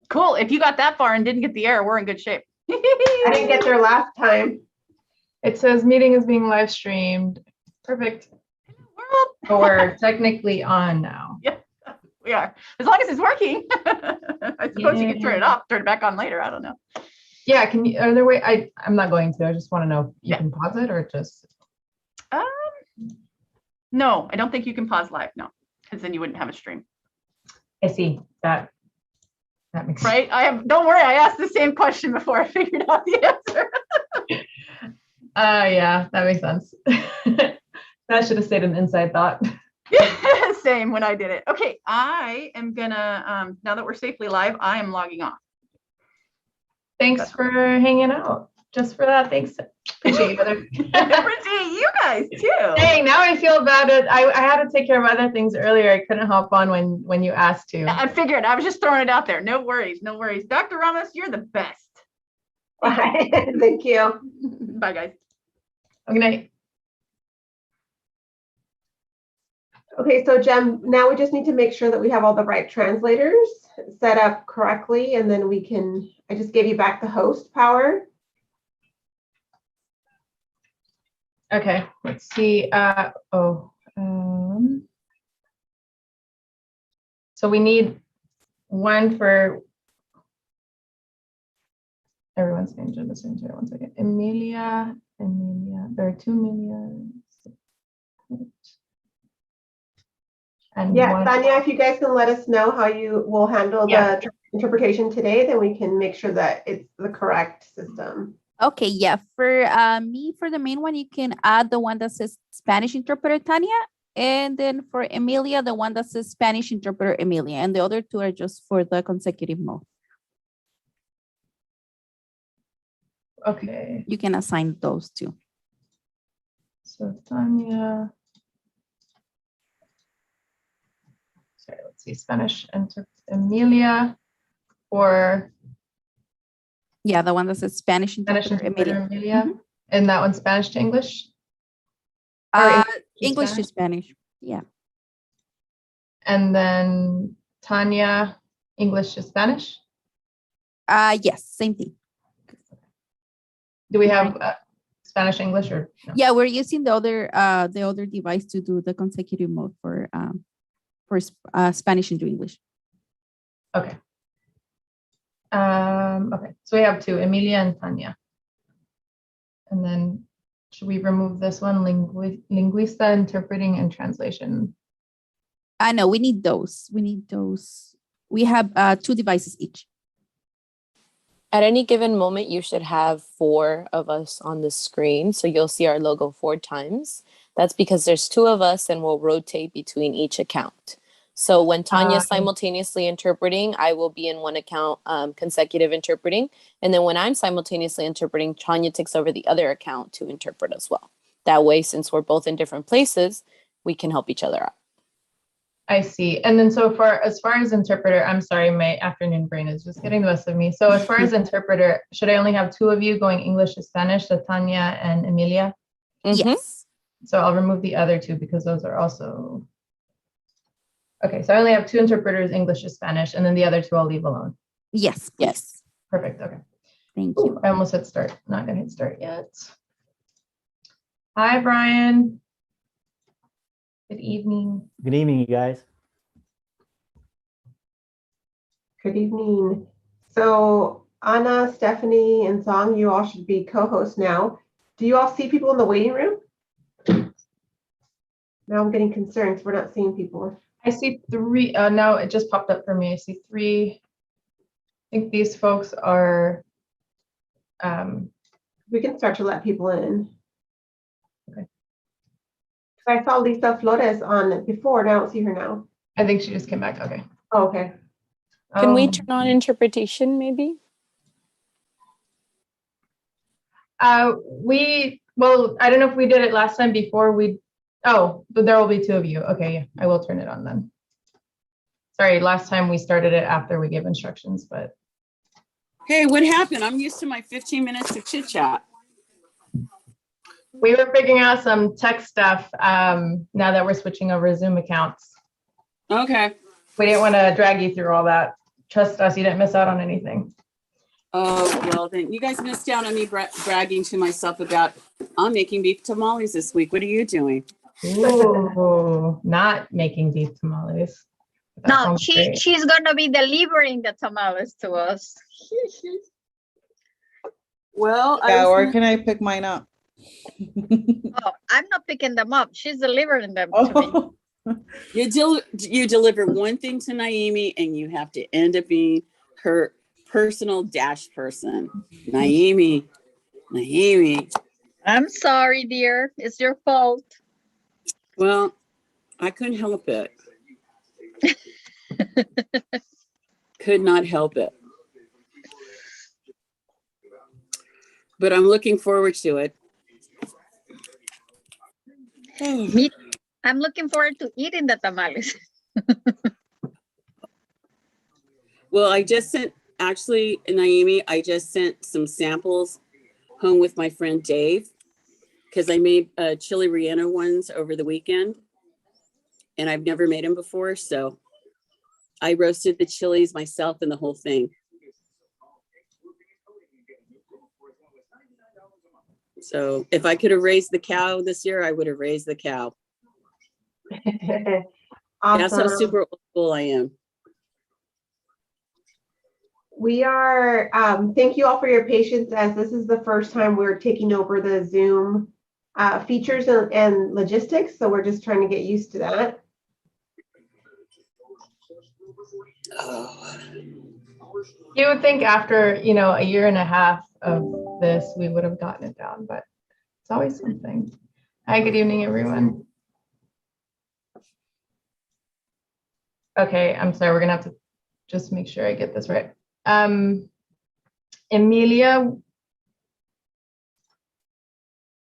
Cool. If you got that far and didn't get the error, we're in good shape. I didn't get there last time. It says meeting is being live streamed. Perfect. World. But we're technically on now. Yeah, we are. As long as it's working. I suppose you can turn it off, turn it back on later. I don't know. Yeah, can you, are there way, I'm not going to, I just want to know if you Yeah. can pause it or just. No, I don't think you can pause live. No, because then you wouldn't have a stream. I see that. That makes Right? Don't worry, I asked the same question before I figured out the answer. Yeah, that makes sense. That should have stayed an inside thought. Yeah, same when I did it. Okay, I am gonna, now that we're safely live, I am logging off. Thanks for hanging out. Just for that, thanks. Appreciate you. Appreciate you guys too. Dang, now I feel bad. I had to take care of other things earlier. I couldn't hop on when you asked to. I figured, I was just throwing it out there. No worries, no worries. Dr. Ramos, you're the best. Thank you. Bye, guys. Good night. Okay, so Jem, now we just need to make sure that we have all the right translators set up correctly, and then we can, I just gave you back the host power. Okay, let's see. So we need one for everyone's name. Just one second. Emilia. There are two Emilias. And Yeah, one, Tanya, if you guys can let us know how you will handle Yeah. the interpretation today, then we can make sure that it's the correct system. Okay, yeah. For me, for the main one, you can add the one that says Spanish interpreter Tanya, and then for Emilia, the one that says Spanish interpreter Emilia, and the other two are just for the consecutive mode. okay. You can assign those two. So Tanya. Sorry, let's see. Spanish and Emilia, or Yeah, the one that says Spanish Spanish interpreter interpreter Emilia. Emilia, and that one's Spanish to English. Or Uh, to English to Spanish? Spanish. Yeah. And then Tanya, English to Spanish. Yes, same thing. Do we have Spanish English or no? Yeah, we're using the other device to do the consecutive mode for Spanish into English. Okay. Okay, so we have two, Emilia and Tanya. And then should we remove this one, linguista, interpreting and translation? No, we need those. We need those. We have two devices each. At any given moment, you should have 4 of us on the screen. So you'll see our logo 4 times. That's because there's 2 of us and we'll rotate between each account. So when Tanya's simultaneously interpreting, I will be in one account consecutive interpreting. And then when I'm simultaneously interpreting, Tanya takes over the other account to interpret as well. That way, since we're both in different places, we can help each other out. I see. And then so as far as interpreter, I'm sorry, my afternoon brain is just getting the best of me. So as far as interpreter, should I only have 2 of you going English to Spanish, so Tanya and Emilia? Yes. So I'll remove the other 2 because those are also. Okay, so I only have 2 interpreters, English to Spanish, and then the other 2 I'll leave alone. Yes. Yes. Perfect, okay. Thank you. Ooh, I almost hit start, not gonna hit start yet. Hi, Brian. Good evening. Good evening, you guys. Good evening. So Anna, Stephanie, and Song, you all should be co-hosts now. Do you all see people in the waiting room? Now I'm getting concerned because we're not seeing people. I see 3, now it just popped up for me. I see 3. I think these folks are, We can start to let people in. Okay. I saw Lisa Flores on before, and I don't see her now. I think she just came back, okay. Oh, okay. Can we turn on interpretation maybe? Well, I don't know if we did it last time before but there will be 2 of you. Okay, yeah, I will turn it on then. Sorry, last time we started it after we gave instructions, but. Hey, what happened? I'm used to my 15 minutes of chit chat. We were figuring out some tech stuff now that we're switching over Zoom accounts. Okay. We didn't want to drag you through all that. trust us, you didn't miss out on anything. Oh, well, then you guys missed out on me bragging to myself about I'm making beef tamales this week. What are you doing? Ooh, not making beef tamales. That No, sounds great. she's gonna be delivering the tamales to us. Well, I Yeah, was where gonna- can I pick mine up? Oh, I'm not picking them up. She's delivering them to me. Oh, you deliver one thing to Naomi, and you have to end up being her personal dash person. Naomi. I'm sorry, dear. It's your fault. Well, I couldn't help it. Could not help it. But I'm looking forward to it. Me, I'm looking forward to eating the tamales. Well, I just sent, actually, Naomi, I just sent some samples home with my friend Dave, because I made chili relleno ones over the weekend, and I've never made them before. So I roasted the chilies myself and the whole thing. So if I could have raised the cow this year, I would have raised the cow. That's how Awesome. super old school I am. We are, thank you all for your patience, as this is the first time we're taking over the Zoom features and logistics. So we're just trying to get used to that. Oh. You would think after, a year and a half of this, we would have gotten it down, but it's always something. Hi, good evening, everyone. Okay, I'm sorry, we're gonna have to just make sure I get this right. Emilia,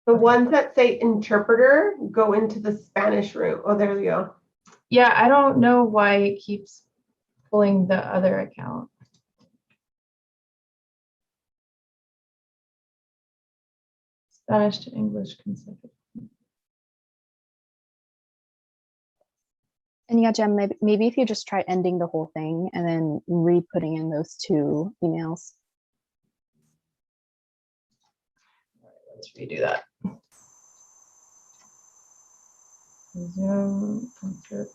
The ones that say interpreter go into the Spanish room. Oh, there we go. yeah, I don't know why it keeps pulling the other account. Spanish to English consecutive. And yeah, Jem, maybe if you just try ending the whole thing and then re-putting in those two emails. Let's redo that. Zoom, insert.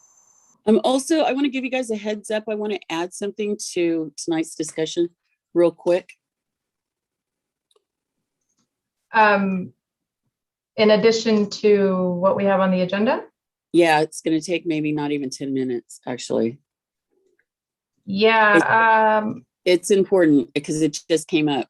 I want to give you guys a heads up. I want to add something to tonight's discussion real quick. In addition to what we have on the agenda? Yeah, it's going to take maybe not even 10 minutes, actually. Yeah. It's important because it just came up.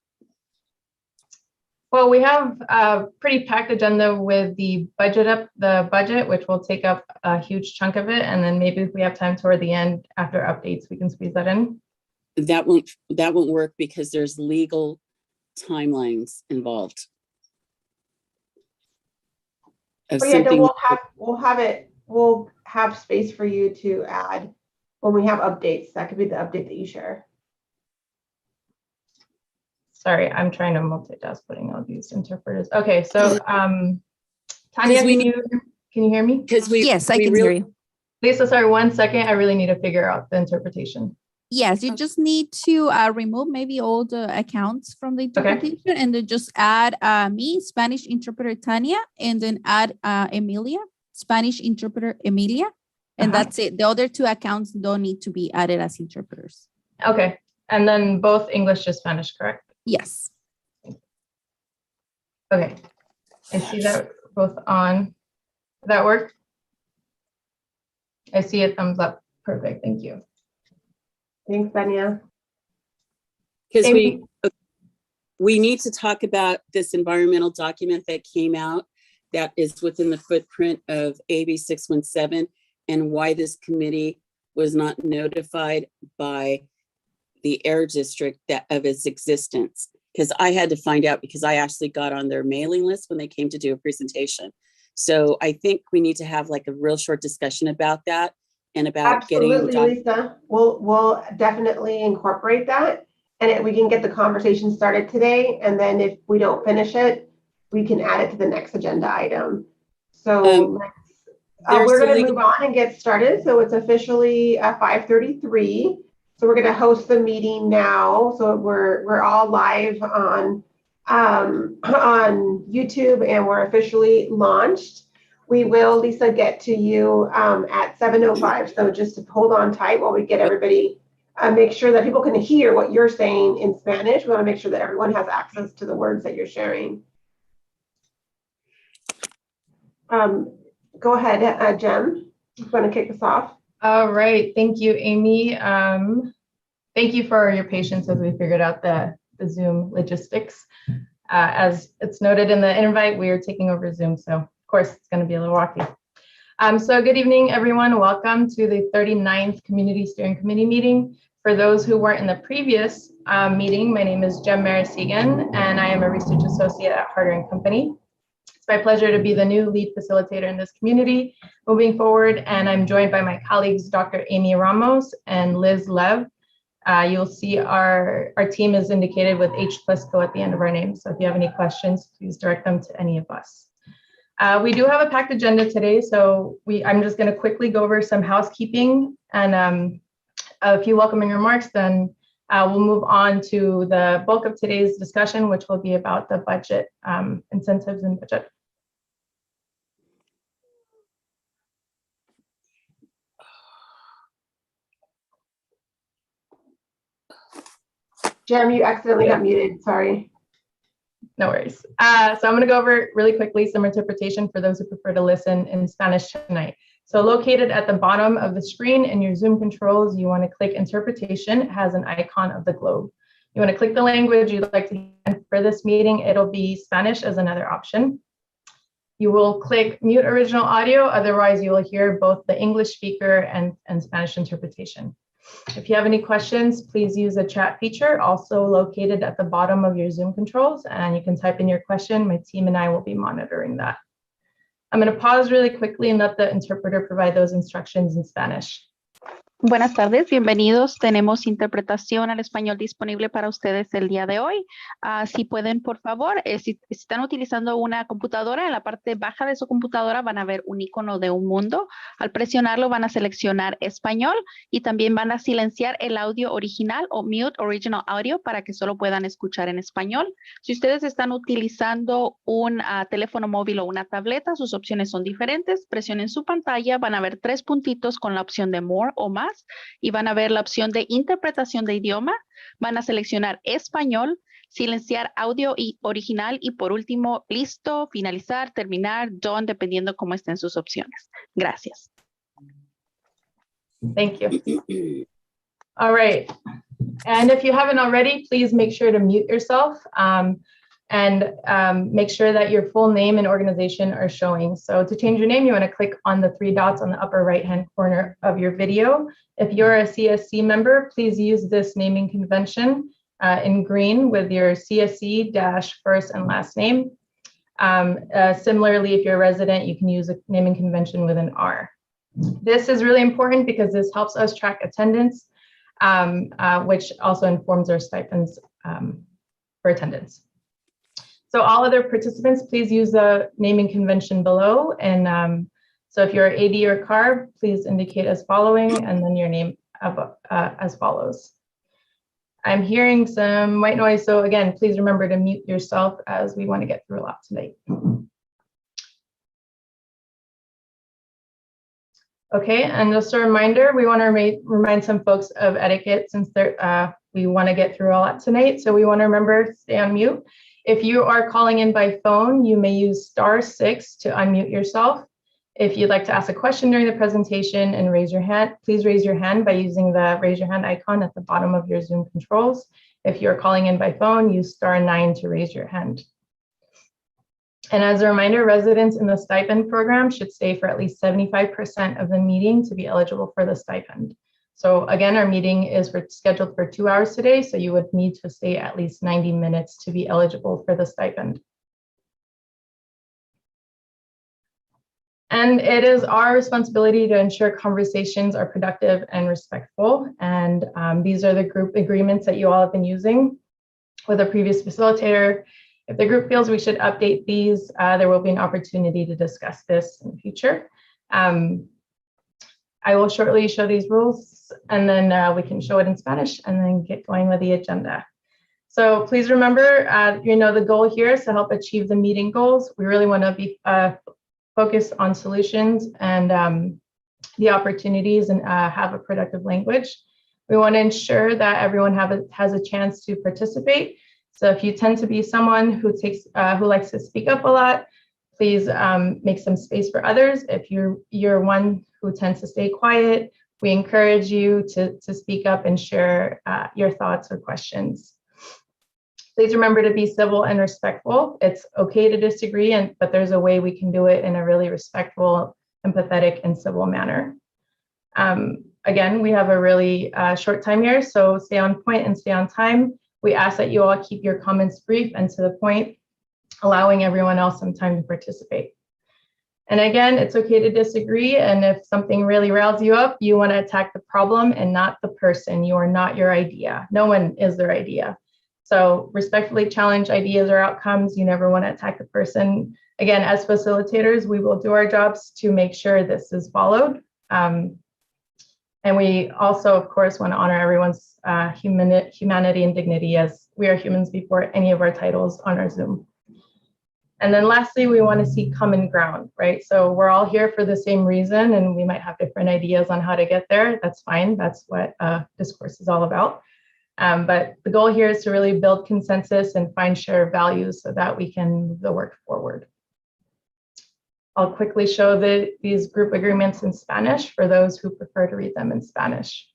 Well, we have a pretty packed agenda with the budget, which will take up a huge chunk of it. And then maybe if we have time toward the end after updates, we can squeeze that in. That won't work because there's legal timelines involved. But yeah, no, we'll have space for you to add when we have updates. That could be the update that you share. Sorry, I'm trying to multitask putting all these interpreters. Okay, so Tanya, Because we can you hear me? Because Yes, I can hear you. Lisa, sorry, 1 second. I really need to figure out the interpretation. Yes, you just need to remove maybe all the accounts from the interpretation and then just add me, Spanish interpreter Tanya, and then add Emilia, Spanish interpreter Emilia. And that's it. The other two accounts don't need to be added as interpreters. Okay, and then both English to Spanish, correct? Yes. Okay, I see that both on. Did that work? I see a thumbs up. Perfect, thank you. Thanks, Benya. Because we need to talk about this environmental document that came out that is within the footprint of AB 617 and why this committee was not notified by the air district of its existence. Because I had to find out because I actually got on their mailing list when they came to do a presentation. So I think we need to have like a real short discussion about that and about Absolutely, Lisa. We'll definitely incorporate that, and we can get the conversation started today. And then if we don't finish it, we can add it to the next agenda item. So we're going to move on and get started. So it's officially 5:33. So we're going to host the meeting now. So we're all live on YouTube, and we're officially launched. We will, Lisa, get to you at 7:05. So just hold on tight while we get everybody, make sure that people can hear what you're saying in Spanish. We want to make sure that everyone has access to the words that you're sharing. Go ahead, Jem. You want to kick us off? All right. Thank you, Amy. Thank you for your patience as we figured out the Zoom logistics. As it's noted in the invite, we are taking over Zoom. So of course, it's going to be a little rocky. So good evening, everyone. Welcome to the 39th Community Steering Committee meeting. For those who weren't in the previous meeting, my name is Jem Marasigan, and I am a research associate at Harder & Company. It's my pleasure to be the new lead facilitator in this community moving forward, and I'm joined by my colleagues, Dr. Amy Ramos and Liz Lev. You'll see our team is indicated with H+Co at the end of our name. So if you have any questions, please direct them to any of us. We do have a packed agenda today, so I'm just going to quickly go over some housekeeping and a few welcoming remarks. Then we'll move on to the bulk of today's discussion, which will be about the budget, incentives and budget. Jem, you accidentally got muted. Sorry. No worries. So I'm going to go over really quickly some interpretation for those who prefer to listen in Spanish tonight. So located at the bottom of the screen in your Zoom controls, you want to click interpretation. It has an icon of the globe. You want to click the language you'd like to hear. For this meeting, it'll be Spanish as another option. You will click mute original audio. Otherwise, you will hear both the English speaker and Spanish interpretation. If you have any questions, please use the chat feature, also located at the bottom of your Zoom controls, and you can type in your question. My team and I will be monitoring that. I'm going to pause really quickly and let the interpreter provide those instructions in Spanish. Buenas tardes, bienvenidos. Tenemos interpretación al español disponible para ustedes el día de hoy. Si pueden, por favor, si están utilizando una computadora, en la parte baja de su computadora van a ver un icono de un mundo. Al presionarlo van a seleccionar español y también van a silenciar el audio original o mute original audio para que solo puedan escuchar en español. Si ustedes están utilizando un teléfono móvil o una tableta, sus opciones son diferentes. Presionen su pantalla, van a ver 3 puntitos con la opción de More o más. Y van a ver la opción de interpretación de idioma, van a seleccionar español, silenciar audio y original y por último, listo, finalizar, terminar, done, dependiendo cómo estén sus opciones. Gracias. Thank you. All right. And if you haven't already, please make sure to mute yourself and make sure that your full name and organization are showing. So to change your name, you want to click on the 3 dots on the upper right-hand corner of your video. If you're a CSC member, please use this naming convention in green with your CSC - first and last name. Similarly, if you're a resident, you can use a naming convention with an R. This is really important because this helps us track attendance, which also informs our stipends for attendance. So all other participants, please use the naming convention below. And so if you're AD or Carb, please indicate as following, and then your name as follows. I'm hearing some white noise. So again, please remember to mute yourself as we want to get through a lot tonight. Okay, and just a reminder, we want to remind some folks of etiquette since we want to get through a lot tonight. So we want to remember to stay on mute. If you are calling in by phone, you may use *6 to unmute yourself. If you'd like to ask a question during the presentation and raise your hand, please raise your hand by using the raise your hand icon at the bottom of your Zoom controls. If you're calling in by phone, use *9 to raise your hand. And as a reminder, residents in the stipend program should stay for at least 75% of the meeting to be eligible for the stipend. So again, our meeting is scheduled for 2 hours today, so you would need to stay at least 90 minutes to be eligible for the stipend. And it is our responsibility to ensure conversations are productive and respectful. And these are the group agreements that you all have been using with a previous facilitator. If the group feels we should update these, there will be an opportunity to discuss this in the future. I will shortly show these rules. and then we can show it in Spanish and then get going with the agenda. So please remember, the goal here is to help achieve the meeting goals. We really want to be focused on solutions and the opportunities and have a productive language. We want to ensure that everyone has a chance to participate. So if you tend to be someone who likes to speak up a lot, please make some space for others. If you're one who tends to stay quiet, we encourage you to speak up and share your thoughts or questions. Please remember to be civil and respectful. It's okay to disagree, but there's a way we can do it in a really respectful, empathetic, and civil manner. Again, we have a really short time here, so stay on point and stay on time. We ask that you all keep your comments brief and to the point, allowing everyone else some time to participate. And again, it's okay to disagree, and if something really riles you up, you want to attack the problem and not the person. You are not your idea. No one is their idea. So respectfully challenge ideas or outcomes. You never want to attack the person. Again, as facilitators, we will do our jobs to make sure this is followed. And we also, of course, want to honor everyone's humanity and dignity, as we are humans before any of our titles on our Zoom. And then lastly, we want to see common ground, right? So we're all here for the same reason, and we might have different ideas on how to get there. That's fine. That's what discourse is all about. But the goal here is to really build consensus and find shared values so that we can move the work forward. I'll quickly show these group agreements in Spanish for those who prefer to read them in Spanish.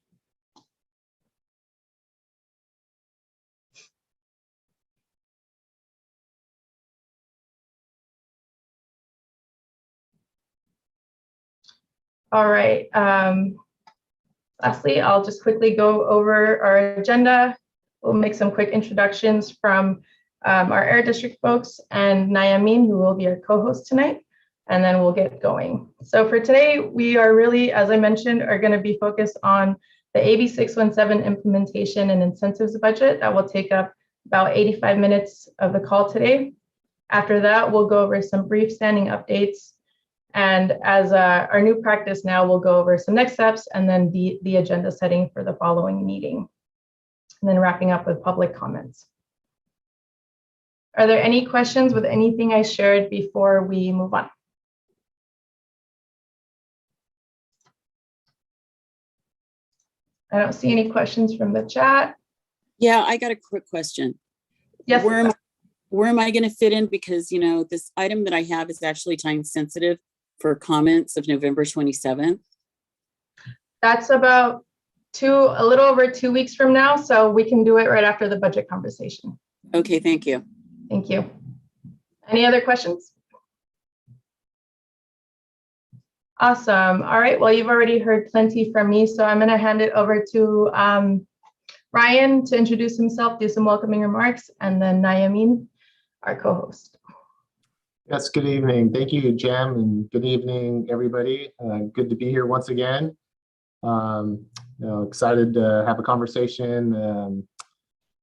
All right. Lastly, I'll just quickly go over our agenda. We'll make some quick introductions from our Air District folks and Nayamin, who will be our co-host tonight, and then we'll get going. So for today, we are really, as I mentioned, are going to be focused on the AB 617 implementation and incentives budget. That will take up about 85 minutes of the call today. After that, we'll go over some brief standing updates. And as our new practice now, we'll go over some next steps and then the agenda setting for the following meeting. And then wrapping up with public comments. Are there any questions with anything I shared before we move on? I don't see any questions from the chat. Yeah, I got a quick question. Yes. Where am I going to fit in? Because, this item that I have is actually time sensitive for comments of November 27th. That's about a little over 2 weeks from now, so we can do it right after the budget conversation. Okay, thank you. Thank you. Any other questions? Awesome. All right, well, you've already heard plenty from me, so I'm going to hand it over to Ryan to introduce himself, do some welcoming remarks, and then Nayamin, our co-host. Yes, good evening. Thank you, Jem, and good evening, everybody. Good to be here once again. Excited to have a conversation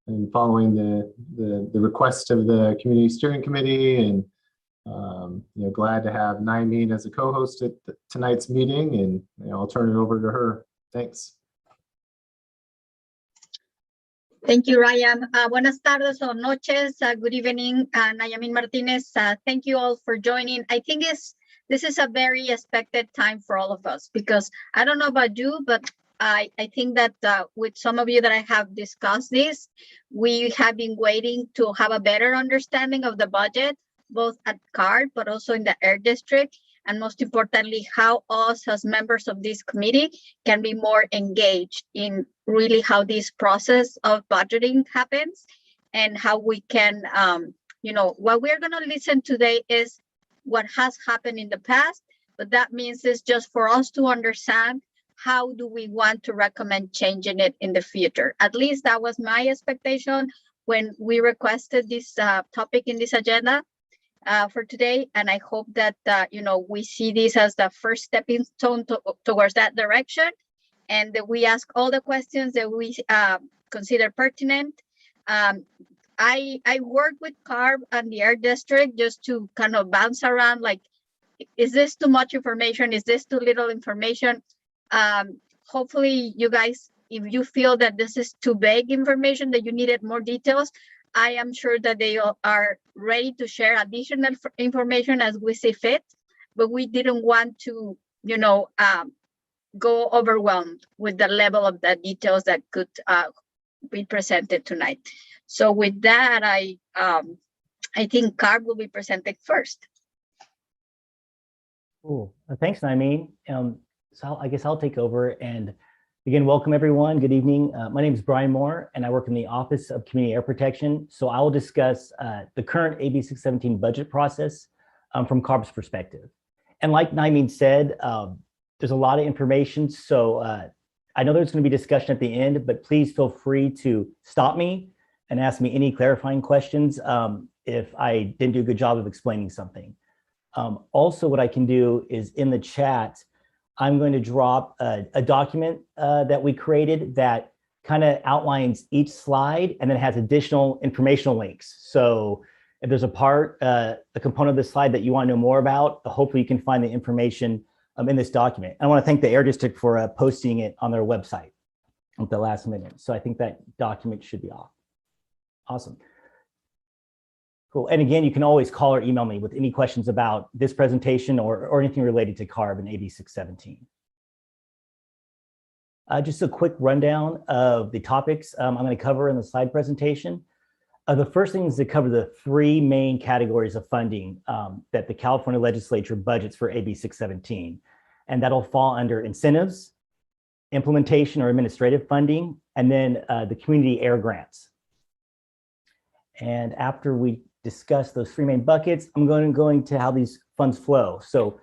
and following the request of the Community Steering Committee, and glad to have Nayamin as a co-host at tonight's meeting, and I'll turn it over to her. Thanks. Thank you, Ryan. Buenas tardes o noches. Good evening, Nayamin Martinez. Thank you all for joining. I think this is a very expected time for all of us, because I don't know about you, but I think that with some of you that I have discussed this, we have been waiting to have a better understanding of the budget, both at Carb, but also in the Air District. And most importantly, how us as members of this committee can be more engaged in really how this process of budgeting happens, and how we can, what we're going to listen today is what has happened in the past, but that means it's just for us to understand how do we want to recommend changing it in the future. At least that was my expectation when we requested this topic in this agenda for today, and I hope that we see this as the first stepping stone towards that direction, and that we ask all the questions that we consider pertinent. I work with Carb and the Air District just to kind of bounce around, like, is this too much information? Is this too little information? hopefully you guys, if you feel that this is too vague information, that you needed more details, I am sure that they all are ready to share additional information as we see fit, but we didn't want to, go overwhelmed with the level of the details that could be presented tonight. So with that, I think Carb will be presented first. Cool. Thanks, Naimeen. So I guess I'll take over and again, welcome everyone. Good evening. My name is Brian Moore and I work in the Office of Community Air Protection. So I will discuss the current AB 617 budget process from Carb's perspective. And like Naimeen said, there's a lot of information. So I know there's going to be discussion at the end, but please feel free to stop me and ask me any clarifying questions if I didn't do a good job of explaining something. Also, what I can do is in the chat, I'm going to drop a document that we created that kind of outlines each slide and then has additional informational links. So if there's a component of the slide that you want to know more about, hopefully you can find the information in this document. I want to thank the Air District for posting it on their website at the last minute. So I think that document should be off. Awesome. Cool. And again, you can always call or email me with any questions about this presentation or anything related to Carb and AB 617. Just a quick rundown of the topics I'm going to cover in the slide presentation. The first thing is to cover the three main categories of funding that the California legislature budgets for AB 617. And that'll fall under incentives, implementation or administrative funding, and then the community air grants. And after we discuss those three main buckets, I'm going to go into how these funds flow. So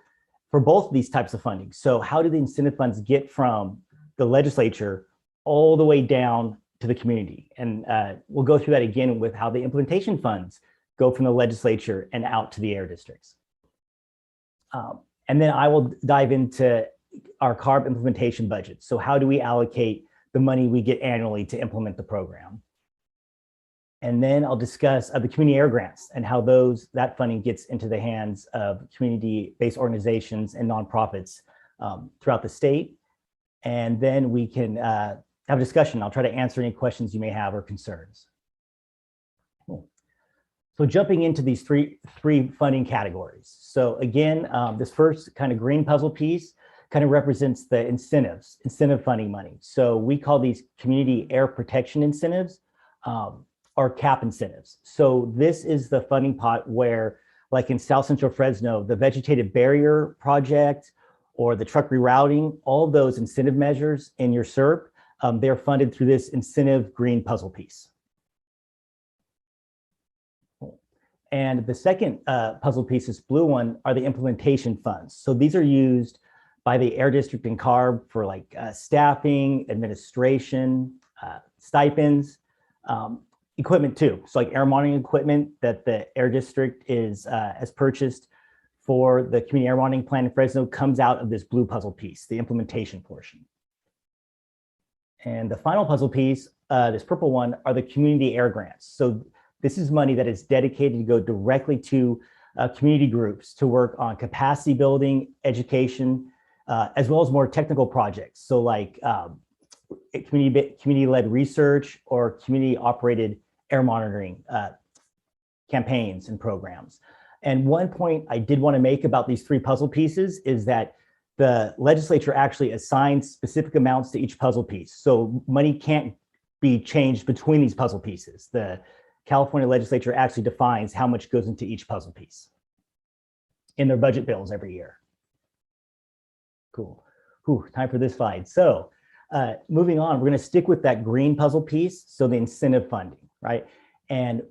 for both of these types of funding, so how do the incentive funds get from the legislature all the way down to the community? And we'll go through that again with how the implementation funds go from the legislature and out to the air districts. And then I will dive into our CARB implementation budget. So how do we allocate the money we get annually to implement the program? And then I'll discuss the community air grants and how that funding gets into the hands of community-based organizations and nonprofits throughout the state. And then we can have a discussion. I'll try to answer any questions you may have or concerns. Cool. So jumping into these three funding categories. So again, this first kind of green puzzle piece kind of represents the incentive funding money. So we call these community air protection incentives or CAP incentives. So this is the funding pot where, like in South Central Fresno, the vegetative barrier project or the truck rerouting, all of those incentive measures in your SERP, they're funded through this incentive green puzzle piece. And the second puzzle piece, this blue one, are the implementation funds. So these are used by the Air District and CARB for like staffing, administration, stipends, equipment too. So like air monitoring equipment that the Air District has purchased for the community air monitoring plan in Fresno comes out of this blue puzzle piece, the implementation portion. And the final puzzle piece, this purple one, are the community air grants. So this is money that is dedicated to go directly to community groups to work on capacity building, education, as well as more technical projects. So like community-led research or community-operated air monitoring campaigns and programs. And one point I did want to make about these three puzzle pieces is that the legislature actually assigns specific amounts to each puzzle piece. So money can't be changed between these puzzle pieces. The California legislature actually defines how much goes into each puzzle piece in their budget bills every year. Cool. Whew, time for this slide. So moving on, we're going to stick with that green puzzle piece. So the incentive funding, right? And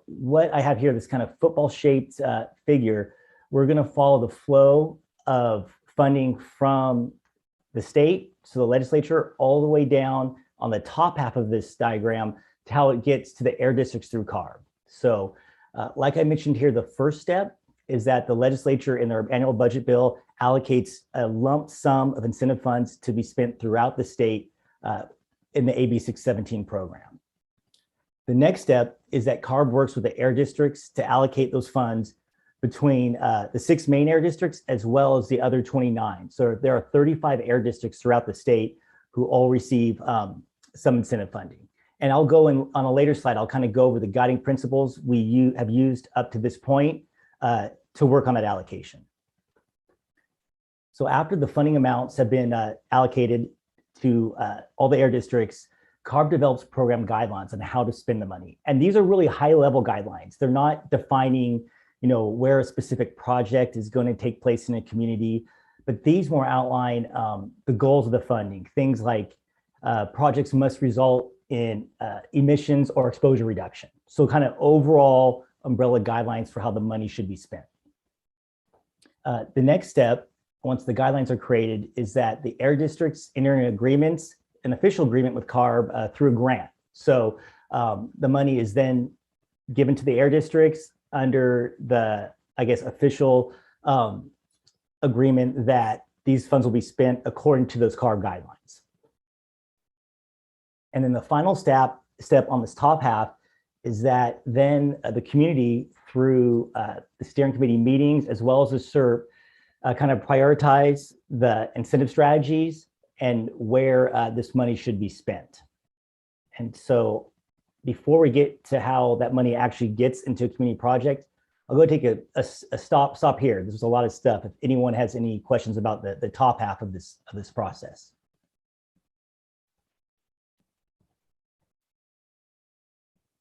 what I have here, this kind of football-shaped figure, we're going to follow the flow of funding from the state, so the legislature, all the way down on the top half of this diagram to how it gets to the air districts through CARB. So like I mentioned here, the first step is that the legislature in their annual budget bill allocates a lump sum of incentive funds to be spent throughout the state in the AB 617 program. The next step is that CARB works with the air districts to allocate those funds between the 6 main air districts as well as the other 29. So there are 35 air districts throughout the state who all receive some incentive funding. And I'll go in on a later slide, I'll kind of go over the guiding principles we have used up to this point to work on that allocation. So after the funding amounts have been allocated to all the air districts, Carb develops program guidelines on how to spend the money. And these are really high level guidelines. They're not defining, where a specific project is going to take place in a community, but these more outline the goals of the funding. Things like projects must result in emissions or exposure reduction. So kind of overall umbrella guidelines for how the money should be spent. The next step, once the guidelines are created, is that the air districts enter in agreements, an official agreement with Carb through a grant. So the money is then given to the air districts under the, official agreement that these funds will be spent according to those Carb guidelines. And then the final step on this top half is that then the community, through the steering committee meetings, as well as the SERP, kind of prioritize the incentive strategies and where this money should be spent. And so before we get to how that money actually gets into a community project, I'll go take a stop here. There's a lot of stuff. If anyone has any questions about the top half of this process.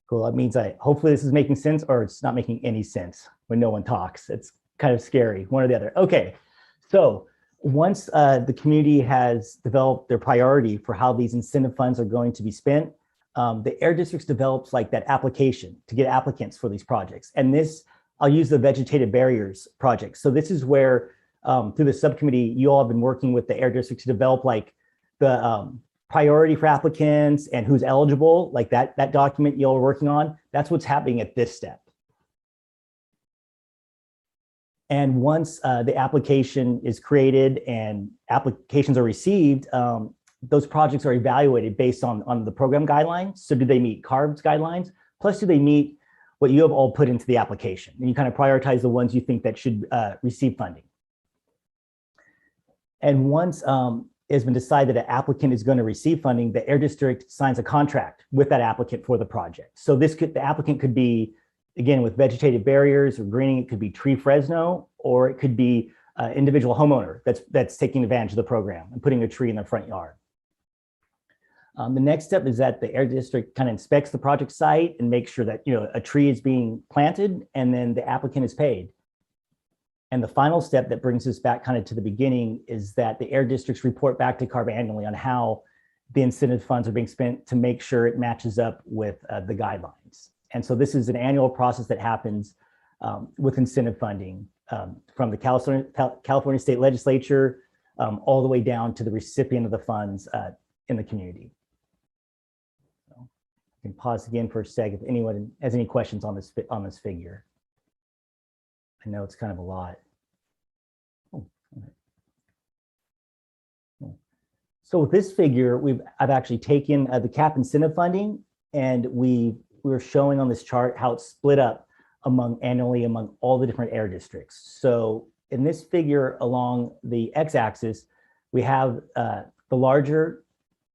Cool, that means hopefully this is making sense, or it's not making any sense when no one talks. It's kind of scary, one or the other. Okay, so once the community has developed their priority for how these incentive funds are going to be spent, the air districts develops like that application to get applicants for these projects. And this, I'll use the vegetative barriers project. So this is where through the subcommittee, you all have been working with the air districts to develop like the priority for applicants and who's eligible, like that document you all are working on. That's what's happening at this step. And once the application is created and applications are received, those projects are evaluated based on the program guidelines. So do they meet Carb's guidelines? Plus, do they meet what you have all put into the application? And you kind of prioritize the ones you think that should receive funding. And once it has been decided that an applicant is going to receive funding, the air district signs a contract with that applicant for the project. So the applicant could be, again, with vegetative barriers or greening, it could be Tree Fresno, or it could be an individual homeowner that's taking advantage of the program and putting a tree in their front yard. The next step is that the air district kind of inspects the project site and makes sure that a tree is being planted, and then the applicant is paid. And the final step that brings us back kind of to the beginning is that the air districts report back to Carb annually on how the incentive funds are being spent to make sure it matches up with the guidelines. And so this is an annual process that happens with incentive funding from the California State Legislature all the way down to the recipient of the funds in the community. So I can pause again for a sec if anyone has any questions on this figure. I know it's kind of a lot. Oh, okay. So with this figure, I've actually taken the CAP incentive funding, and we're showing on this chart how it's split up annually among all the different air districts. So in this figure along the x-axis, we have the larger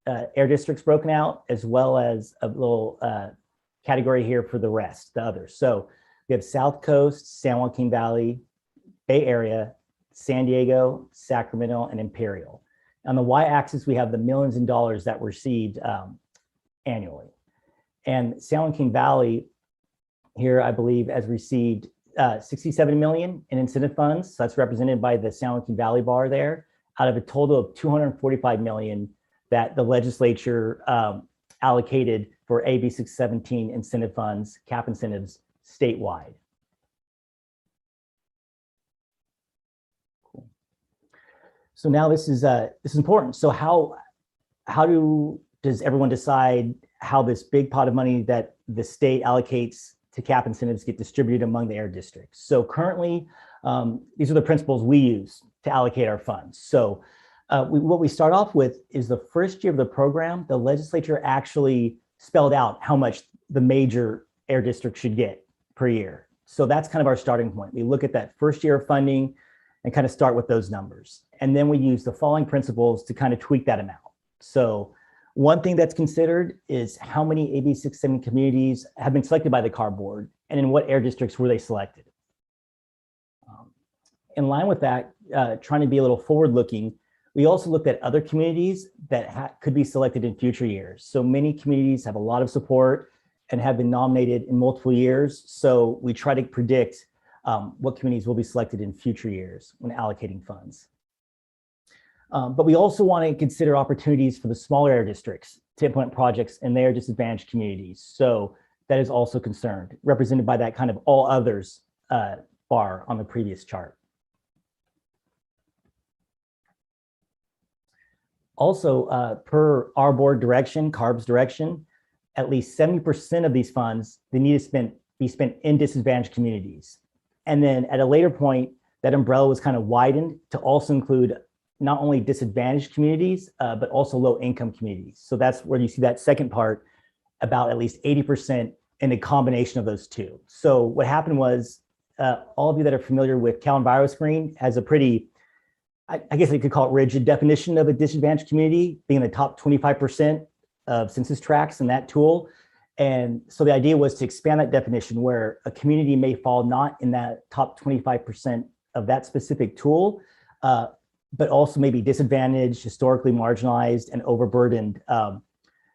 air districts broken out, as well as a little category here for the rest, the others. So we have South Coast, San Joaquin Valley, Bay Area, San Diego, Sacramento, and Imperial. On the y-axis, we have the millions in dollars that were received annually. And San Joaquin Valley here, I believe, has received 67 million in incentive funds. So that's represented by the San Joaquin Valley bar there, out of a total of 245 million that the legislature allocated for AB 617 incentive funds, CAP incentives, statewide. Cool. So now this is important. So how does everyone decide how this big pot of money that the state allocates to CAP incentives get distributed among the air districts? So currently, these are the principles we use to allocate our funds. So what we start off with is the first year of the program, the legislature actually spelled out how much the major air district should get per year. So that's kind of our starting point. We look at that first year of funding and kind of start with those numbers. And then we use the following principles to kind of tweak that amount. So one thing that's considered is how many AB 670 communities have been selected by the CARB board, and in what air districts were they selected. In line with that, trying to be a little forward-looking, we also looked at other communities that could be selected in future years. So many communities have a lot of support and have been nominated in multiple years. So we try to predict what communities will be selected in future years when allocating funds. But we also want to consider opportunities for the smaller air districts to implement projects in their disadvantaged communities. So that is also concerned, represented by that kind of all others bar on the previous chart. Also, per our board direction, CARB's direction, at least 70% of these funds, they need to be spent in disadvantaged communities. And then at a later point, that umbrella was kind of widened to also include not only disadvantaged communities, but also low income communities. So that's where you see that second part, about at least 80% in a combination of those two. So what happened was, all of you that are familiar with CalEnviroscreen has a pretty, I guess you could call it rigid definition of a disadvantaged community, being the top 25% of census tracts in that tool. And so the idea was to expand that definition where a community may fall not in that top 25% of that specific tool, but also maybe disadvantaged, historically marginalized, and overburdened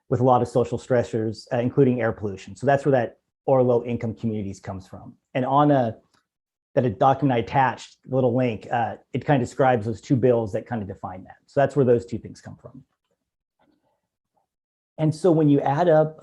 with a lot of social stressors, including air pollution. So that's where that or low income communities comes from. And on that document I attached, the little link, it kind of describes those two bills that kind of define that. So that's where those two things come from. And so when you add up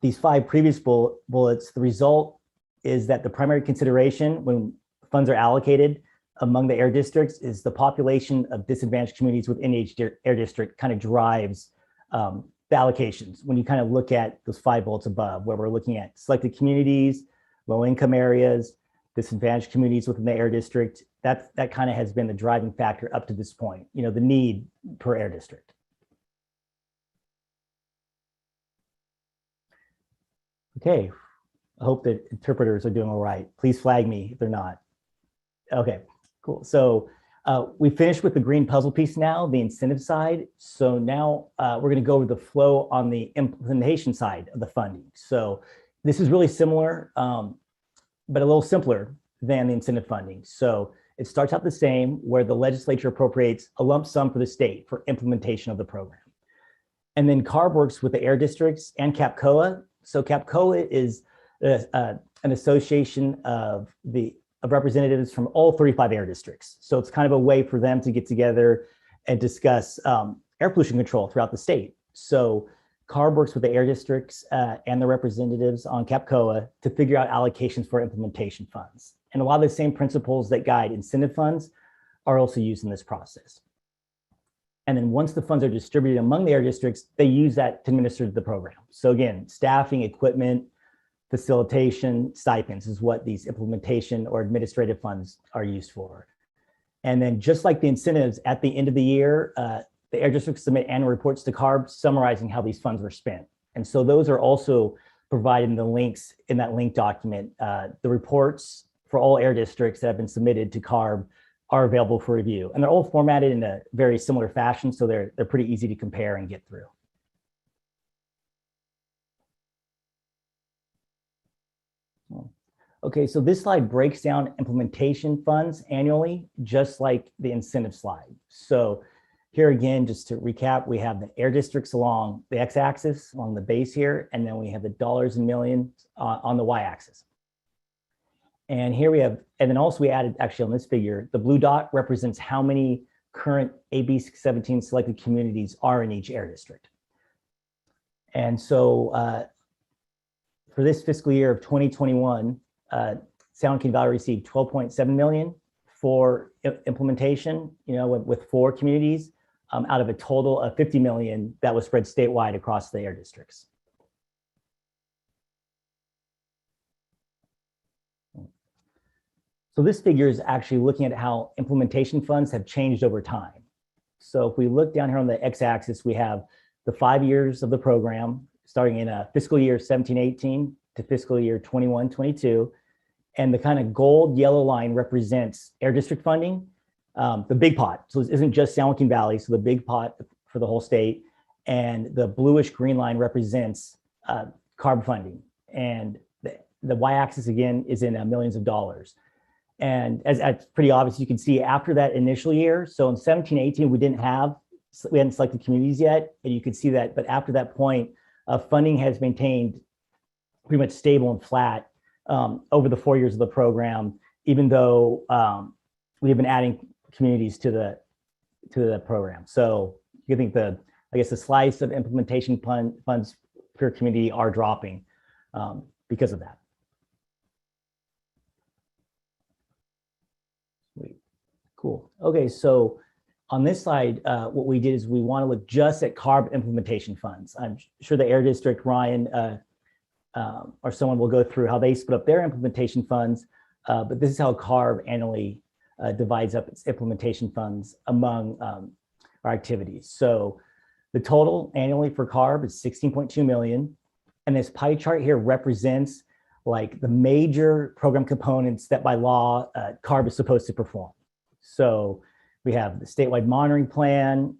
these 5 previous bullets, the result is that the primary consideration when funds are allocated among the air districts is the population of disadvantaged communities within each air district kind of drives the allocations. When you kind of look at those 5 bullets above, where we're looking at selected communities, low income areas, disadvantaged communities within the air district, that kind of has been the driving factor up to this point, you know, the need per air district. Okay, I hope that interpreters are doing all right. Please flag me if they're not. Okay, cool. So we finished with the green puzzle piece now, the incentive side. So now we're going to go over the flow on the implementation side of the funding. So this is really similar, but a little simpler than the incentive funding. So it starts out the same, where the legislature appropriates a lump sum for the state for implementation of the program. And then CARB works with the air districts and CAPCOA. So CAPCOA is an association of representatives from all 35 air districts. So it's kind of a way for them to get together and discuss air pollution control throughout the state. So CARB works with the air districts and the representatives on CAPCOA to figure out allocations for implementation funds. And a lot of the same principles that guide incentive funds are also used in this process. And then once the funds are distributed among the air districts, they use that to administer the program. So again, staffing, equipment, facilitation, stipends is what these implementation or administrative funds are used for. And then just like the incentives, at the end of the year, the air districts submit annual reports to CARB summarizing how these funds were spent. And so those are also provided in the links in that link document. The reports for all air districts that have been submitted to CARB are available for review. And they're all formatted in a very similar fashion, so they're pretty easy to compare and get through. Okay, so this slide breaks down implementation funds annually, just like the incentive slide. So here again, just to recap, we have the air districts along the x-axis on the base here, and then we have the dollars and millions on the y-axis. And here we have, and then also we added actually on this figure, the blue dot represents how many current AB 17 selected communities are in each air district. And so for this fiscal year of 2021, San Joaquin Valley received 12.7 million for implementation, with 4 communities out of a total of 50 million that was spread statewide across the air districts. So this figure is actually looking at how implementation funds have changed over time. So if we look down here on the x-axis, we have the 5 years of the program, starting in fiscal year 17-18 to fiscal year 21-22. And the kind of gold yellow line represents air district funding, the big pot. So this isn't just San Joaquin Valley, so the big pot for the whole state. and the bluish green line represents CARB funding. And the y-axis again is in millions of dollars. And as it's pretty obvious, you can see after that initial year, so in 17, 18, we hadn't selected communities yet, and you can see that, but after that point, funding has maintained pretty much stable and flat over the 4 years of the program, even though we have been adding communities to the program. So you think I guess the slice of implementation funds per community are dropping because of that. Sweet. Cool. Okay, so on this slide, what we did is we want to look just at CARB implementation funds. I'm sure the Air District, Ryan, or someone will go through how they split up their implementation funds, but this is how CARB annually divides up its implementation funds among our activities. So the total annually for CARB is 16.2 million. And this pie chart here represents like the major program components that by law CARB is supposed to perform. So we have the statewide monitoring plan,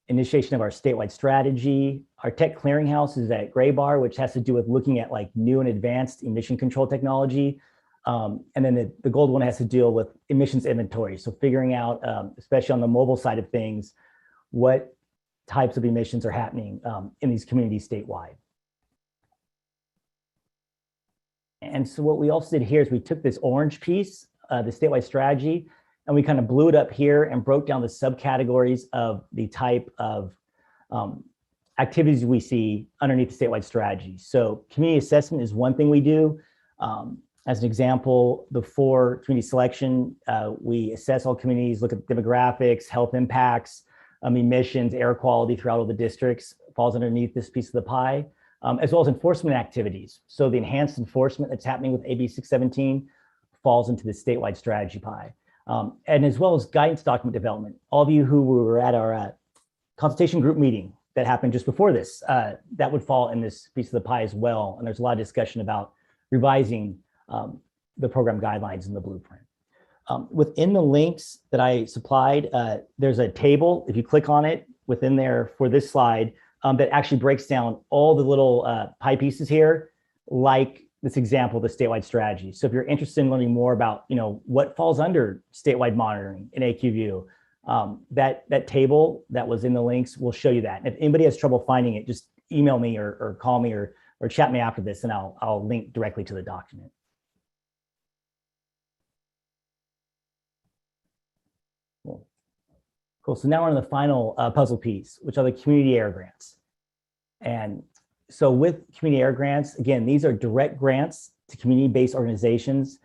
initiation of our statewide strategy. Our tech clearinghouse is that gray bar, which has to do with looking at like new and advanced emission control technology. And then the gold one has to deal with emissions inventory. So figuring out, especially on the mobile side of things, what types of emissions are happening in these communities statewide. And so what we also did here is we took this orange piece, the statewide strategy, and we kind of blew it up here and broke down the subcategories of the type of activities we see underneath the statewide strategy. So community assessment is one thing we do. As an example, before community selection, we assess all communities, look at demographics, health impacts, emissions, air quality throughout all the districts, falls underneath this piece of the pie, as well as enforcement activities. So the enhanced enforcement that's happening with AB 617 falls into the statewide strategy pie. And as well as guidance document development. All of you who were at our consultation group meeting that happened just before this, that would fall in this piece of the pie as well. And there's a lot of discussion about revising the program guidelines in the blueprint. Within the links that I supplied, there's a table, if you click on it within there for this slide, that actually breaks down all the little pie pieces here, like this example of the statewide strategy. So if you're interested in learning more about, what falls under statewide monitoring in AQView, that table that was in the links will show you that. And if anybody has trouble finding it, just email me or call me or chat me after this, and I'll link directly to the document. Cool. So now we're on the final puzzle piece, which are the community air grants. And so with community air grants, again, these are direct grants to community-based organizations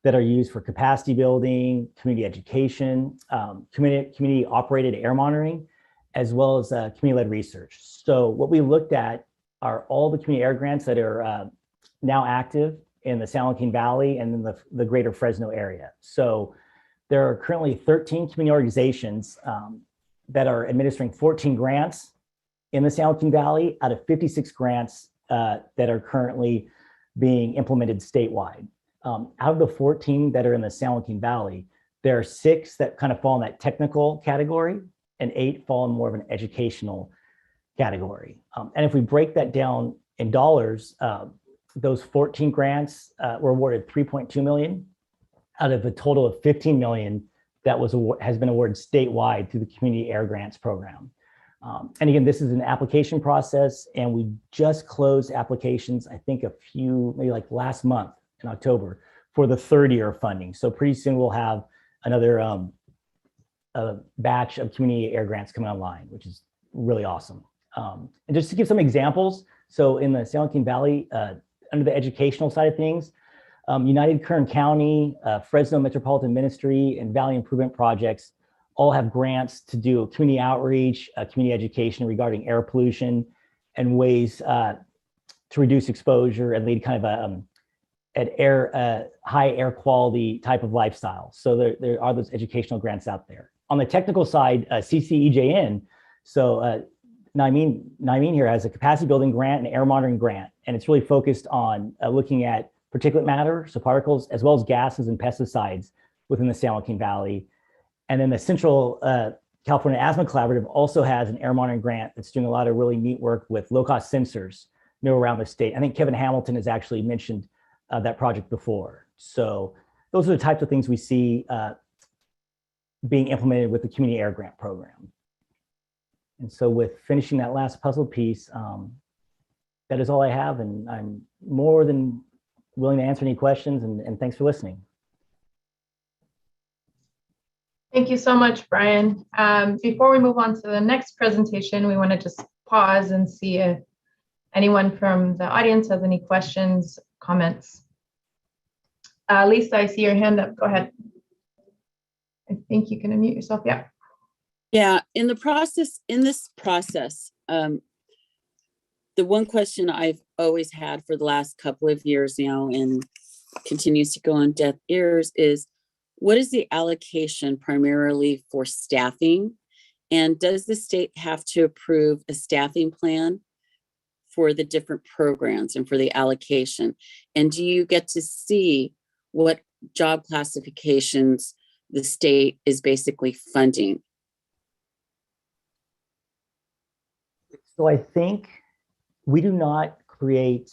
that are used for capacity building, community education, community-operated air monitoring, as well as community-led research. So what we looked at are all the community air grants that are now active in the San Joaquin Valley and in the greater Fresno area. So there are currently 13 community organizations that are administering 14 grants in the San Joaquin Valley out of 56 grants that are currently being implemented statewide. Out of the 14 that are in the San Joaquin Valley, there are 6 that kind of fall in that technical category and 8 fall in more of an educational category. And if we break that down in dollars, those 14 grants were awarded $3.2 million out of a total of $15 million that has been awarded statewide through the Community Air Grants program. And again, this is an application process, and we just closed applications, I think maybe like last month in October, for the third year of funding. So pretty soon we'll have another batch of community air grants coming online, which is really awesome. And just to give some examples, so in the San Joaquin Valley, under the educational side of things, United Kern County, Fresno Metropolitan Ministry, and Valley Improvement Projects all have grants to do community outreach, community education regarding air pollution and ways to reduce exposure and lead kind of an high air quality type of lifestyle. So there are those educational grants out there. On the technical side, CCEJN, so Naimeen here has a capacity building grant and air monitoring grant, and it's really focused on looking at particulate matter, so particles, as well as gases and pesticides within the San Joaquin Valley. And then the Central California Asthma Collaborative also has an air monitoring grant that's doing a lot of really neat work with low-cost sensors, around the state. I think Kevin Hamilton has actually mentioned that project before. So those are the types of things we see being implemented with the community air grant program. And so with finishing that last puzzle piece, that is all I have, and I'm more than willing to answer any questions, and thanks for listening. Thank you so much, Brian. Before we move on to the next presentation, we want to just pause and see if anyone from the audience has any questions, comments. Lisa, I see your hand up. Go ahead. I think you can unmute yourself. Yeah. Yeah, in this process, the one question I've always had for the last couple of years now and continues to go on deaf ears is, what is the allocation primarily for staffing? And does the state have to approve a staffing plan for the different programs and for the allocation? And do you get to see what job classifications the state is basically funding? So I think we do not create,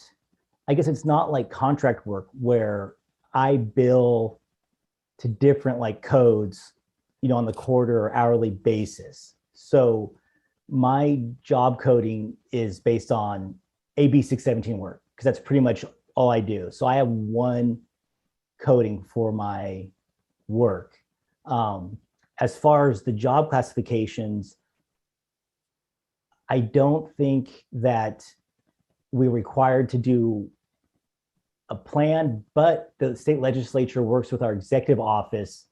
I guess it's not like contract work where I bill to different like codes, on the quarter or hourly basis. So my job coding is based on AB 617 work, because that's pretty much all I do. So I have one coding for my work. As far as the job classifications, I don't think that we're required to do a plan, but the state legislature works with our executive office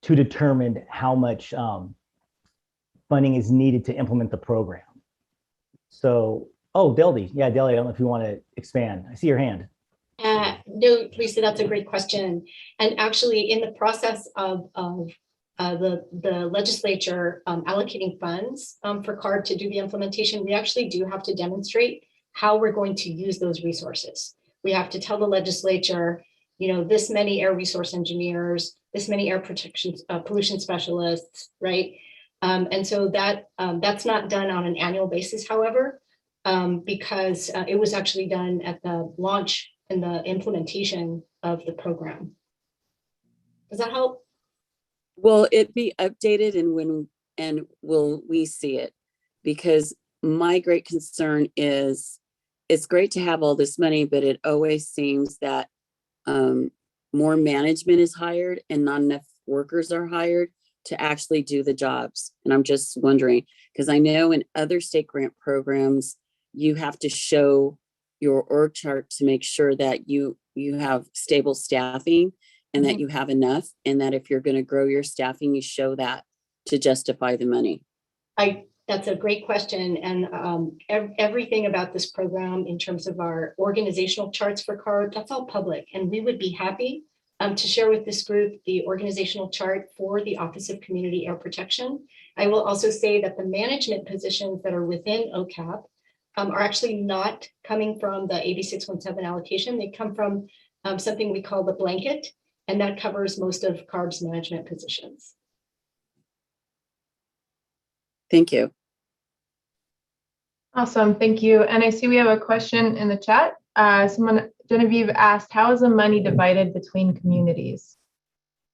to determine how much funding is needed to implement the program. So, Deldy. Yeah, Deldy, I don't know if you want to expand. I see your hand. No, Lisa, that's a great question. And actually, in the process of the legislature allocating funds for Carb to do the implementation, we actually do have to demonstrate how we're going to use those resources. We have to tell the legislature, this many air resource engineers, this many air protection pollution specialists, right? And so that's not done on an annual basis, however, because it was actually done at the launch and the implementation of the program. Does that help? Will it be updated, and will we see it? Because my great concern is, it's great to have all this money, but it always seems that more management is hired and not enough workers are hired to actually do the jobs. And I'm just wondering, because I know in other state grant programs, you have to show your org chart to make sure that you have stable staffing and that you have enough, and that if you're going to grow your staffing, you show that to justify the money. That's a great question. And everything about this program in terms of our organizational charts for Carb, that's all public. And we would be happy to share with this group the organizational chart for the Office of Community Air Protection. I will also say that the management positions that are within OCAP are actually not coming from the AB 617 allocation. They come from something we call the blanket, and that covers most of Carb's management positions. Thank you. Awesome, thank you. And I see we have a question in the chat. Genevieve asked, how is the money divided between communities?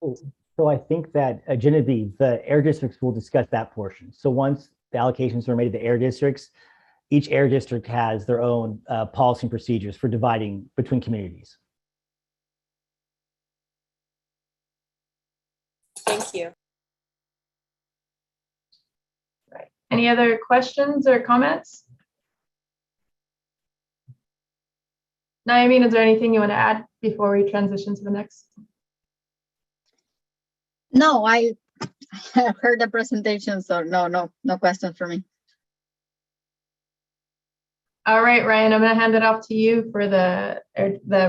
So I think that Genevieve, the air districts will discuss that portion. So once the allocations are made to the air districts, each air district has their own policy and procedures for dividing between communities. Thank you. Right. Any other questions or comments? Naomi, is there anything you want to add before we transition to the next? No, I have heard the presentation, so no questions for me. All right, Ryan, I'm going to hand it off to you for the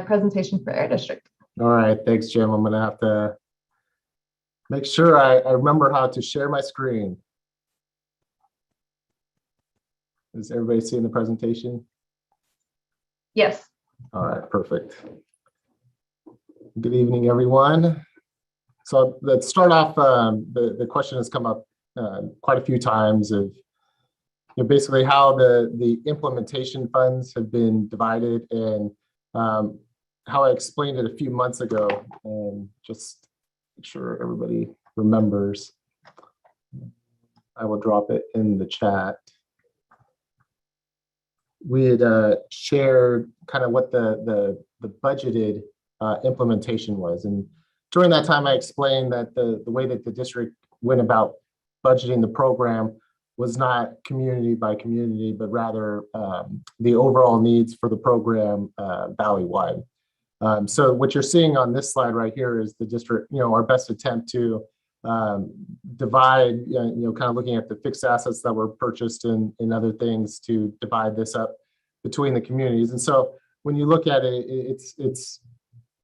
presentation for Air District. All right, thanks, Jim. I'm going to have to make sure I remember how to share my screen. Is everybody seeing the presentation? Yes. All right, perfect. Good evening, everyone. So let's start off, the question has come up quite a few times of basically how the implementation funds have been divided, and how I explained it a few months ago, and just make sure everybody remembers. I will drop it in the chat. We had shared kind of what the budgeted implementation was, and during that time I explained that the way that the district went about budgeting the program was not community by community, but rather the overall needs for the program valley-wide. So what you're seeing on this slide right here is the district, our best attempt to divide, kind of looking at the fixed assets that were purchased and other things to divide this up between the communities. And so when you look at it, it's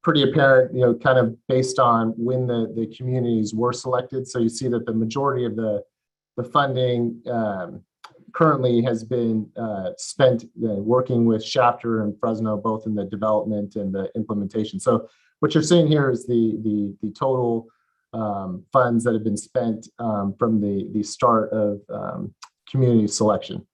pretty apparent, kind of based on when the communities were selected. So you see that the majority of the funding currently has been spent working with Chapter and Fresno, both in the development and the implementation. So what you're seeing here is the total funds that have been spent from the start of community selection.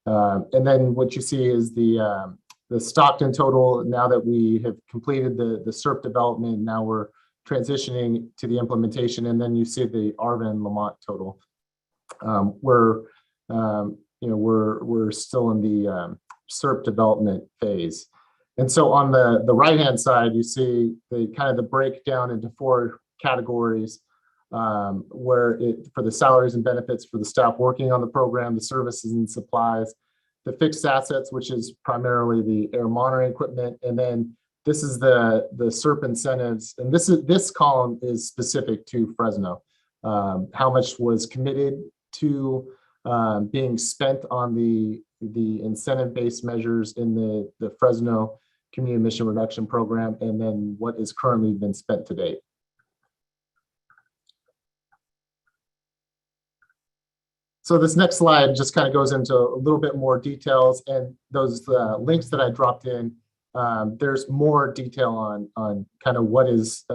And then what you see is the Stockton total. Now that we have completed the SERP development, now we're transitioning to the implementation, and then you see the Arvin Lamont total. We're still in the SERP development phase. And so on the right-hand side, you see the kind of the breakdown into 4 categories, where for the salaries and benefits for the staff working on the program, the services and supplies, the fixed assets, which is primarily the air monitoring equipment, and then this is the SERP incentives, and this column is specific to Fresno. How much was committed to being spent on the incentive-based measures in the Fresno Community Emission Reduction Program, and then what is currently been spent to date. So this next slide just kind of goes into a little bit more details, and those links that I dropped in, there's more detail on kind of what is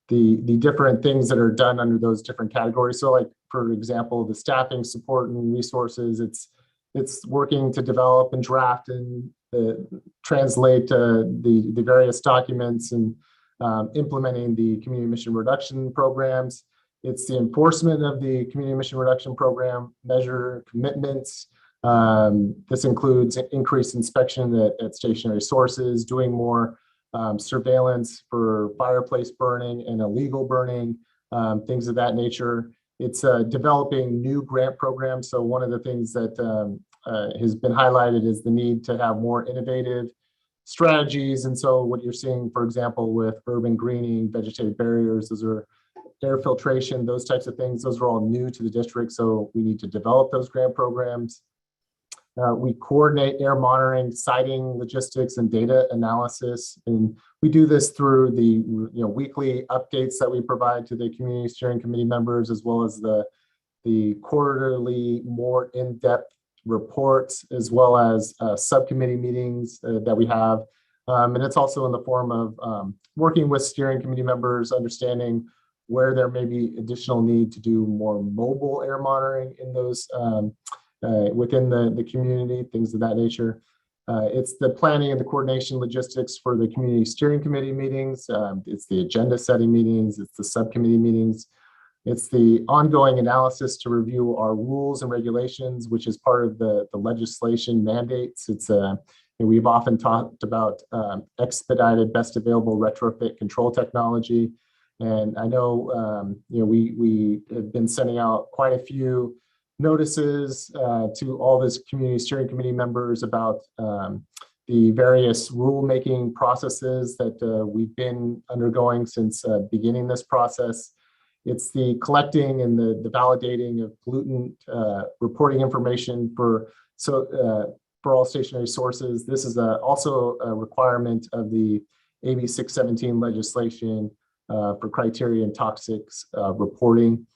the different things that are done under those different categories. So like, for example, the staffing, support, and resources, it's working to develop and draft and translate the various documents and implementing the community emission reduction programs. It's the enforcement of the community emission reduction program measure commitments. This includes increased inspection at stationary sources, doing more surveillance for fireplace burning and illegal burning, things of that nature. It's developing new grant programs. So one of the things that has been highlighted is the need to have more innovative strategies. And so what you're seeing, for example, with urban greening, vegetative barriers, those are air filtration, those types of things, those are all new to the district. So we need to develop those grant programs. We coordinate air monitoring, siting, logistics, and data analysis. And we do this through the weekly updates that we provide to the community steering committee members, as well as the quarterly, more in-depth reports, as well as subcommittee meetings that we have. And it's also in the form of working with steering committee members, understanding where there may be additional need to do more mobile air monitoring in those within the community, things of that nature. It's the planning and the coordination logistics for the community steering committee meetings. It's the agenda setting meetings. It's the subcommittee meetings. It's the ongoing analysis to review our rules and regulations, which is part of the legislation mandates. It's we've often talked about expedited best available retrofit control technology. And I know we have been sending out quite a few notices to all this community steering committee members about the various rulemaking processes that we've been undergoing since beginning this process. It's the collecting and the validating of pollutant reporting information for all stationary sources. This is also a requirement of the AB 617 legislation for criteria and toxics reporting.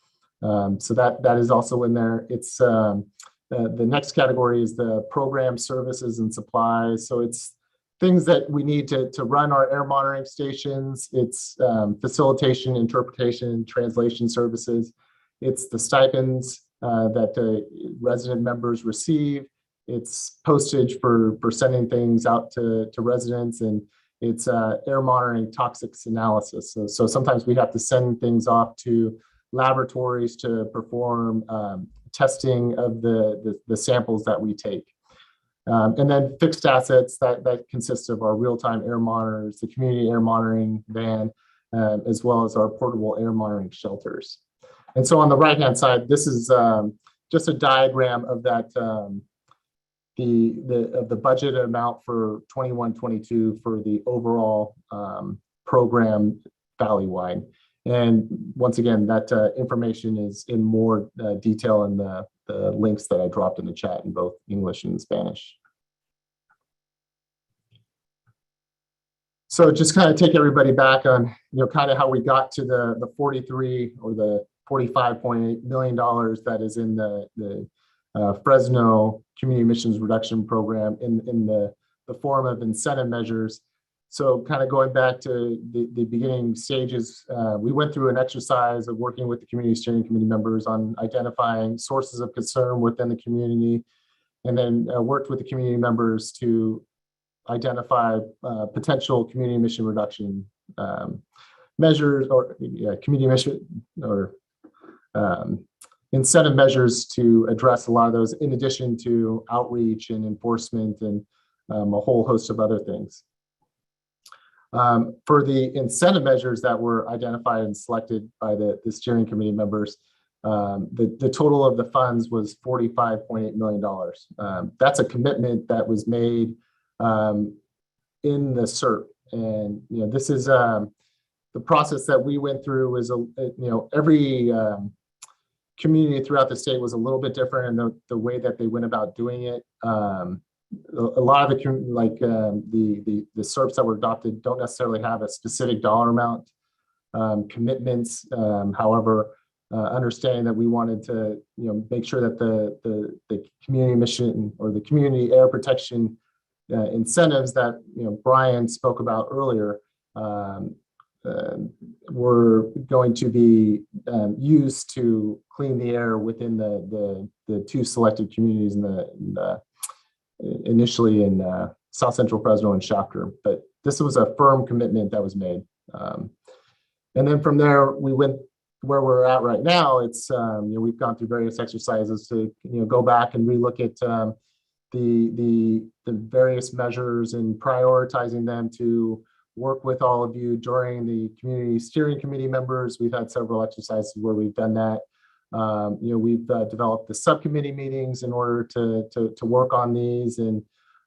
So that is also in there. It's the next category is the program services and supplies. So it's things that we need to run our air monitoring stations. It's facilitation, interpretation, translation services. It's the stipends that the resident members receive. It's postage for sending things out to residents, and it's air monitoring toxics analysis. So sometimes we have to send things off to laboratories to perform testing of the samples that we take. And then fixed assets that consists of our real-time air monitors, the community air monitoring van, as well as our portable air monitoring shelters. And so on the right-hand side, this is just a diagram of that the budget amount for 21-22 for the overall program valley-wide. And once again, that information is in more detail in the links that I dropped in the chat in both English and Spanish. So just kind of take everybody back on, kind of how we got to the 43 or the $45.8 million that is in the Fresno Community Emissions Reduction Program in the form of incentive measures. So kind of going back to the beginning stages, we went through an exercise of working with the Community Steering Committee members on identifying sources of concern within the community, and then worked with the community members to identify potential community emission reduction measures or community emission or incentive measures to address a lot of those, in addition to outreach and enforcement and a whole host of other things. For the incentive measures that were identified and selected by the steering committee members, the total of the funds was $45.8 million. That's a commitment that was made in the CERP. And this is the process that we went through. Is every community throughout the state was a little bit different in the way that they went about doing it. A lot of the CERPs that were adopted don't necessarily have a specific dollar amount commitments. However, understanding that we wanted to make sure that the community mission or the community air protection incentives that Brian spoke about earlier were going to be used to clean the air within the two selected communities initially in South Central Fresno and Chapter. But this was a firm commitment that was made. And then from there, we went where we're at right now. It's we've gone through various exercises to go back and relook at the various measures and prioritizing them to work with all of you during the community steering committee members. We've had several exercises where we've done that. We've developed the subcommittee meetings in order to work on these, and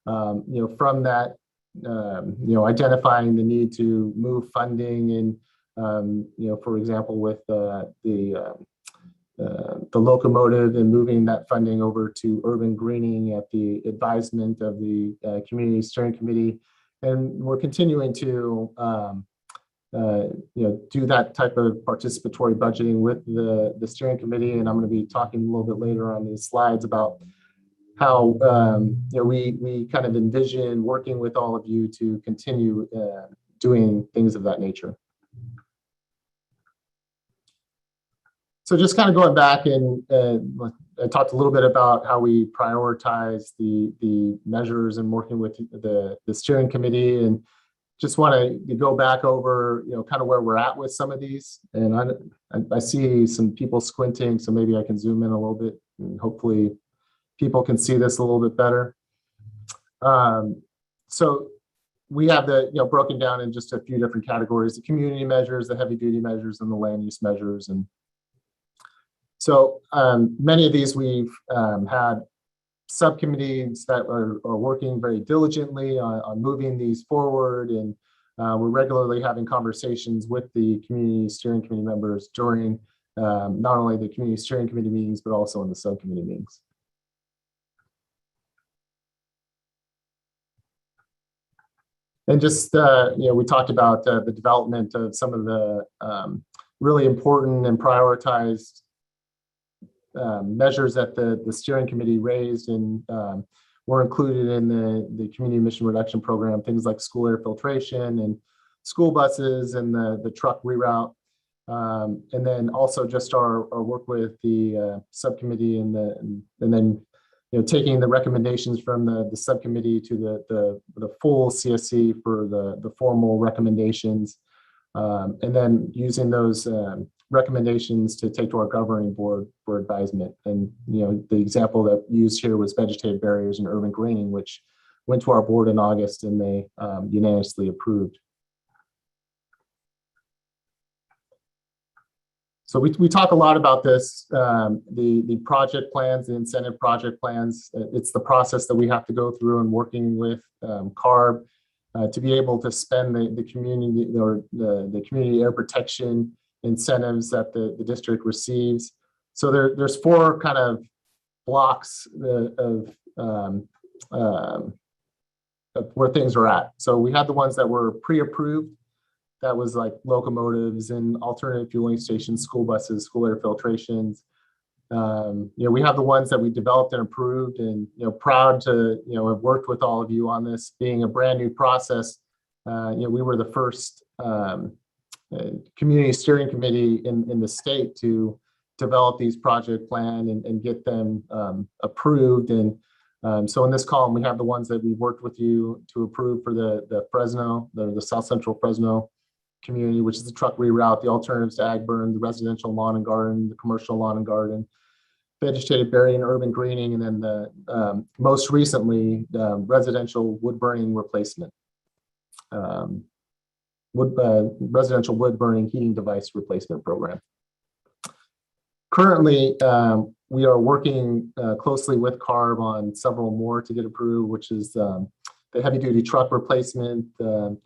from that, identifying the need to move funding, and for example, with the locomotive and moving that funding over to urban greening at the advisement of the community steering committee. And we're continuing to do that type of participatory budgeting with the steering committee. And I'm going to be talking a little bit later on these slides about how we kind of envision working with all of you to continue doing things of that nature. So just kind of going back, and I talked a little bit about how we prioritize the measures and working with the steering committee, and just want to go back over kind of where we're at with some of these. And I see some people squinting, so maybe I can zoom in a little bit, and hopefully people can see this a little bit better. So we have the broken down in just a few different categories: the community measures, the heavy duty measures, and the land use measures. And so many of these we've had subcommittees that are working very diligently on moving these forward, and we're regularly having conversations with the community steering committee members during not only the community steering committee meetings, but also in the subcommittee meetings. And just, we talked about the development of some of the really important and prioritized measures that the steering committee raised and were included in the community emission reduction program, things like school air filtration and school buses and the truck reroute. And then also just our work with the subcommittee and then taking the recommendations from the subcommittee to the full CSC for the formal recommendations, and then using those recommendations to take to our governing board for advisement. And the example that used here was vegetative barriers and urban greening, which went to our board in August, and they unanimously approved. So we talk a lot about this, the project plans, the incentive project plans. It's the process that we have to go through in working with Carb to be able to spend the community or the community air protection incentives that the district receives. So there's four kind of blocks of where things are at. So we had the ones that were pre-approved. That was like locomotives and alternative fueling stations, school buses, school air filtrations. We have the ones that we developed and approved, and proud to have worked with all of you on this. Being a brand new process, we were the first community steering committee in the state to develop these project plan and get them approved. And so in this column, we have the ones that we worked with you to approve for the Fresno, the South Central Fresno community, which is the truck reroute, the alternatives to ag burn, the residential lawn and garden, the commercial lawn and garden, vegetative barrier and urban greening, and then the most recently residential wood burning replacement, residential wood burning heating device replacement program. Currently, we are working closely with Carb on several more to get approved, which is the heavy duty truck replacement, the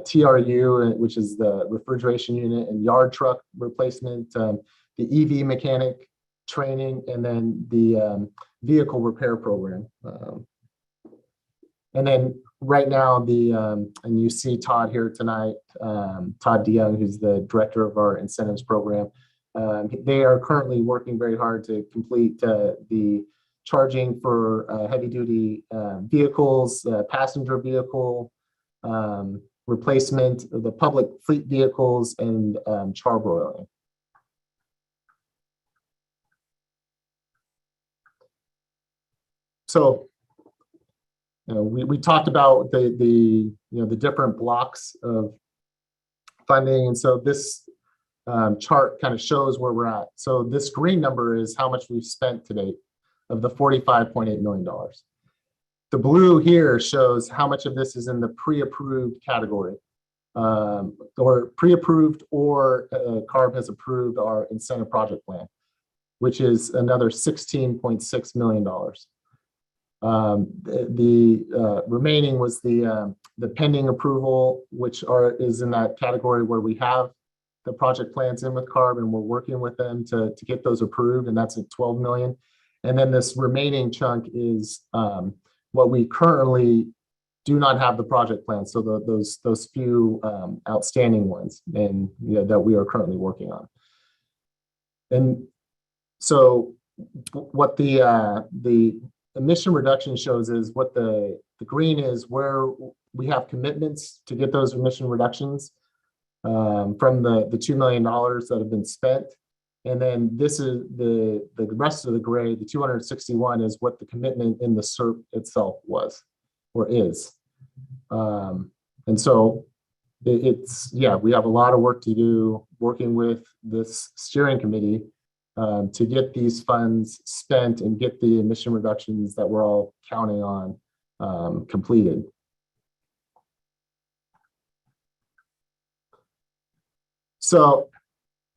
TRU, which is the refrigeration unit and yard truck replacement, the EV mechanic training, and then the vehicle repair program. And then right now, and you see Todd here tonight, Todd DeYoung, who's the director of our incentives program. They are currently working very hard to complete the charging for heavy duty vehicles, passenger vehicle, replacement of the public fleet vehicles, and charbroiling. So we talked about the different blocks of funding, and so this chart kind of shows where we're at. So this green number is how much we've spent to date of the $45.8 million. The blue here shows how much of this is in the pre-approved category, or pre-approved, or Carb has approved our incentive project plan, which is another $16.6 million. The remaining was the pending approval, which is in that category where we have the project plans in with Carb, and we're working with them to get those approved, and that's at 12 million. And then this remaining chunk is what we currently do not have the project plan. So those few outstanding ones, and that we are currently working on. And so what the emission reduction shows is what the green is, where we have commitments to get those emission reductions from the $2 million that have been spent. And then this is the rest of the gray, the 261 is what the commitment in the CERP itself was or is. And so we have a lot of work to do working with this steering committee to get these funds spent and get the emission reductions that we're all counting on completed. So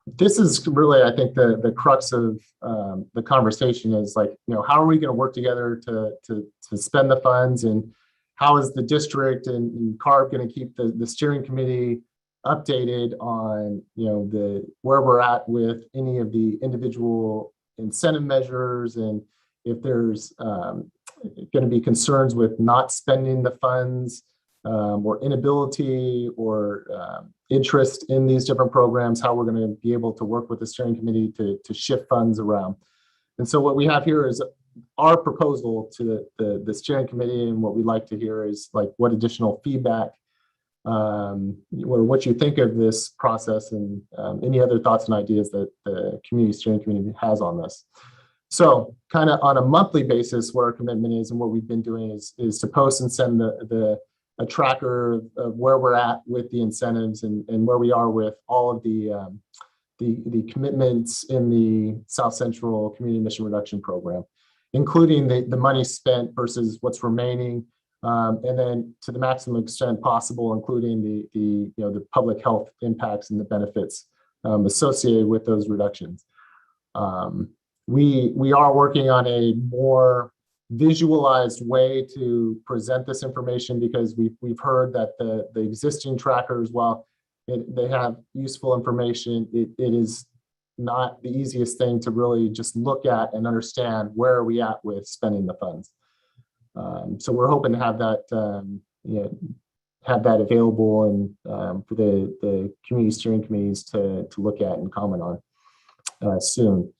this is really, I think, the crux of the conversation is like, how are we going to work together to spend the funds, and how is the district and Carb going to keep the steering committee updated on where we're at with any of the individual incentive measures, and if there's going to be concerns with not spending the funds, or inability or interest in these different programs, how we're going to be able to work with the steering committee to shift funds around. And so what we have here is our proposal to the steering committee, and what we'd like to hear is like what additional feedback or what you think of this process, and any other thoughts and ideas that the community steering committee has on this. So kind of on a monthly basis, what our commitment is and what we've been doing is to post and send a tracker of where we're at with the incentives and where we are with all of the commitments in the South Central Community Emission Reduction Program, including the money spent versus what's remaining, and then to the maximum extent possible, including the public health impacts and the benefits associated with those reductions. We are working on a more visualized way to present this information, because we've heard that the existing trackers, while they have useful information, it is not the easiest thing to really just look at and understand where are we at with spending the funds. So we're hoping to have that have that available and for the community steering committees to look at and comment on soon.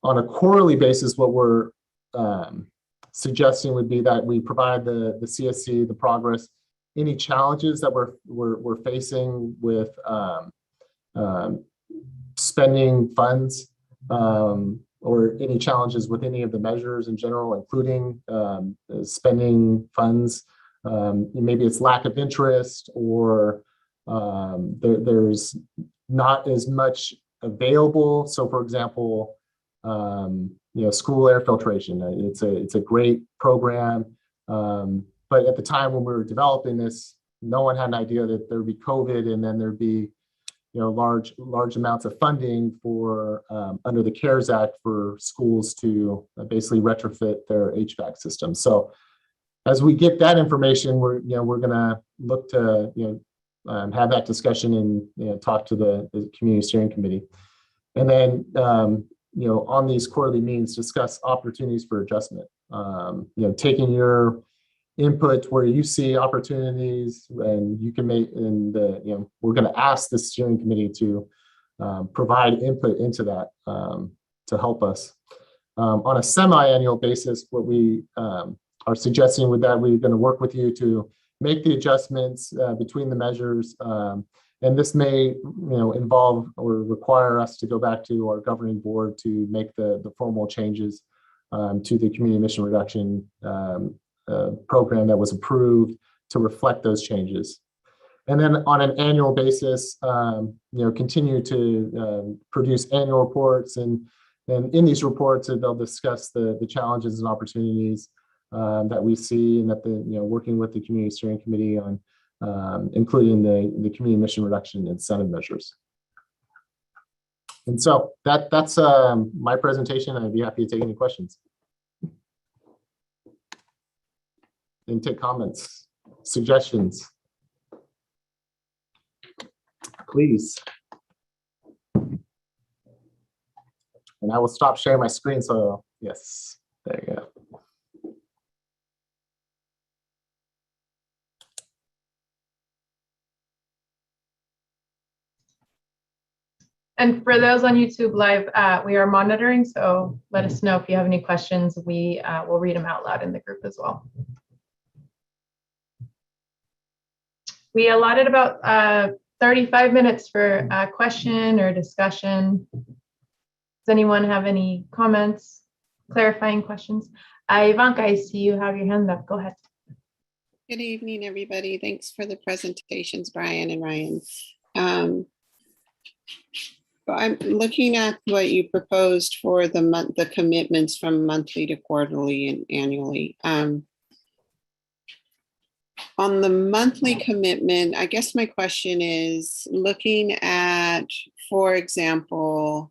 On a quarterly basis, what we're suggesting would be that we provide the CSC, the progress, any challenges that we're facing with spending funds, or any challenges with any of the measures in general, including spending funds. Maybe it's lack of interest, or there's not as much available. So for example, school air filtration, it's a great program. But at the time when we were developing this, no one had an idea that there'd be COVID, and then there'd be large amounts of funding for under the CARES Act for schools to basically retrofit their HVAC system. So as we get that information, we're going to look to have that discussion and talk to the community steering committee, and then on these quarterly meetings discuss opportunities for adjustment. Taking your input where you see opportunities, and you can make, and we're going to ask the steering committee to provide input into that to help us. On a semi-annual basis, what we are suggesting with that, we're going to work with you to make the adjustments between the measures, and this may involve or require us to go back to our governing board to make the formal changes to the community emission reduction program that was approved to reflect those changes. And then on an annual basis, continue to produce annual reports, and in these reports they'll discuss the challenges and opportunities that we see, and that working with the community steering committee on including the community emission reduction incentive measures. And so that's my presentation. I'd be happy to take any questions and take comments, suggestions. Please. And I will stop sharing my screen. So yes, there you go. And for those on YouTube Live, we are monitoring, so let us know if you have any questions. We will read them out loud in the group as well. We allotted about 35 minutes for a question or discussion. Does anyone have any comments, clarifying questions? Ivanka, I see you have your hand up. Go ahead. Good evening, everybody. Thanks for the presentations, Brian and Ryan. I'm looking at what you proposed for the commitments from monthly to quarterly and annually. On the monthly commitment, I guess my question is looking at, for example,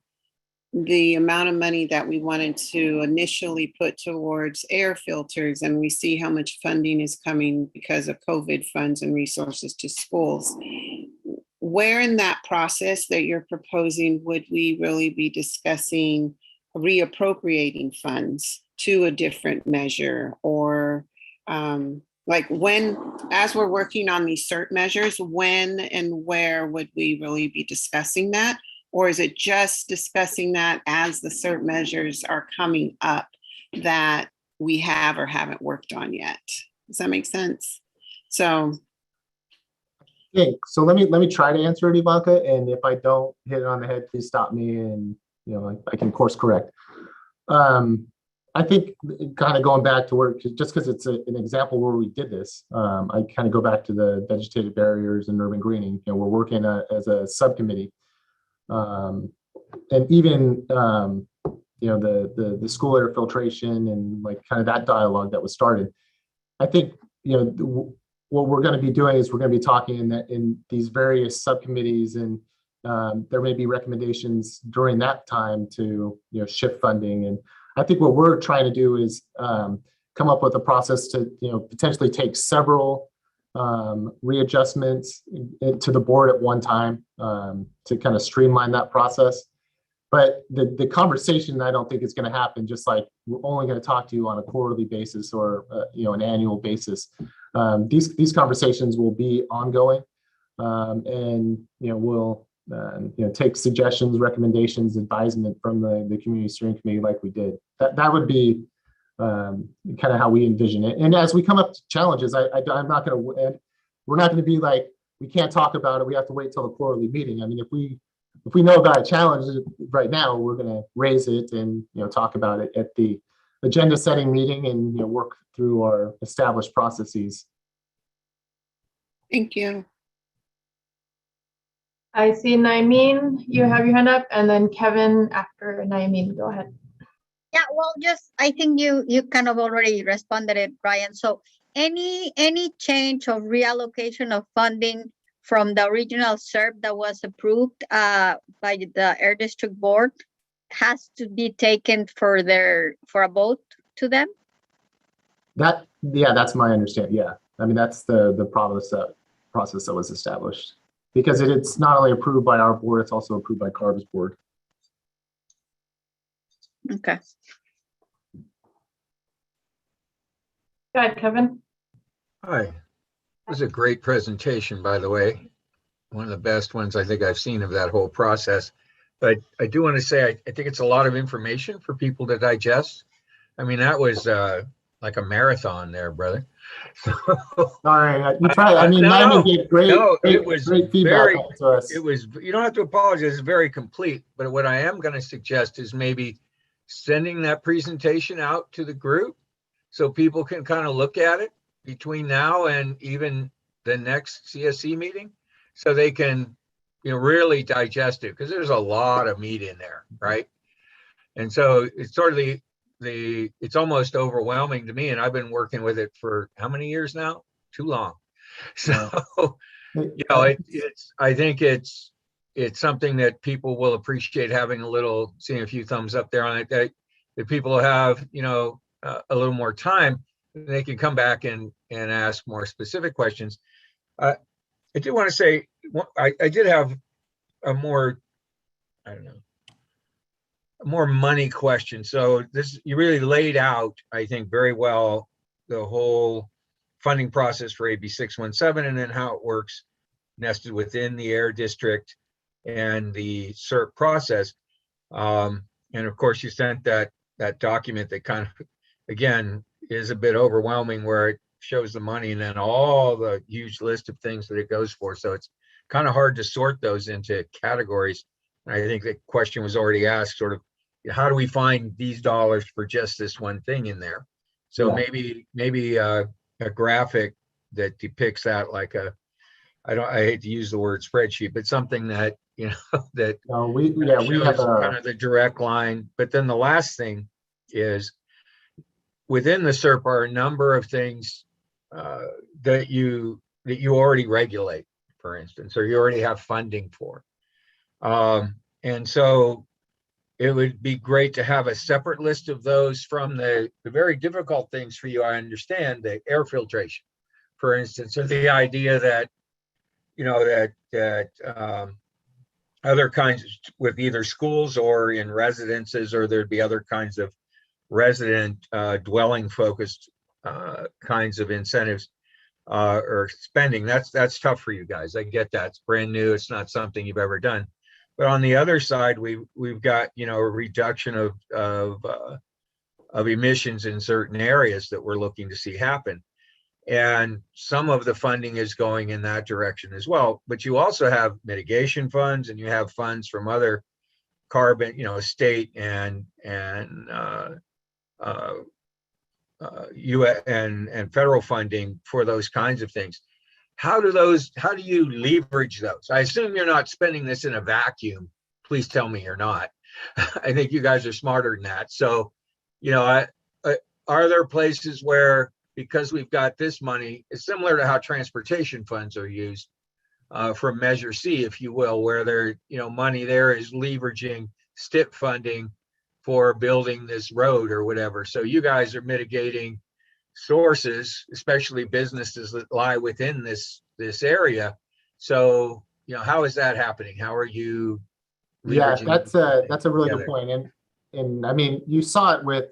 the amount of money that we wanted to initially put towards air filters, and we see how much funding is coming because of COVID funds and resources to schools. Where in that process that you're proposing would we really be discussing reappropriating funds to a different measure, or like when, as we're working on these CERT measures, when and where would we really be discussing that? Or is it just discussing that as the CERT measures are coming up that we have or haven't worked on yet? Does that make sense? So think so. Let me try to answer it, Ivanka, and if I don't hit it on the head, please stop me and I can course correct. I think kind of going back to where, just because it's an example where we did this, I kind of go back to the vegetative barriers and urban greening. We're working as a subcommittee, and even the school air filtration and like kind of that dialogue that was started. I think what we're going to be doing is we're going to be talking in these various subcommittees, and there may be recommendations during that time to shift funding. And I think what we're trying to do is come up with a process to potentially take several readjustments to the board at one time to kind of streamline that process. But the conversation, I don't think is going to happen just like we're only going to talk to you on a quarterly basis or an annual basis. These conversations will be ongoing, and we'll take suggestions, recommendations, advisement from the community steering committee like we did. That would be kind of how we envision it. And as we come up to challenges, I'm not going to, we're not going to be like, we can't talk about it, we have to wait till the quarterly meeting. I mean, if we know about a challenge right now, we're going to raise it and talk about it at the agenda setting meeting and work through our established processes. Thank you. I see Naimeen, you have your hand up, and then Kevin after Naimeen. Go ahead. Yeah, well, I think you kind of already responded it, Brian. So any change of reallocation of funding from the original SERP that was approved by the Air District Board has to be taken for a vote to them? That's my understanding. Yeah, I mean that's the process that was established, because it's not only approved by our board, it's also approved by Carb's board. Okay. Go ahead, Kevin. Hi. It was a great presentation, by the way. One of the best ones I think I've seen of that whole process. But I do want to say, I think it's a lot of information for people to digest. I mean, that was like a marathon there, brother. All right, you tried. I mean, Lyman gave great feedback to us. It was, you don't have to apologize, it's very complete. But what I am going to suggest is maybe sending that presentation out to the group so people can kind of look at it between now and even the next CSC meeting, so they can really digest it, because there's a lot of meat in there, right? And so it's sort of it's almost overwhelming to me, and I've been working with it for how many years now? Too long. So I think it's something that people will appreciate, having seeing a few thumbs up there on it, that people have a little more time, they can come back and ask more specific questions. I do want to say, I did have a more, more money question. So you really laid out, I think, very well the whole funding process for AB 617 and then how it works nested within the Air District and the SERP process. And of course, you sent that document that kind of, again, is a bit overwhelming, where it shows the money and then all the huge list of things that it goes for. So it's kind of hard to sort those into categories. And I think the question was already asked, sort of, how do we find these dollars for just this one thing in there? So maybe a graphic that depicts that, like I hate to use the word spreadsheet, but something that we have kind of the direct line. But then the last thing is, within the SERP are a number of things that you already regulate, for instance, or you already have funding for. And so it would be great to have a separate list of those from the very difficult things for you. I understand the air filtration, for instance, or the idea that, other kinds with either schools or in residences, or there'd be other kinds of resident dwelling focused kinds of incentives or spending. That's tough for you guys. I get that. It's brand new. It's not something you've ever done. But on the other side, we've got a reduction of emissions in certain areas that we're looking to see happen. And some of the funding is going in that direction as well. But you also have mitigation funds, and you have funds from other carbon, state and US and federal funding for those kinds of things. How do you leverage those? I assume you're not spending this in a vacuum. Please tell me you're not. I think you guys are smarter than that. So, are there places where, because we've got this money, it's similar to how transportation funds are used from Measure C, if you will, where there, money there is leveraging STIP funding for building this road or whatever. So you guys are mitigating sources, especially businesses that lie within this area. So, how is that happening? How are you leveraging? Yeah, that's a really good point. And I mean, you saw it with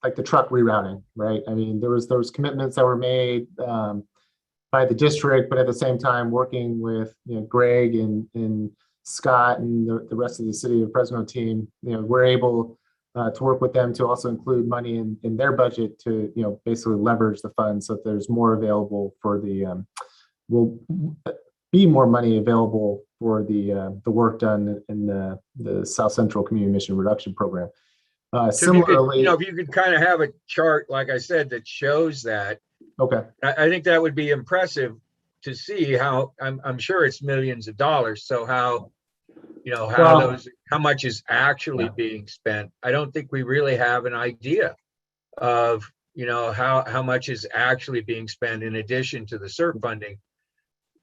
like the truck rerouting, right? I mean, there was commitments that were made by the district, but at the same time working with Greg and Scott and the rest of the city of Fresno team, we're able to work with them to also include money in their budget to basically leverage the funds so that there's more available for the will be more money available for the work done in the South Central Community Emission Reduction Program. Similarly, if you could kind of have a chart, like I said, that shows that. Okay. I think that would be impressive to see how. I'm sure it's millions of dollars. So how much is actually being spent. I don't think we really have an idea of how much is actually being spent in addition to the CERT funding.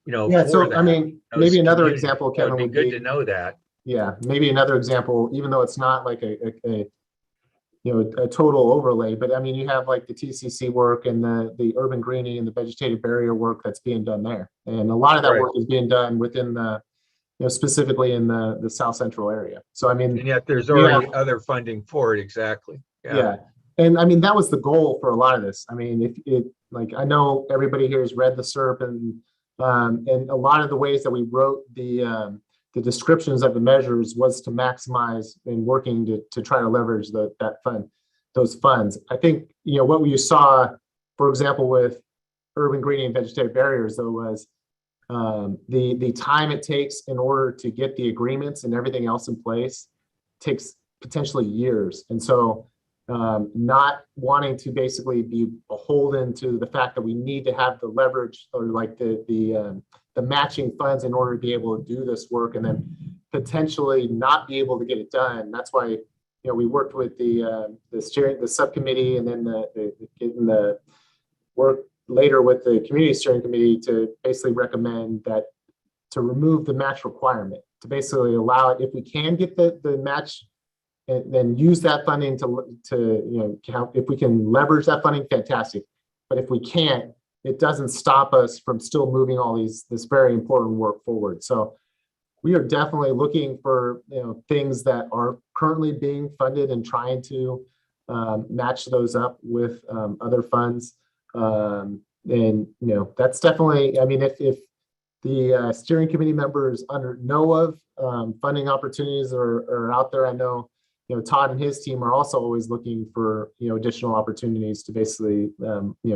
So I mean, maybe another example, Kevin, would be good to know that. Yeah, maybe another example, even though it's not like a total overlay, but I mean, you have like the TCC work and the urban greening and the vegetative barrier work that's being done there, and a lot of that work is being done within the specifically in the South Central area. So I mean, and yet there's already other funding for it. Exactly. Yeah. And I mean, that was the goal for a lot of this. I mean, if it like, I know everybody here has read the SERP and a lot of the ways that we wrote the descriptions of the measures was to maximize and working to try to leverage those funds. I think, what you saw, for example, with urban greening and vegetative barriers, though, was the time it takes in order to get the agreements and everything else in place takes potentially years. And so not wanting to basically be beholden to the fact that we need to have the leverage or like the matching funds in order to be able to do this work and then potentially not be able to get it done. That's why we worked with the subcommittee and then the work later with the community steering committee to basically recommend that to remove the match requirement, to basically allow it, if we can get the match and then use that funding to count, if we can leverage that funding, fantastic. But if we can't, it doesn't stop us from still moving all this very important work forward. So we are definitely looking for things that are currently being funded and trying to match those up with other funds. And that's definitely, I mean, if the steering committee members know of funding opportunities are out there, I know Todd and his team are also always looking for additional opportunities to basically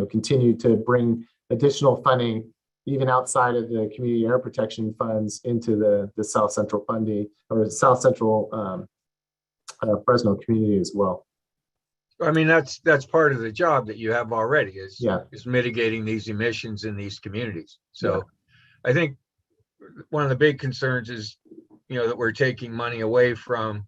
continue to bring additional funding even outside of the community air protection funds into the South Central funding or South Central Fresno community as well. I mean, that's part of the job that you have already is mitigating these emissions in these communities. So I think one of the big concerns is, that we're taking money away from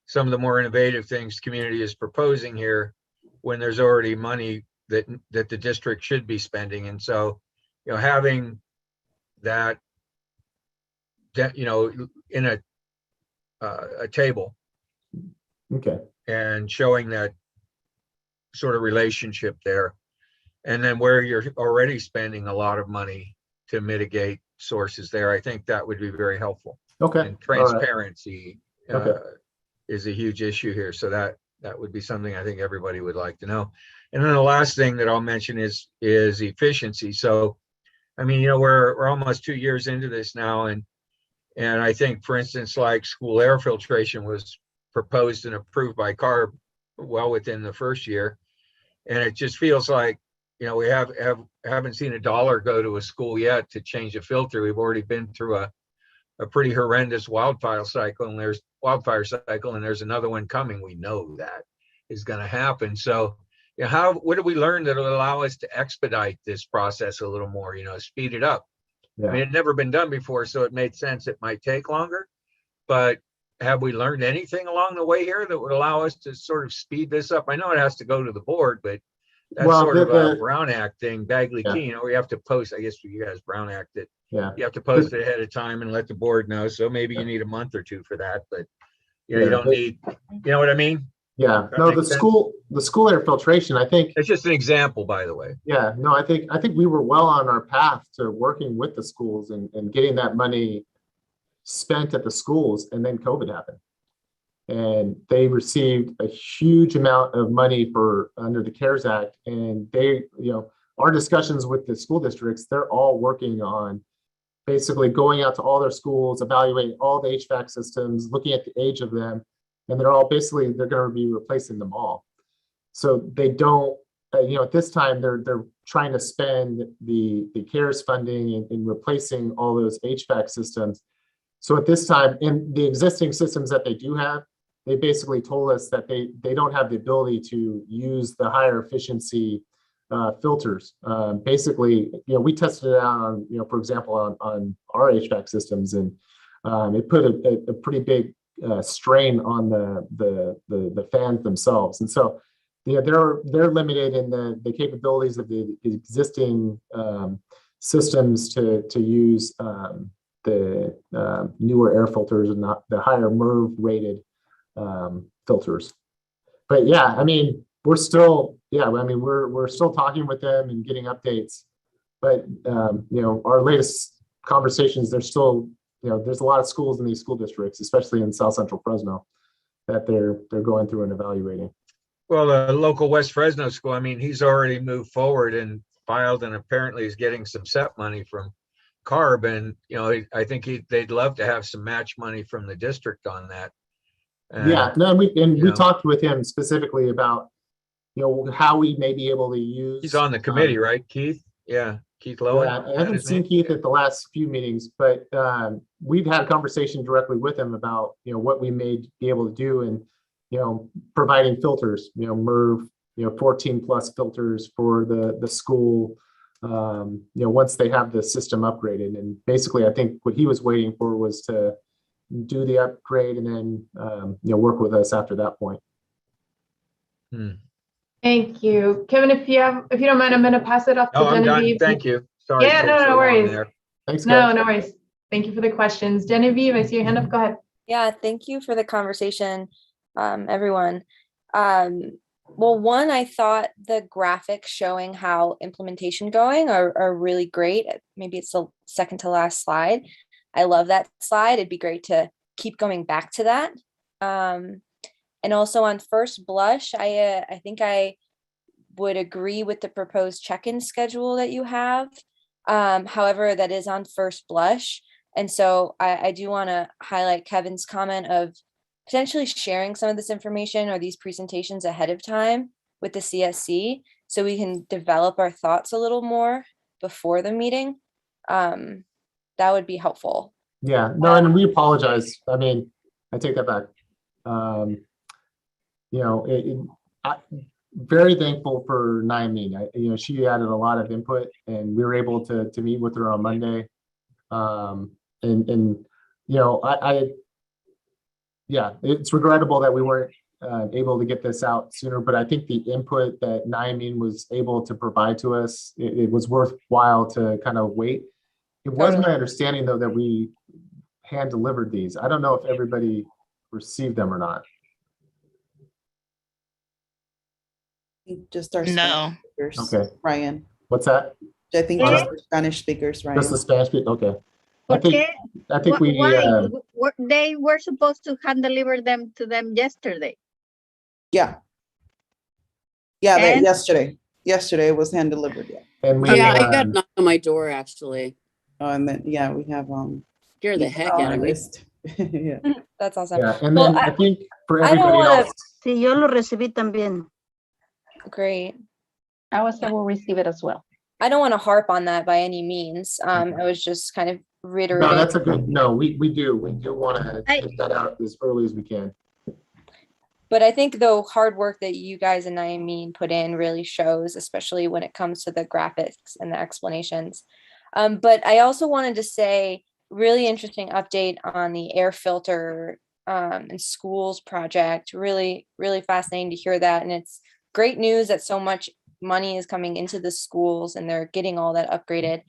some of the more innovative things community is proposing here when there's already money that the district should be spending. And so, having that, in a table. Okay. And showing that sort of relationship there. And then where you're already spending a lot of money to mitigate sources there, I think that would be very helpful. Okay. And transparency is a huge issue here. So that would be something I think everybody would like to know. And then the last thing that I'll mention is efficiency. So, I mean, we're almost 2 years into this now. And I think, for instance, like school air filtration was proposed and approved by Carb well within the first year. And it just feels like you know, we haven't seen a dollar go to a school yet to change a filter. We've already been through a pretty horrendous wildfire cycle, and there's another one coming. We know that is going to happen. So, you know, what did we learn that will allow us to expedite this process a little more, you know, speed it up? Yeah. I mean, it had never been done before, so it made sense it might take longer. But have we learned anything along the way here that would allow us to sort of speed this up? I know it has to go to the board, but that's sort of a Brown Act thing, Bagley Key, you know, we have to post, I guess for you guys, Brown Act, that you have to post it ahead of time and let the board know. So maybe you need a month or two for that, but you know, you don't need, you know what I mean? Yeah, no, the school air filtration, I think. It's just an example, by the way. Yeah, no, I think we were well on our path to working with the schools and getting that money spent at the schools, and then COVID happened. And they received a huge amount of money under the CARES Act. And they, you know, our discussions with the school districts, they're all working on basically going out to all their schools, evaluating all the HVAC systems, looking at the age of them. And they're all basically, they're going to be replacing them all. So they don't, you know, at this time, they're trying to spend the CARES funding in replacing all those HVAC systems. So at this time, in the existing systems that they do have, they basically told us that they don't have the ability to use the higher efficiency filters. Basically, you know, we tested it out on, you know, for example, on our HVAC systems, and it put a pretty big strain on the fans themselves. And so, you know, they're limited in the capabilities of the existing systems to use the newer air filters and not the higher MERV rated filters. But yeah, I mean, we're still talking with them and getting updates. But you know, our latest conversations, there's still, you know, there's a lot of schools in these school districts, especially in South Central Fresno, that they're going through and evaluating. Well, the local West Fresno school, I mean, he's already moved forward and filed, and apparently is getting some SEP money from Carb. And, you know, I think they'd love to have some match money from the district on that. Yeah, no, we talked with him specifically about, you know, how we may be able to use. He's on the committee, right, Keith? Yeah, Keith Lowen. Yeah, I haven't seen Keith at the last few meetings, but we've had a conversation directly with him about, you know, what we may be able to do, and, you know, providing filters, you know, MERV, you know, 14 plus filters for the school, you know, once they have the system upgraded. And basically, I think what he was waiting for was to do the upgrade and then, you know, work with us after that point. Thank you. Kevin, if you don't mind, I'm going to pass it off to I'm Genevieve. done. Thank you. Sorry. Yeah, no worries. Thanks, no worries. Thank you for the questions. Genevieve, I see your hand up. Go ahead. Yeah, thank you for the conversation, everyone. Well, one, I thought the graphics showing how implementation going are really great. Maybe it's the second to last slide. I love that slide. It'd be great to keep going back to that. And also on first blush, I think I would agree with the proposed check-in schedule that you have. However, that is on first blush. And so I do want to highlight Kevin's comment of potentially sharing some of this information or these presentations ahead of time with the CSC so we can develop our thoughts a little more before the meeting. That would be helpful. Yeah, no, and we apologize. I mean, I take that back. You know, I'm very thankful for Naomi. You know, she added a lot of input, and we were able to meet with her on Monday. And you know, yeah, it's regrettable that we weren't able to get this out sooner, but I think the input that Naomi was able to provide to us, it was worthwhile to kind of wait. It was my understanding, though, that we hand delivered these. I don't know if everybody received them or not. Just our No. Spanish speakers, Okay. Ryan. What's that? I think just the Spanish speakers, Ryan. Just the Spanish speakers. Okay. I think Why? They were supposed to hand deliver them to them yesterday. Yeah. Yeah, yesterday. Yesterday it was hand delivered. Yeah. And we, I got knocked on my door actually. Oh, and then we have Scare the heck out of me. Yeah. That's awesome. Yeah, and then I think for everybody else. Sí, yo lo recibí también. Great. OSA will receive it as well. I don't want to harp on that by any means. I was just kind of reiterating. No, that's a good, no, we do want to get that out as early as we can. But I think the hard work that you guys and Naomi put in really shows, especially when it comes to the graphics and the explanations. But I also wanted to say, really interesting update on the air filter and schools project. Really, really fascinating to hear that. And it's great news that so much money is coming into the schools and they're getting all that upgraded.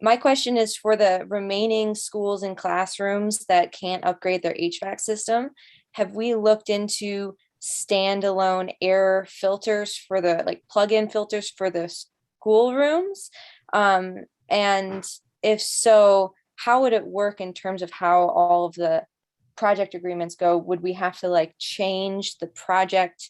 My question is for the remaining schools and classrooms that can't upgrade their HVAC system. Have we looked into standalone air filters for the like plug-in filters for the school rooms? And if so, how would it work in terms of how all of the project agreements go? Would we have to like change the project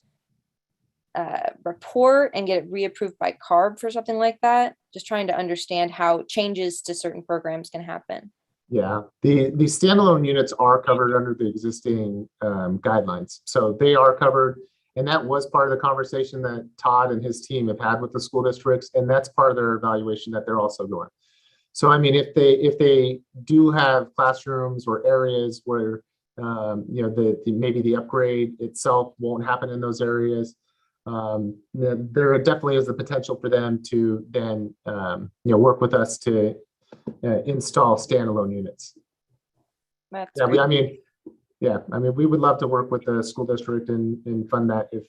report and get it reapproved by Carb for something like that? Just trying to understand how changes to certain programs can happen. Yeah, the standalone units are covered under the existing guidelines. So they are covered. And that was part of the conversation that Todd and his team have had with the school districts. And that's part of their evaluation that they're also doing. So, I mean, if they do have classrooms or areas where, maybe the upgrade itself won't happen in those areas, there definitely is the potential for them to then, work with us to install standalone units. That's we would love to work with the school district and fund that if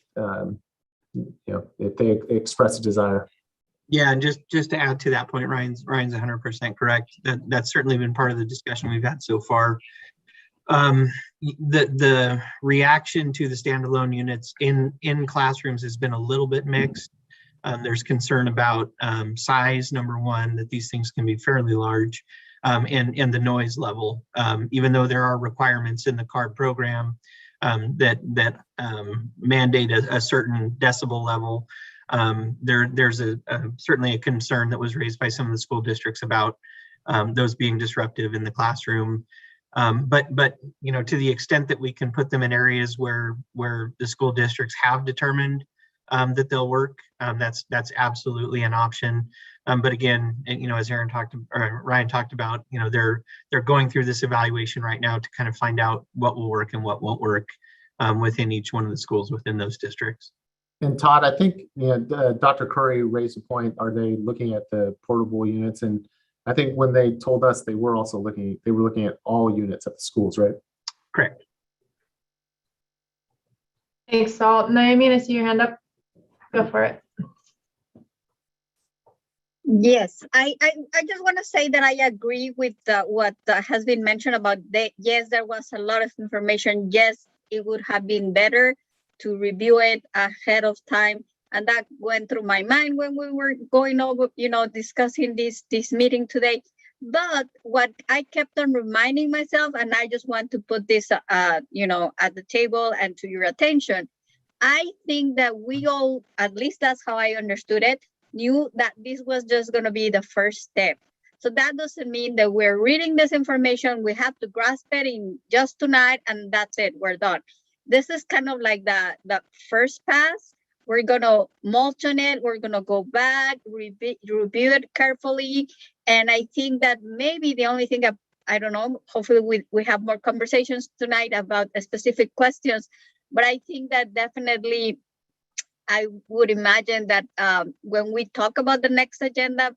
they express a desire. Yeah, and just to add to that point, Ryan's 100% correct. That's certainly been part of the discussion we've had so far. The reaction to the standalone units in classrooms has been a little bit mixed. There's concern about size, number one, that these things can be fairly large, and the noise level. Even though there are requirements in the Carb program that mandate a certain decibel level, there's certainly a concern that was raised by some of the school districts about those being disruptive in the classroom. But to the extent that we can put them in areas where the school districts have determined that they'll work, that's absolutely an option. But again, as Ryan talked about, they're going through this evaluation right now to kind of find out what will work and what won't work within each one of the schools within those districts. And Todd, I think Dr. Curry raised a point. Are they looking at the portable units? And I think when they told us, they were looking at all units at the schools, right? Correct. Thanks, Salt. Naomi, I see your hand up. Go for it. Yes, I just want to say that I agree with what has been mentioned about yes, there was a lot of information. Yes, it would have been better to review it ahead of time. And that went through my mind when we were going over, discussing this meeting today. But what I kept on reminding myself, and I just want to put this, at the table and to your attention, I think that we all, at least that's how I understood it, knew that this was just going to be the first step. So that doesn't mean that we're reading this information, we have to grasp it in just tonight, and that's it, we're done. This is kind of like the first pass. We're going to mulch on it. We're going to go back, review it carefully. And I think that maybe the only thing I don't know, hopefully we have more conversations tonight about specific questions. But I think that definitely I would imagine that when we talk about the next agenda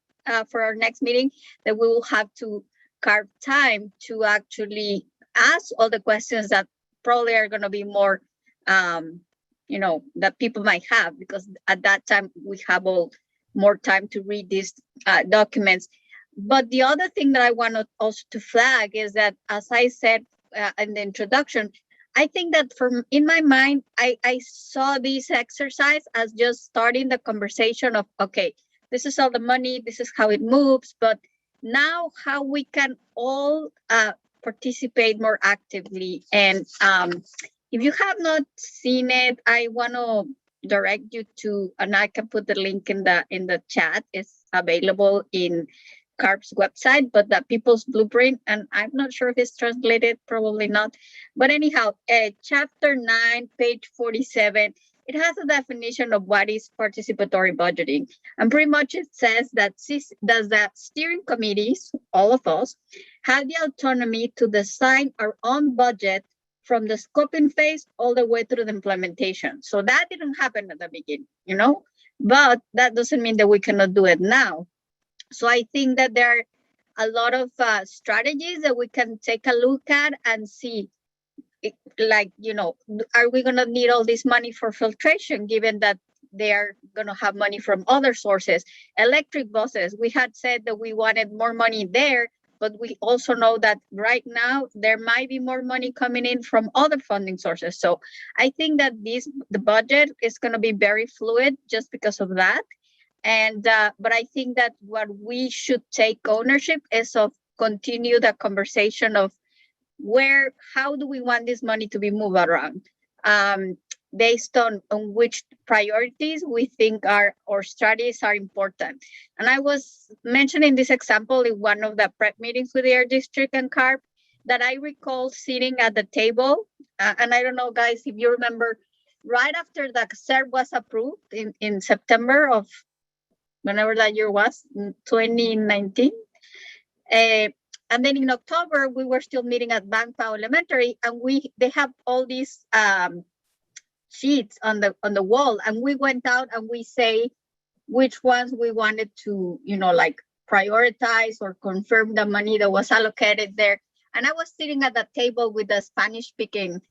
for our next meeting, that we will have to carve time to actually ask all the questions that probably are going to be more that people might have, because at that time we have more time to read these documents. But the other thing that I want also to flag is that, as I said in the introduction, I think that in my mind, I saw this exercise as just starting the conversation of, okay, this is all the money, this is how it moves, but now how we can all participate more actively. And if you have not seen it, I want to direct you to, and I can put the link in the chat. It's available in Carb's website, but the People's Blueprint, and I'm not sure if it's translated, probably not. But anyhow, chapter 9, page 47, it has a definition of what is participatory budgeting. And pretty much it says that steering committees, all of us, have the autonomy to design our own budget from the scoping phase all the way through the implementation. So that didn't happen at the beginning, but that doesn't mean that we cannot do it now. So I think that there are a lot of strategies that we can take a look at and see, like, are we going to need all this money for filtration, given that they are going to have money from other sources? Electric buses, we had said that we wanted more money there, but we also know that right now there might be more money coming in from other funding sources. So I think that the budget is going to be very fluid just because of that. And but I think that what we should take ownership is of continue the conversation of how do we want this money to be moved around, based on which priorities we think or strategies are important. And I was mentioning this example in one of the prep meetings with the Air District and Carb, that I recall sitting at the table, and I don't know, guys, if you remember, right after the CERB was approved in September of whenever that year was, 2019. And then in October, we were still meeting at Bangpao Elementary, and they have all these sheets on the wall, and we went out and we say which ones we wanted to, like prioritize or confirm the money that was allocated there. And I was sitting at the table with the Spanish-speaking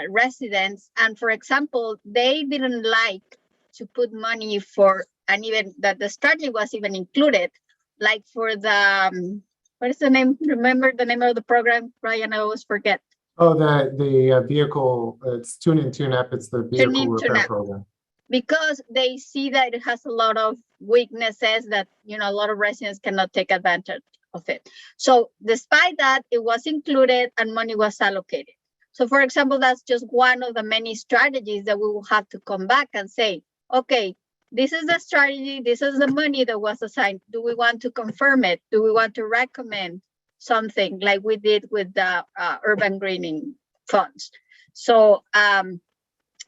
residents, and for example, they didn't like to put money for, and even that the strategy was even included, like for the what is the name? Remember the name of the program, Ryan? I always forget. Oh, the vehicle, it's Tune In, Tune Up. It's the vehicle repair program. Because they see that it has a lot of weaknesses that, a lot of residents cannot take advantage of it. So despite that, it was included and money was allocated. So for example, that's just one of the many strategies that we will have to come back and say, okay, this is the strategy, this is the money that was assigned. Do we want to confirm it? Do we want to recommend something like we did with the urban greening funds? So,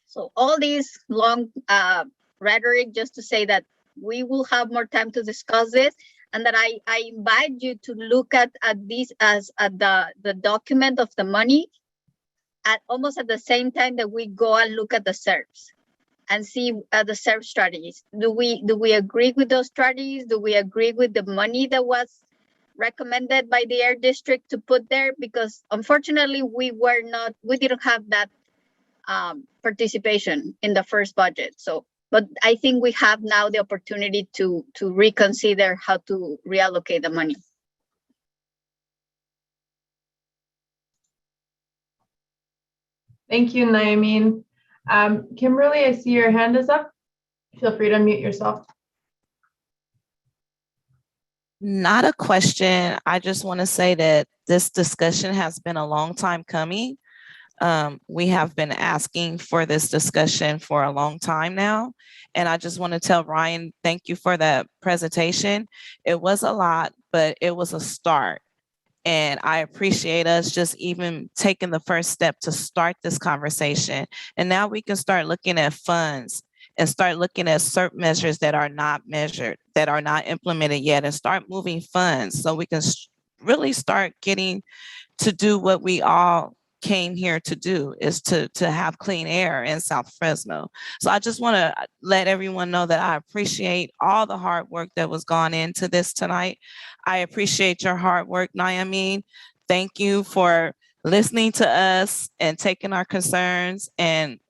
so all these long rhetoric just to say that we will have more time to discuss this, and that I invite you to look at this as the document of the money at almost at the same time that we go and look at the SERPs and see the SERP strategies. Do we agree with those strategies? Do we agree with the money that was recommended by the Air District to put there? Because unfortunately, we didn't have that participation in the first budget. So, but I think we have now the opportunity to reconsider how to reallocate the money. Thank you, Nayamin. Kimberly, I see your hand is up. Feel free to unmute yourself. Not a question. I just want to say that this discussion has been a long time coming. We have been asking for this discussion for a long time now. And I just want to tell Ryan, thank you for that presentation. It was a lot, but it was a start. And I appreciate us just even taking the first step to start this conversation. And now we can start looking at funds and start looking at certain measures that are not measured, that are not implemented yet, and start moving funds so we can really start getting to do what we all came here to do, is to have clean air in South Fresno. So I just want to let everyone know that I appreciate all the hard work that was gone into this tonight. I appreciate your hard work, Nayamin. Thank you for listening to us and taking our concerns and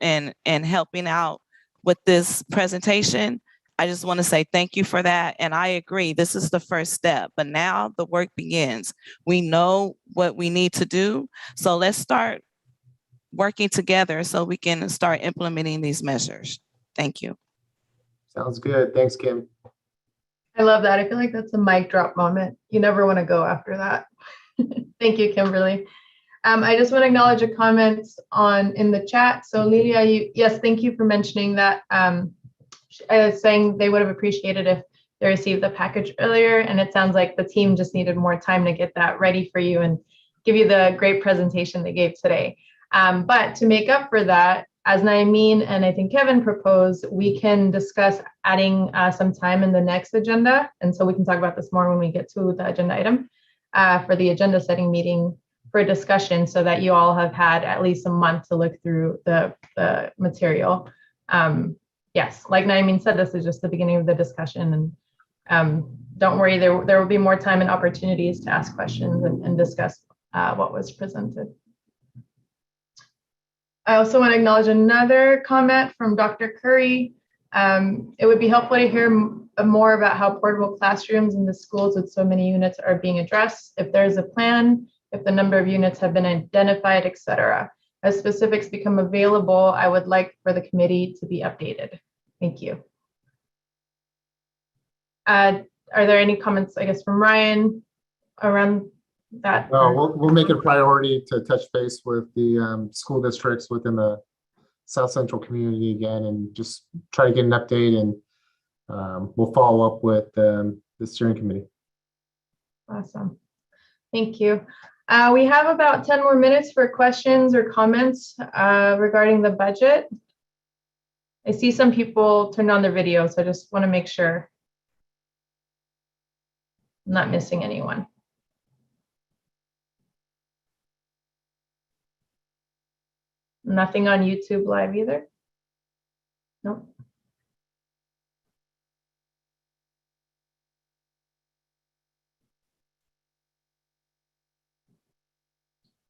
helping out with this presentation. I just want to say thank you for that. And I agree, this is the first step, but now the work begins. We know what we need to do. So let's start working together so we can start implementing these measures. Thank you. Sounds good. Thanks, Kim. I love that. I feel like that's a mic drop moment. You never want to go after that. Thank you, Kimberly. I just want to acknowledge a comment in the chat. So Lilia, yes, thank you for mentioning that. Saying they would have appreciated if they received the package earlier, and it sounds like the team just needed more time to get that ready for you and give you the great presentation they gave today. But to make up for that, as Naimeen and I think Kevin proposed, we can discuss adding some time in the next agenda. And so we can talk about this more when we get to the agenda item for the agenda setting meeting for discussion, so that you all have had at least a month to look through the material. Yes, like Naimeen said, this is just the beginning of the discussion, and don't worry, there will be more time and opportunities to ask questions and discuss what was presented. I also want to acknowledge another comment from Dr. Curry. It would be helpful to hear more about how portable classrooms in the schools with so many units are being addressed, if there's a plan, if the number of units have been identified, etc. As specifics become available, I would like for the committee to be updated. Thank you. Are there any comments, I guess, from Ryan around that? We'll make it a priority to touch base with the school districts within the South Central community again, and just try to get an update, and we'll follow up with the steering committee. Awesome. Thank you. We have about 10 more minutes for questions or comments regarding the budget. I see some people turned on their video, so I just want to make sure I'm not missing anyone. Nothing on YouTube Live either? Nope.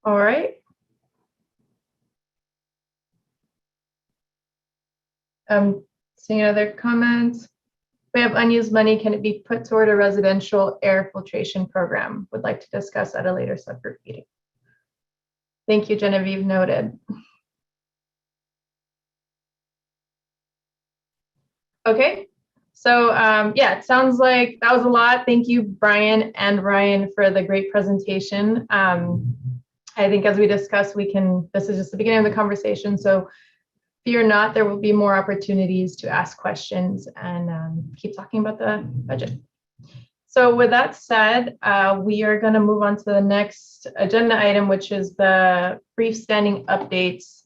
All right. Seeing other comments. We have unused money. Can it be put toward a residential air filtration program? Would like to discuss at a later subgroup meeting. Thank you, Genevieve. Noted. Okay, so yeah, it sounds like that was a lot. Thank you, Brian and Ryan, for the great presentation. I think as we discussed, this is just the beginning of the conversation, so fear not, there will be more opportunities to ask questions and keep talking about the budget. So with that said, we are going to move on to the next agenda item, which is the freestanding updates.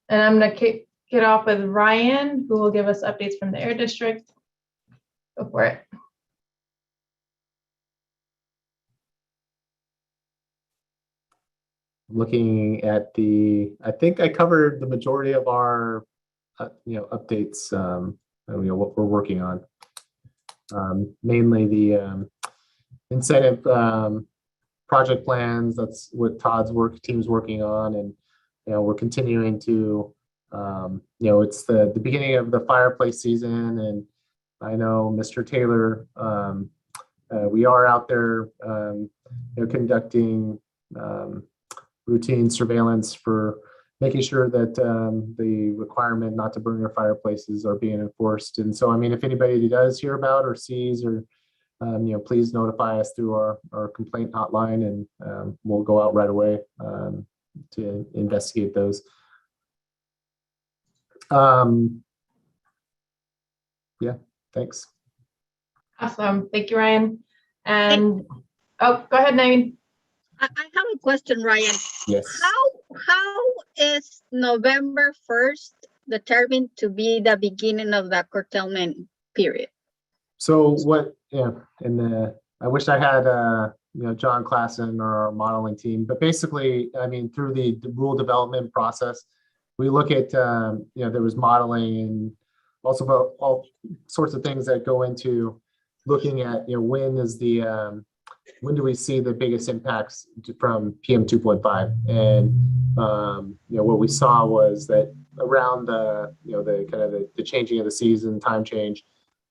And I'm going to kick it off with Ryan, who will give us updates from the Air District. Go for it. Looking at I think I covered the majority of our, updates, what we're working on. Mainly the incentive project plans. That's what Todd's team's working on, and we're continuing to. It's the beginning of the fireplace season, and I know Mr. Taylor. We are out there, conducting routine surveillance for making sure that the requirement not to burn your fireplaces are being enforced. And so, I mean, if anybody does hear about or sees or, please notify us through our complaint hotline, and we'll go out right away to investigate those. Yeah, thanks. Awesome. Thank you, Ryan. And oh, go ahead, Naeem. I have a question, Ryan. Yes. How is November 1st determined to be the beginning of the curtailment period? So I wish I had John Klassen or our modeling team, but basically, I mean, through the rule development process, we look at there was modeling and also about all sorts of things that go into looking at when do we see the biggest impacts from PM 2.5? And what we saw was that around the kind of the changing of the season, time change,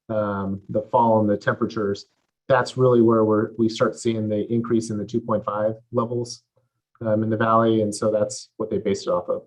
the fall in the temperatures, that's really where we start seeing the increase in the 2.5 levels in the valley, and so that's what they based it off of.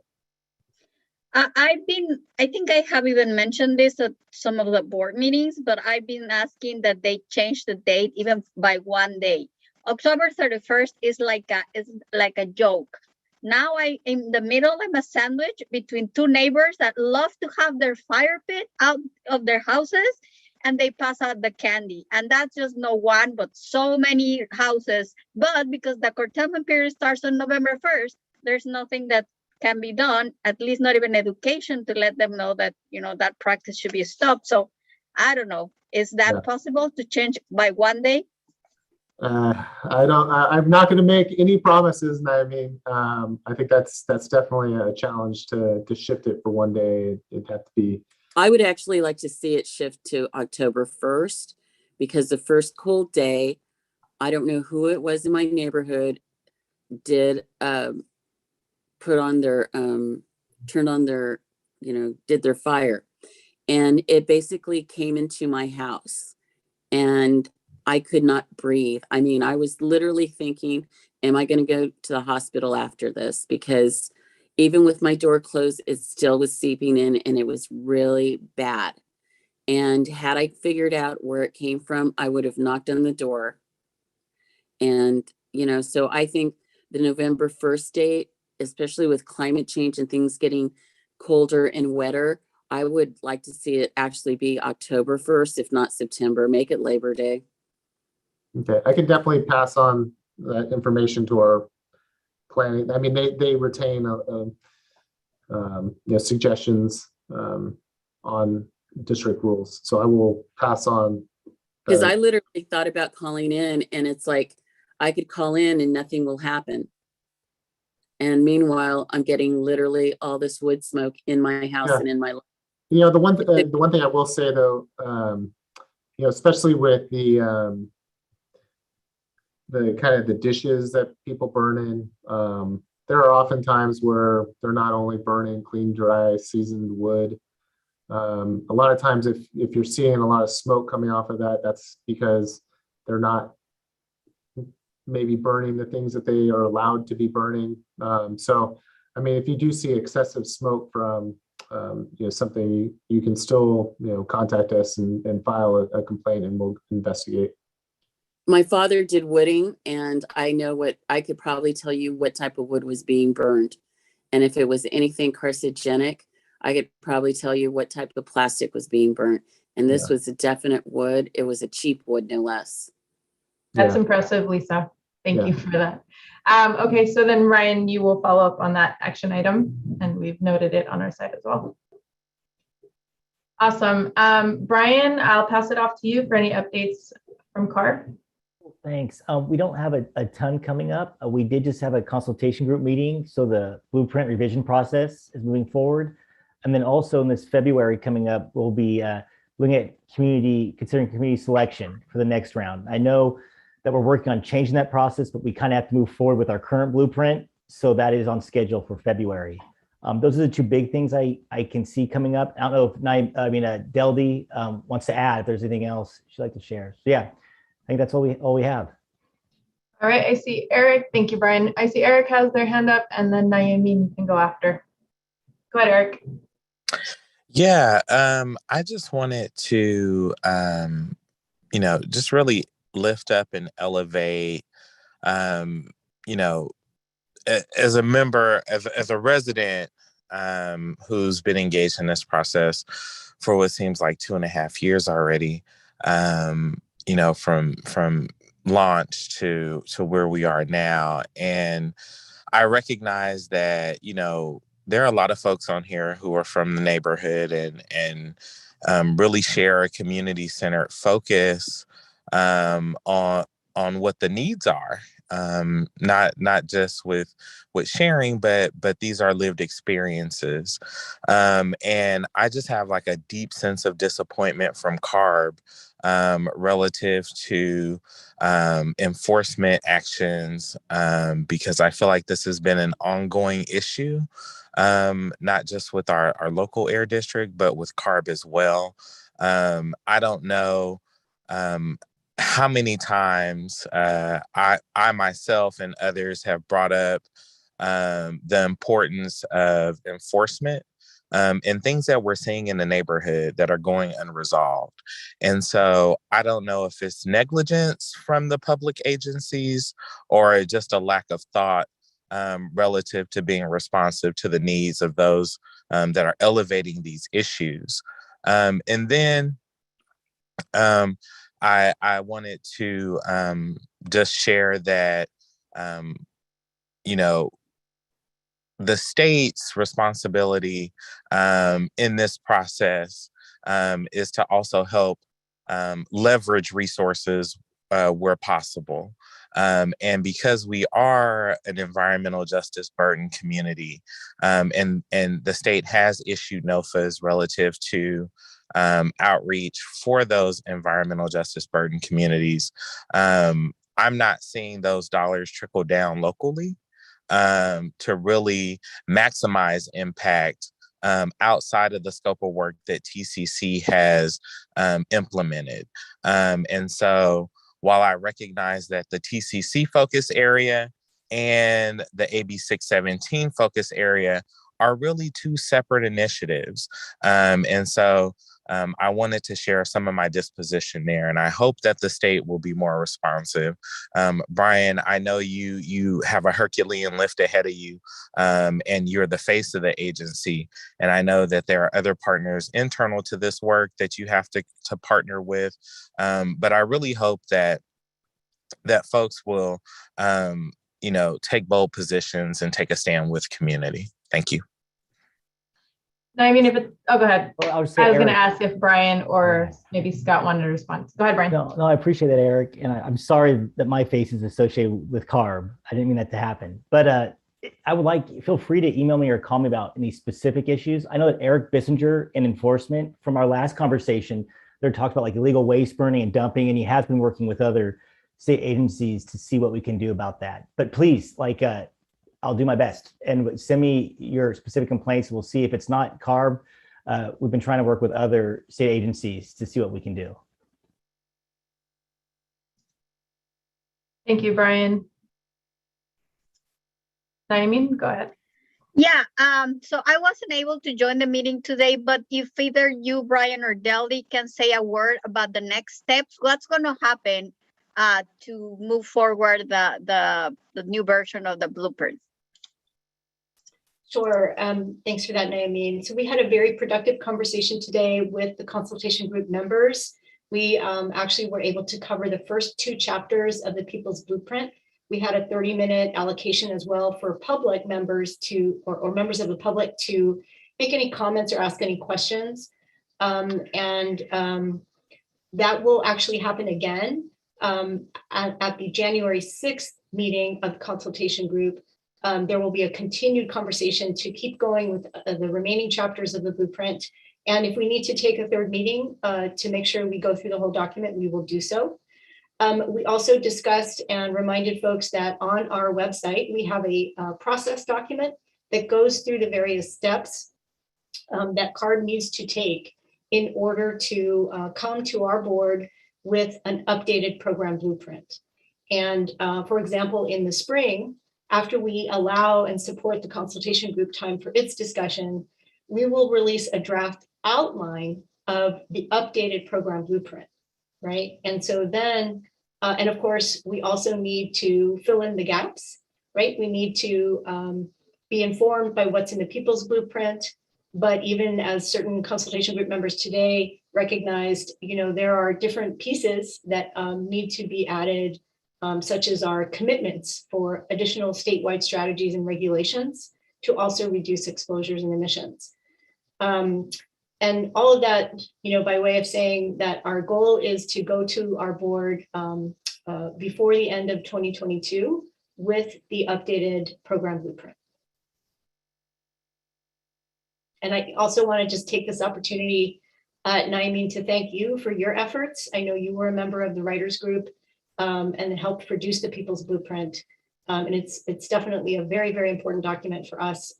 I think I have even mentioned this at some of the board meetings, but I've been asking that they change the date even by 1 day. October 31st is like a joke. Now in the middle, I'm a sandwich between two neighbors that love to have their fire pit out of their houses, and they pass out the candy. And that's just no one, but so many houses. But because the curtailment period starts on November 1st, there's nothing that can be done, at least not even education to let them know that, that practice should be stopped. So I don't know, is that possible to change by one day? I'm not going to make any promises. I mean, I think that's definitely a challenge to shift it for one day. It'd have to be. I would actually like to see it shift to October 1st, because the first cold day, I don't know who it was in my neighborhood, did put on their turned on their, did their fire, and it basically came into my house, and I could not breathe. I mean, I was literally thinking, am I going to go to the hospital after this? Because even with my door closed, it still was seeping in, and it was really bad. And had I figured out where it came from, I would have knocked on the door. And, so I think the November 1st date, especially with climate change and things getting colder and wetter, I would like to see it actually be October 1st, if not September. Make it Labor Day. Okay, I can definitely pass on that information to our planning. I mean, they retain suggestions on district rules, so I will pass on. Because I literally thought about calling in, and it's like I could call in and nothing will happen. And meanwhile, I'm getting literally all this wood smoke in my house and in my life. The one thing I will say though, especially with the kind of the dishes that people burn in, there are often times where they're not only burning clean, dry, seasoned wood. A lot of times if you're seeing a lot of smoke coming off of that, that's because they're not maybe burning the things that they are allowed to be burning. So, I mean, if you do see excessive smoke from something, you can still, contact us and file a complaint, and we'll investigate. My father did wooding, and I could probably tell you what type of wood was being burned. And if it was anything carcinogenic, I could probably tell you what type of plastic was being burnt. And this was a definite wood. It was a cheap wood, no less. That's impressive, Lisa. Thank you for that. Okay, so then Ryan, you will follow up on that action item, and we've noted it on our side as well. Awesome. Brian, I'll pass it off to you for any updates from Carb. Thanks. We don't have a ton coming up. We did just have a consultation group meeting, so the blueprint revision process is moving forward. And then also in this February coming up, we'll be looking at considering community selection for the next round. I know that we're working on changing that process, but we kind of have to move forward with our current blueprint. So that is on schedule for February. Those are the two big things I can see coming up. I don't know if Deldy wants to add if there's anything else she'd like to share. So yeah, I think that's all we have. All right, I see Eric. Thank you, Brian. I see Eric has their hand up, and then Naomi, you can go after. Go ahead, Eric. Yeah, I just wanted to, just really lift up and elevate, as a member, as a resident who's been engaged in this process for what seems like 2.5 years already, from launch to where we are now. And I recognize that, there are a lot of folks on here who are from the neighborhood and really share a community-centered focus on what the needs are, not just with sharing, but these are lived experiences. And I just have like a deep sense of disappointment from Carb relative to enforcement actions, because I feel like this has been an ongoing issue, not just with our local air district, but with Carb as well. I don't know how many times I myself and others have brought up the importance of enforcement and things that we're seeing in the neighborhood that are going unresolved. And so I don't know if it's negligence from the public agencies or just a lack of thought relative to being responsive to the needs of those that are elevating these issues. And then I wanted to just share that, the state's responsibility in this process is to also help leverage resources where possible. And because we are an environmental justice burden community, and the state has issued NOFAs relative to outreach for those environmental justice burden communities, I'm not seeing those dollars trickle down locally to really maximize impact outside of the scope of work that TCC has implemented. And so while I recognize that the TCC focus area and the AB 617 focus area are really two separate initiatives. And so I wanted to share some of my disposition there, and I hope that the state will be more responsive. Brian, I know you have a Herculean lift ahead of you, and you're the face of the agency. And I know that there are other partners internal to this work that you have to partner with. But I really hope that folks will, take bold positions and take a stand with community. Thank you. No, I mean, if it, oh, go ahead. Well, I was going to ask if Brian or maybe Scott wanted to respond. Go ahead, Brian. No, I appreciate that, Eric. And I'm sorry that my face is associated with Carb. I didn't mean that to happen. But I would feel free to email me or call me about any specific issues. I know that Eric Bissinger in enforcement, from our last conversation, they're talking about illegal waste burning and dumping, and he has been working with other state agencies to see what we can do about that. But please, I'll do my best, and send me your specific complaints. We'll see if it's not Carb. We've been trying to work with other state agencies to see what we can do. Thank you, Brian. Naomi, go ahead. Yeah, so I wasn't able to join the meeting today, but if either you, Brian, or Deli can say a word about the next steps, what's going to happen to move forward the new version of the blueprint? Sure. Thanks for that, Naomi. So we had a very productive conversation today with the consultation group members. We actually were able to cover the first 2 chapters of the People's Blueprint. We had a 30-minute allocation as well for public members to, or members of the public to make any comments or ask any questions. That will actually happen again at the January 6th meeting of the consultation group. There will be a continued conversation to keep going with the remaining chapters of the blueprint. And if we need to take a 3rd meeting to make sure we go through the whole document, we will do so. We also discussed and reminded folks that on our website, we have a process document that goes through the various steps that CARB needs to take in order to come to our board with an updated program blueprint. And for example, in the spring, after we allow and support the consultation group time for its discussion, we will release a draft outline of the updated program blueprint, right? And so then, and of course, we also need to fill in the gaps, right? We need to be informed by what's in the People's Blueprint, but even as certain consultation group members today recognized, there are different pieces that need to be added, such as our commitments for additional statewide strategies and regulations to also reduce exposures and emissions. And all of that, by way of saying that our goal is to go to our board before the end of 2022 with the updated program blueprint. And I also want to just take this opportunity, Naomi, to thank you for your efforts. I know you were a member of the writers group and helped produce the People's Blueprint. And it's definitely a very, very important document for us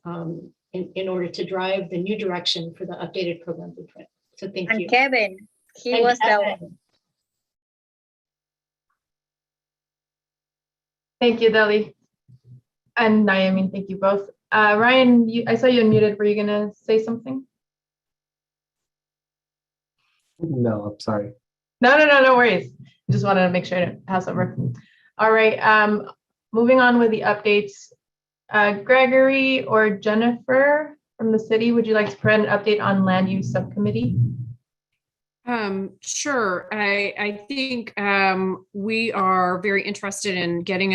in order to drive the new direction for the updated program blueprint. So thank you. And Kevin, he And was Kevin. the Thank you, Deli. And Naomi, thank you both. Ryan, I saw you unmuted. Were you going to say something? No, I'm sorry. No worries. Just wanted to make sure to pass over. All right, moving on with the updates. Gregory or Jennifer from the city, would you like to provide an update on land use subcommittee? Sure. I think we are very interested in getting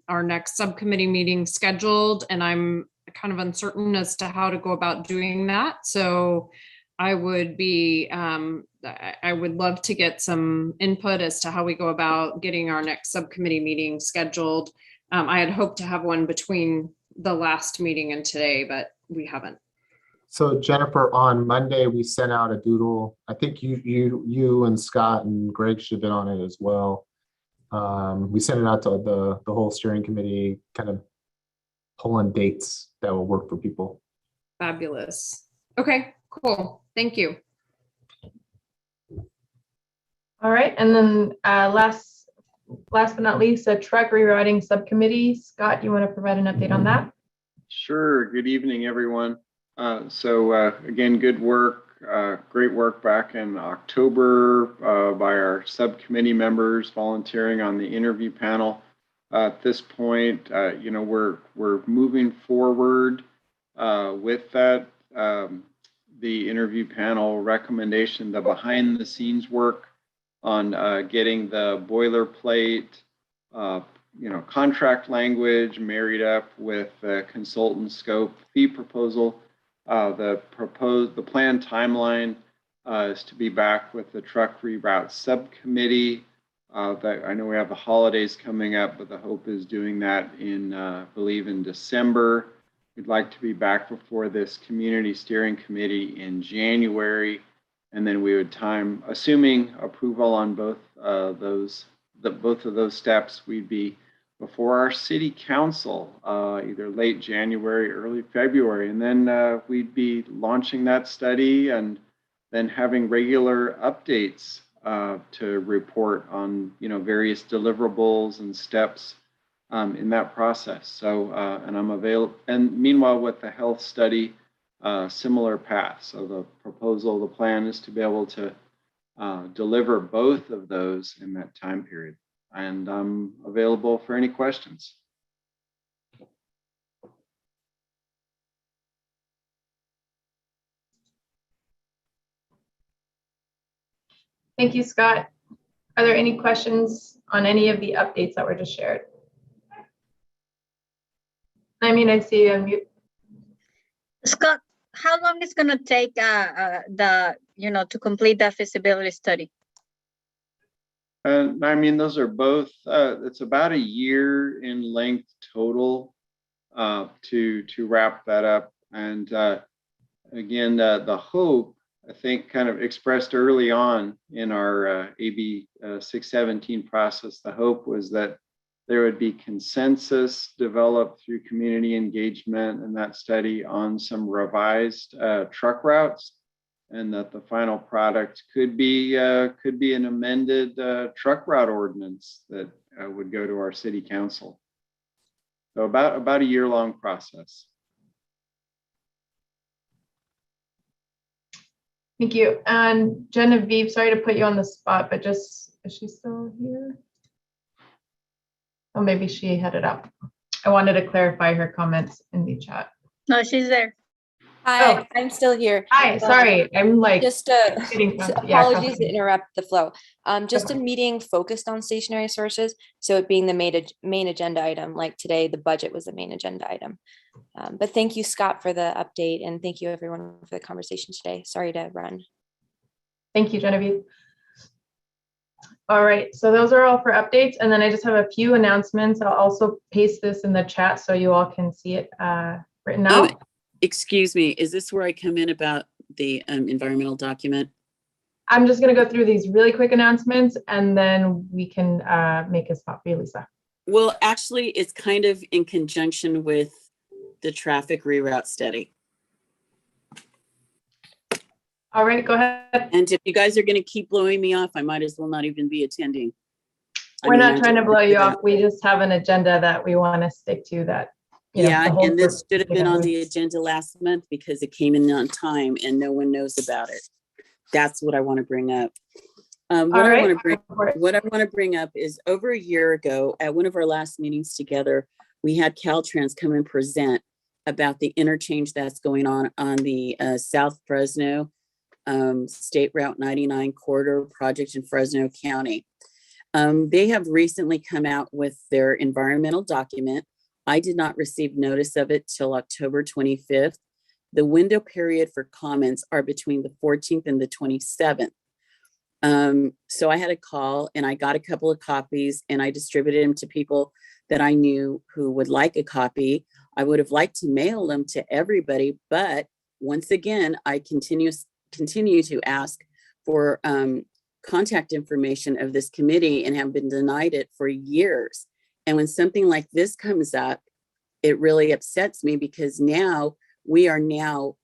our next subcommittee meeting scheduled, and I'm kind of uncertain as to how to go about doing that. So I would love to get some input as to how we go about getting our next subcommittee meeting scheduled. I had hoped to have one between the last meeting and today, but we haven't. So Jennifer, on Monday, we sent out a doodle. I think you and Scott and Greg should have been on it as well. We sent it out to the whole steering committee, kind of pulling dates that will work for people. Fabulous. Okay, cool. Thank you. All right, and then last but not least, the truck rerouting subcommittee. Scott, you want to provide an update on that? Sure. Good evening, everyone. Again, good work, great work back in October by our subcommittee members volunteering on the interview panel. At this point, we're moving forward with that. The interview panel recommendation, the behind the scenes work on getting the boilerplate, contract language married up with consultant scope fee proposal. The planned timeline is to be back with the truck reroute subcommittee. That I know we have the holidays coming up, but the hope is doing that in, I believe, in December. We'd like to be back before this community steering committee in January, and then we would time, assuming approval on both of those steps, we'd be before our city council, either late January, early February, and then we'd be launching that study and then having regular updates to report on, various deliverables and steps in that process. So, and I'm available. And meanwhile, with the health study, similar path. So the plan is to be able to deliver both of those in that time period. And I'm available for any questions. Thank you, Scott. Are there any questions on any of the updates that were just shared? I see you on mute. Scott, how long is going to take to complete that feasibility study? Those are both, it's about a year in length total to wrap that up. And again, the hope, I think, kind of expressed early on in our AB 617 process, the hope was that there would be consensus developed through community engagement and that study on some revised truck routes, and that the final product could be an amended truck route ordinance that would go to our city council. So about a year-long process. Thank you. And Genevieve, sorry to put you on the spot, but is she still here? Oh, maybe she headed out. I wanted to clarify her comments in the chat. No, she's there. Hi, I'm still here. Hi, sorry. I'm like just apologies to interrupt the flow. Just a meeting focused on stationary sources. So it being the main agenda item, like today, the budget was the main agenda item. But thank you, Scott, for the update, and thank you everyone for the conversation today. Sorry to run. Thank you, Genevieve. All right, so those are all for updates. And then I just have a few announcements. I'll also paste this in the chat so you all can see it written out. Excuse me, is this where I come in about the environmental document? I'm just going to go through these really quick announcements, and then we can make a spot for you, Lisa. Well, actually, it's kind of in conjunction with the traffic reroute study. All right, go ahead. And if you guys are going to keep blowing me off, I might as well not even be attending. We're not trying to blow you off. We just have an agenda that we want to stick to that. Yeah, and this should have been on the agenda last month because it came in on time and no one knows about it. That's what I want to bring up. What I want to bring up is over a year ago at one of our last meetings together, we had Caltrans come and present about the interchange that's going on the South Fresno State Route 99 corridor project in Fresno County. They have recently come out with their environmental document. I did not receive notice of it till October 25th. The window period for comments are between the 14th and the 27th. So I had a call and I got a couple of copies and I distributed them to people that I knew who would like a copy. I would have liked to mail them to everybody, but once again, I continue to ask for contact information of this committee and have been denied it for years. And when something like this comes up, it really upsets me because now we only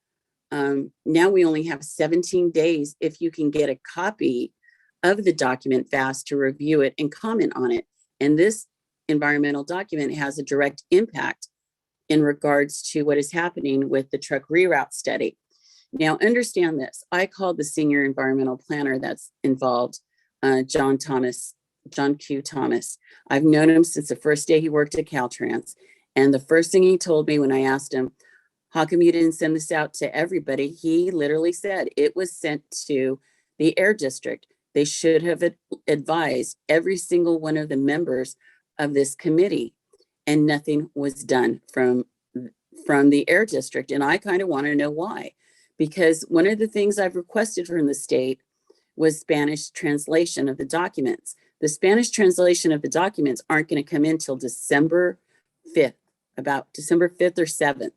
have 17 days if you can get a copy of the document fast to review it and comment on it. And this environmental document has a direct impact in regards to what is happening with the truck reroute study. Now, understand this. I called the senior environmental planner that's involved, John Q. Thomas. I've known him since the first day he worked at Caltrans. And the first thing he told me when I asked him, how come you didn't send this out to everybody? He literally said it was sent to the Air District. They should have advised every single one of the members of this committee, and nothing was done from the Air District. And I kind of want to know why. Because one of the things I've requested from the state was Spanish translation of the documents. The Spanish translation of the documents aren't going to come in till December 5th, about December 5th or 7th,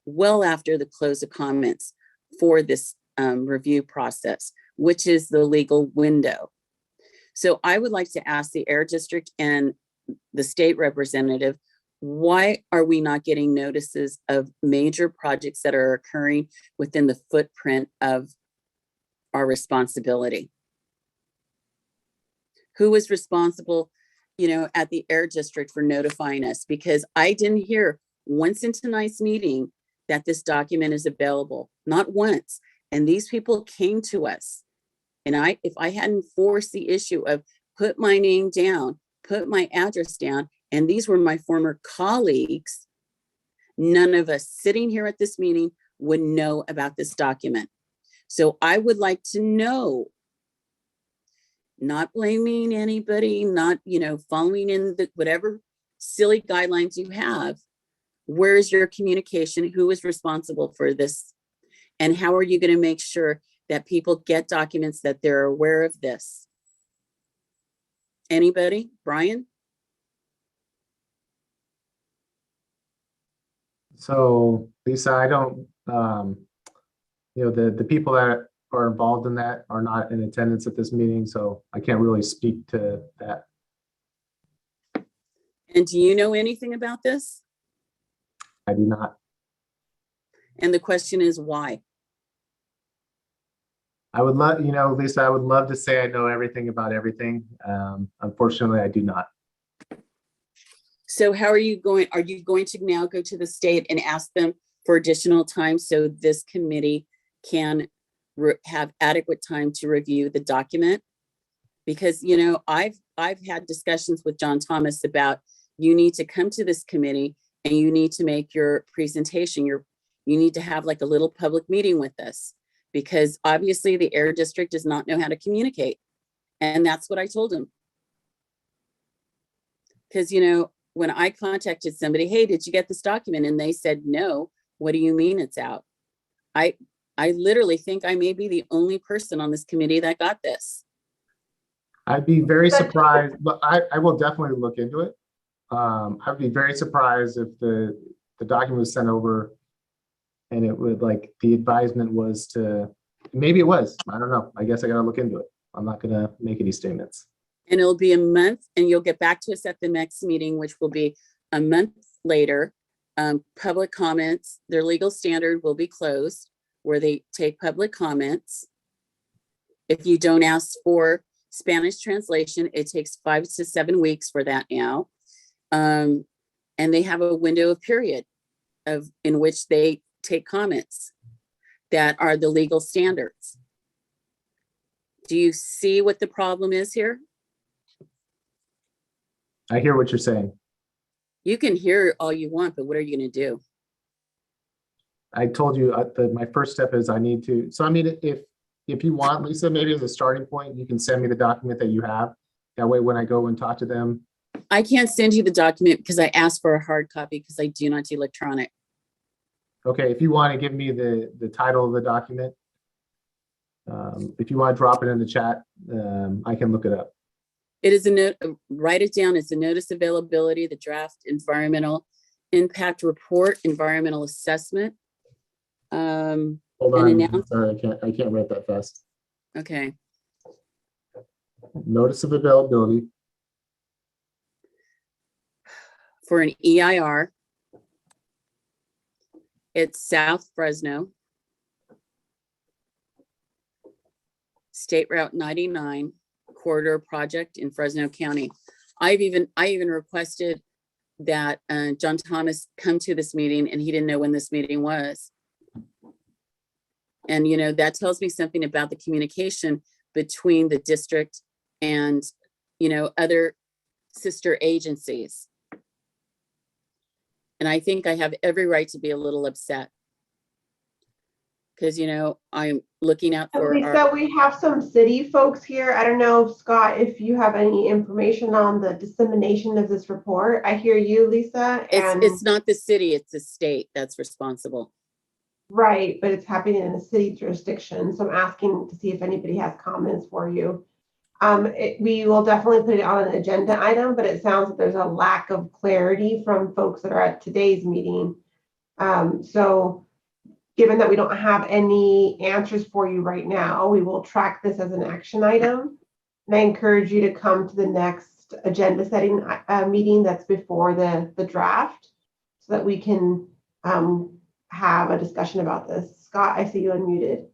well after the close of comments for this review process, which is the legal window. So I would like to ask the Air District and the state representative, why are we not getting notices of major projects that are occurring within the footprint of our responsibility? Who is responsible, at the Air District for notifying us? Because I didn't hear once in tonight's meeting that this document is available, not once. And these people came to us. And if I hadn't forced the issue of put my name down, put my address down, and these were my former colleagues, none of us sitting here at this meeting would know about this document. So I would like to know, not blaming anybody, not, following in whatever silly guidelines you have, where's your communication? Who is responsible for this? And how are you going to make sure that people get documents, that they're aware of this? Anybody? Brian? So Lisa, I don't, the people that are involved in that are not in attendance at this meeting, so I can't really speak to that. And do you know anything about this? I do not. And the question is why? I would love, Lisa, I would love to say I know everything about everything. Unfortunately, I do not. So how are you going to now go to the state and ask them for additional time so this committee can have adequate time to review the document? Because, I've had discussions with John Thomas about, you need to come to this committee and you need to make your presentation. You need to have like a little public meeting with us, because obviously the Air District does not know how to communicate. And that's what I told him. Because, when I contacted somebody, hey, did you get this document? And they said, no. What do you mean it's out? I literally think I may be the only person on this committee that got this. I'd be very surprised, but I will definitely look into it. I'd be very surprised if the document was sent over and it would, the advisement was to, maybe it was, I don't know. I guess I gotta look into it. I'm not gonna make any statements. And it'll be a month, and you'll get back to us at the next meeting, which will be a month later. Public comments, their legal standard will be closed, where they take public comments. If you don't ask for Spanish translation, it takes 5 to 7 weeks for that now. And they have a window of period in which they take comments that are the legal standards. Do you see what the problem is here? I hear what you're saying. You can hear all you want, but what are you going to do? I told you my first step is I need to, so I mean, if if you want, Lisa, maybe as a starting point, you can send me the document that you have. That way, when I go and talk to them. I can't send you the document because I asked for a hard copy because I do not do electronic. Okay, if you want to give me the title of the document, if you want to drop it in the chat, I can look it up. It is a note, write it down. It's a notice availability, the draft environmental impact report, environmental assessment. Hold an on, sorry, I can't write that fast. Okay. Notice of availability. For an EIR. It's South Fresno. State Route 99 corridor project in Fresno County. I even requested that John Thomas come to this meeting, and he didn't know when this meeting was. And, you know, that tells me something about the communication between the district and, you know, other sister agencies. And I think I have every right to be a little upset. Because, you know, I'm looking out for Lisa, we have some city folks here. I don't know, Scott, if you have any information on the dissemination of this report. I hear you, Lisa. And it's not the city, it's the state that's responsible. right, but it's happening in a city jurisdiction. So I'm asking to see if anybody has comments for you. We will definitely put it on an agenda item, but it sounds like there's a lack of clarity from folks that are at today's meeting. So given that we don't have any answers for you right now, we will track this as an action item. And I encourage you to come to the next agenda setting meeting that's before the draft so that we can have a discussion about this. Scott, I see you unmuted.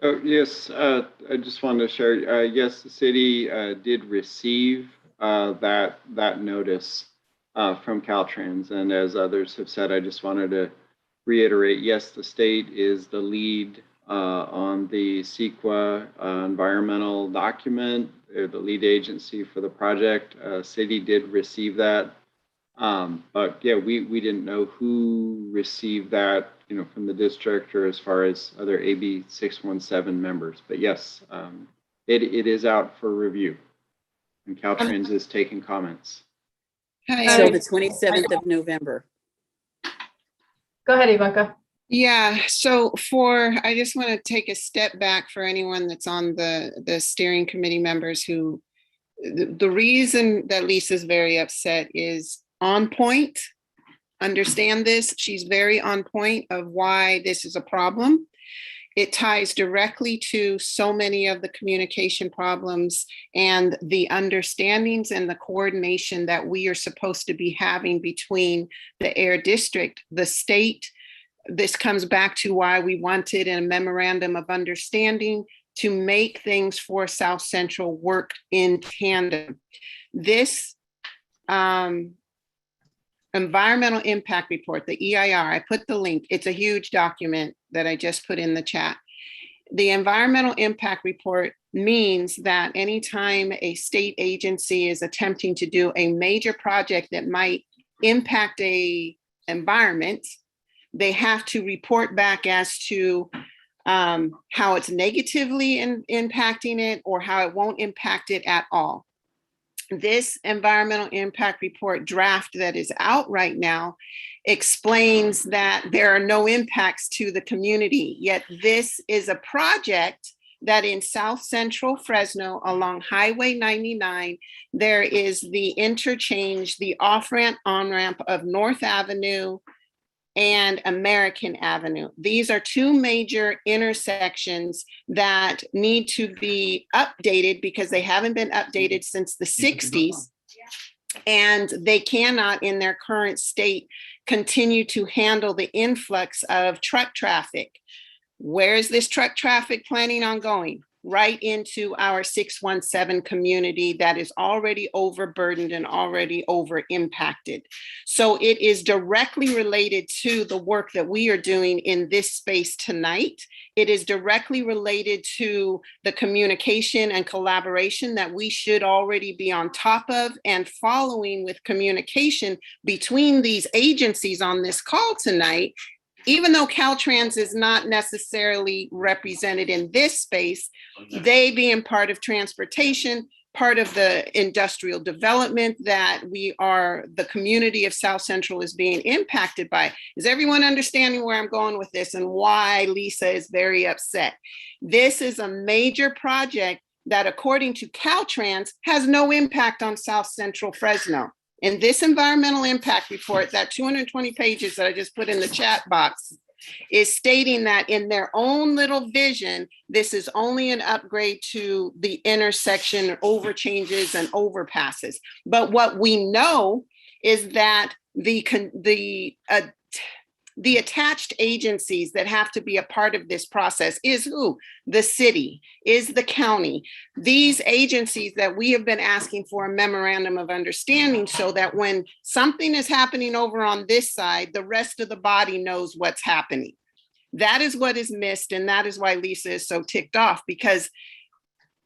Oh, yes, I just wanted to share, yes, the city did receive that notice from Caltrans. And as others have said, I just wanted to reiterate, yes, the state is the lead on the CEQA environmental document. They're the lead agency for the project. City did receive that. But yeah, we didn't know who received that, you know, from the district or as far as other AB 617 members. But yes, it is out for review, and Caltrans is taking comments. Until the 27th of November. Go ahead, Ivanka. Yeah, so I just want to take a step back for anyone that's on the steering committee members who, the reason that Lisa's very upset is on point. Understand this, she's very on point of why this is a problem. It ties directly to so many of the communication problems and the understandings and the coordination that we are supposed to be having between the Air District, the state. This comes back to why we wanted a memorandum of understanding to make things for South Central work in tandem. This environmental impact report, the EIR, I put the link, it's a huge document that I just put in the chat. The environmental impact report means that anytime a state agency is attempting to do a major project that might impact a environment, they have to report back as to how it's negatively impacting it or how it won't impact it at all. This environmental impact report draft that is out right now explains that there are no impacts to the community, yet this is a project that in South Central Fresno along Highway 99, there is the interchange, the off-ramp, on-ramp of North Avenue and American Avenue. These are two major intersections that need to be updated because they haven't been updated since the 60s. And they cannot, in their current state, continue to handle the influx of truck traffic. Where is this truck traffic planning on going? Right into our 617 community that is already overburdened and already over impacted. So it is directly related to the work that we are doing in this space tonight. It is directly related to the communication and collaboration that we should already be on top of and following with communication between these agencies on this call tonight even though Caltrans is not necessarily represented in this space, they being part of transportation, part of the industrial development that the community of South Central is being impacted by. Is everyone understanding where I'm going with this and why Lisa is very upset? This is a major project that, according to Caltrans, has no impact on South Central Fresno. In this environmental impact report, that 220 pages that I just put in the chat box, is stating that in their own little vision, this is only an upgrade to the intersection overchanges and overpasses. But what we know is that the attached agencies that have to be a part of this process is who? The city, is the county. These agencies that we have been asking for a memorandum of understanding so that when something is happening over on this side, the rest of the body knows what's happening. That is what is missed, and that is why Lisa is so ticked off, because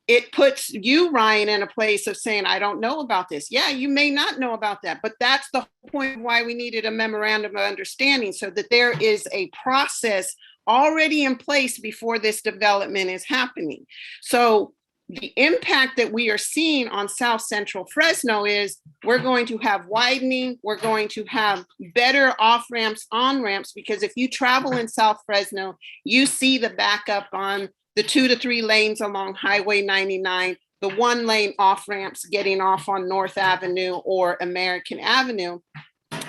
it puts you, Ryan, in a place of saying, I don't know about this. Yeah, you may not know about that, but that's the point of why we needed a memorandum of understanding, so that there is a process already in place before this development is happening. So the impact that we are seeing on South Central Fresno is we're going to have widening, we're going to have better off-ramps, on-ramps, because if you travel in South Fresno, you see the backup on the 2 to 3 lanes along Highway 99, the 1 lane off ramps getting off on North Avenue or American Avenue,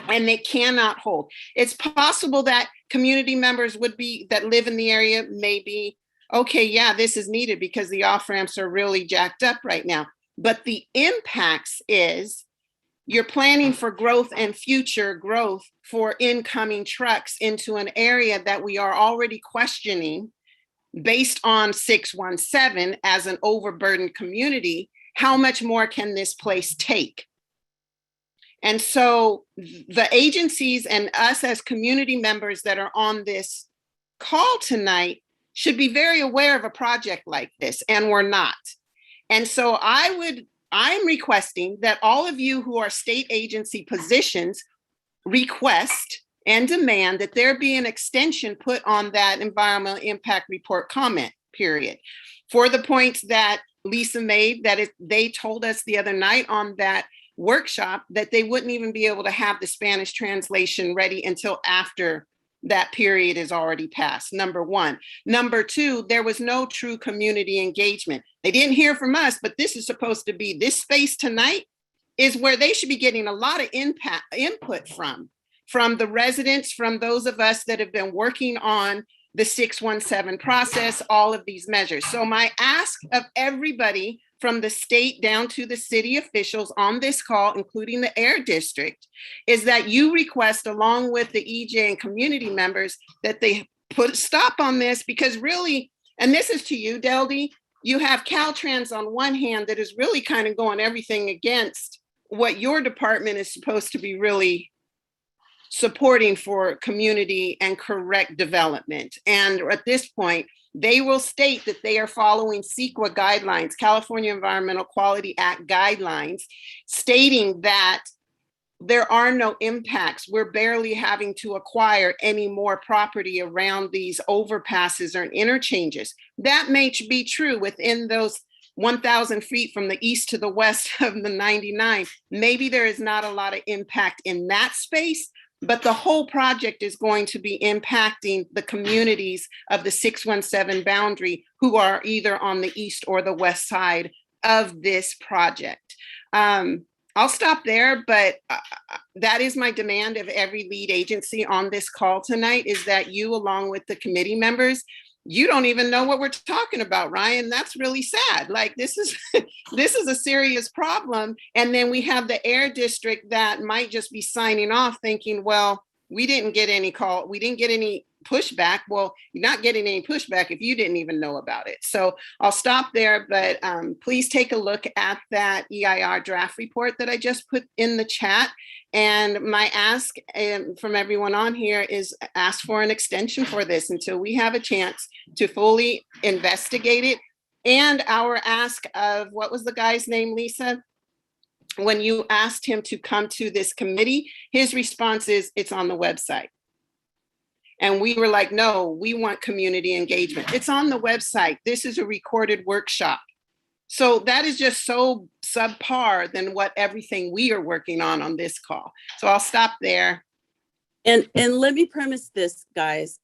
and they cannot hold. It's possible that community members that live in the area may be, okay, yeah, this is needed because the off ramps are really jacked up right now. But the impacts is you're planning for growth and future growth for incoming trucks into an area that we are already questioning based on 617 as an overburdened community. How much more can this place take? And so the agencies and us as community members that are on this call tonight should be very aware of a project like this, and we're not. And so I'm requesting that all of you who are state agency positions request and demand that there be an extension put on that environmental impact report comment period for the points that Lisa made, they told us the other night on that workshop that they wouldn't even be able to have the Spanish translation ready until after that period is already passed, number one. Number two, there was no true community engagement. They didn't hear from us, but this is supposed to be, this space tonight is where they should be getting a lot of input from the residents, from those of us that have been working on the 617 process, all of these measures. So my ask of everybody from the state down to the city officials on this call, including the Air District, is that you request, along with the EJ and community members, that they put a stop on this, because really, and this is to you, Deldy, you have Caltrans on one hand that is really kind of going everything against what your department is supposed to be really supporting for community and correct development. And at this point, they will state that they are following CEQA guidelines, California Environmental Quality Act guidelines, stating that there are no impacts. We're barely having to acquire any more property around these overpasses or interchanges. That may be true within those 1,000 feet from the east to the west of the 99. Maybe there is not a lot of impact in that space, but the whole project is going to be impacting the communities of the 617 boundary who are either on the east or the west side of this project. I'll stop there, but that is my demand of every lead agency on this call tonight, is that you, along with the committee members, you don't even know what we're talking about, Ryan. That's really sad. Like, this is this is a serious problem. And then we have the Air District that might just be signing off thinking, well, we didn't get any call. We didn't get any pushback. Well, you're not getting any pushback if you didn't even know about it. So I'll stop there, but please take a look at that EIR draft report that I just put in the chat. And my ask from everyone on here is ask for an extension for this until we have a chance to fully investigate it. And our ask of, what was the guy's name, Lisa? When you asked him to come to this committee, his response is, it's on the website. And we were like, no, we want community engagement. It's on the website. This is a recorded workshop. So that is just so subpar than what everything we are working on this call. So I'll stop there. And let me premise this, guys.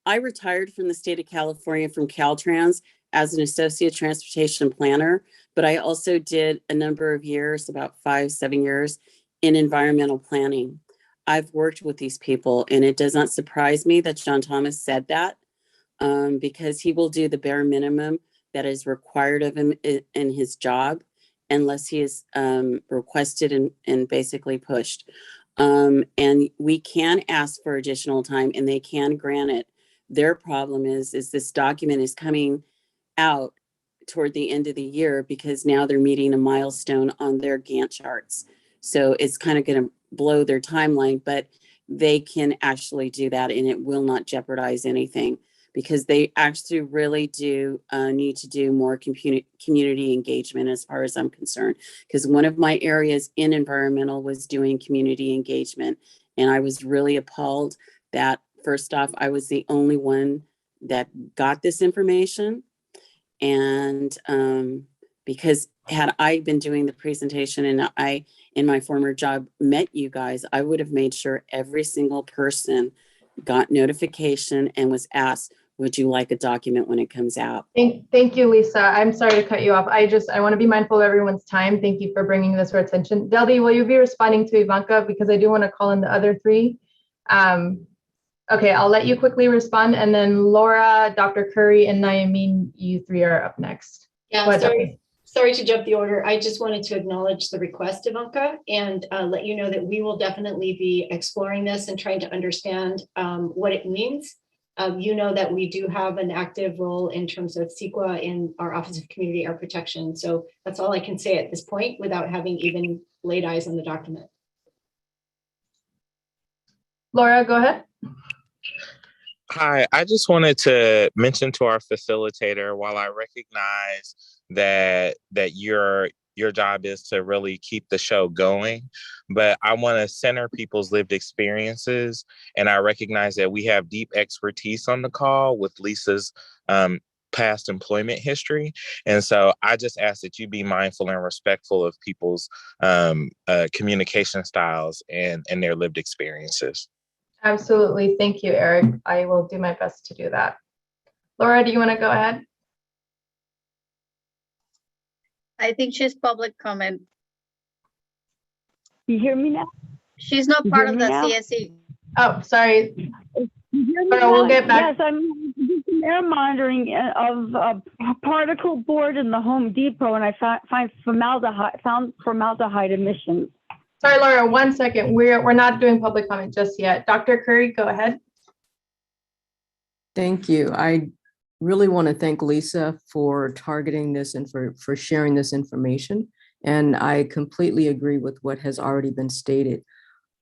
I retired from the state of California from Caltrans as an associate transportation planner, but I also did a number of years, about 5-7 years, in environmental planning. I've worked with these people, and it does not surprise me that John Thomas said that, because he will do the bare minimum that is required of him in his job, unless he is requested and basically pushed. And we can ask for additional time, and they can grant it. Their problem is this document is coming out toward the end of the year because now they're meeting a milestone on their Gantt charts. So it's kind of going to blow their timeline, but they can actually do that, and it will not jeopardize anything, because they actually really do need to do more community engagement as far as I'm concerned. Because one of my areas in environmental was doing community engagement. And I was really appalled that, first off, I was the only one that got this information. And because had I been doing the presentation and I, in my former job, met you guys, I would have made sure every single person got notification and was asked, would you like a document when it comes out? Thank you, Lisa. I'm sorry to cut you off. I want to be mindful of everyone's time. Thank you for bringing this to our attention. Deldy, will you be responding to Ivanka? Because I do want to call in the other three. Okay, I'll let you quickly respond. And then Laura, Dr. Curry, and Nayamin, you three are up next. Yeah, sorry to jump the order. I just wanted to acknowledge the request, Ivanka, and let you know that we will definitely be exploring this and trying to understand what it means. You know that we do have an active role in terms of CEQA in our Office of Community Air Protection. So that's all I can say at this point without having even laid eyes on the document. Laura, go ahead. Hi, I just wanted to mention to our facilitator, while I recognize that your job is to really keep the show going, but I want to center people's lived experiences. And I recognize that we have deep expertise on the call with Lisa's past employment history. And so I just ask that you be mindful and respectful of people's communication styles and their lived experiences. Absolutely. Thank you, Eric. I will do my best to do that. Laura, do you want to go ahead? I think she's public comment. You hear me now? She's not part of the CSC. Oh, sorry. We'll get back. Yes, I'm doing air monitoring of a particle board in the Home Depot, and I found formaldehyde emissions. Sorry, Laura, 1 second. We're not doing public comment just yet. Dr. Curry, go ahead. Thank you. I really want to thank Lisa for targeting this and for sharing this information. And I completely agree with what has already been stated.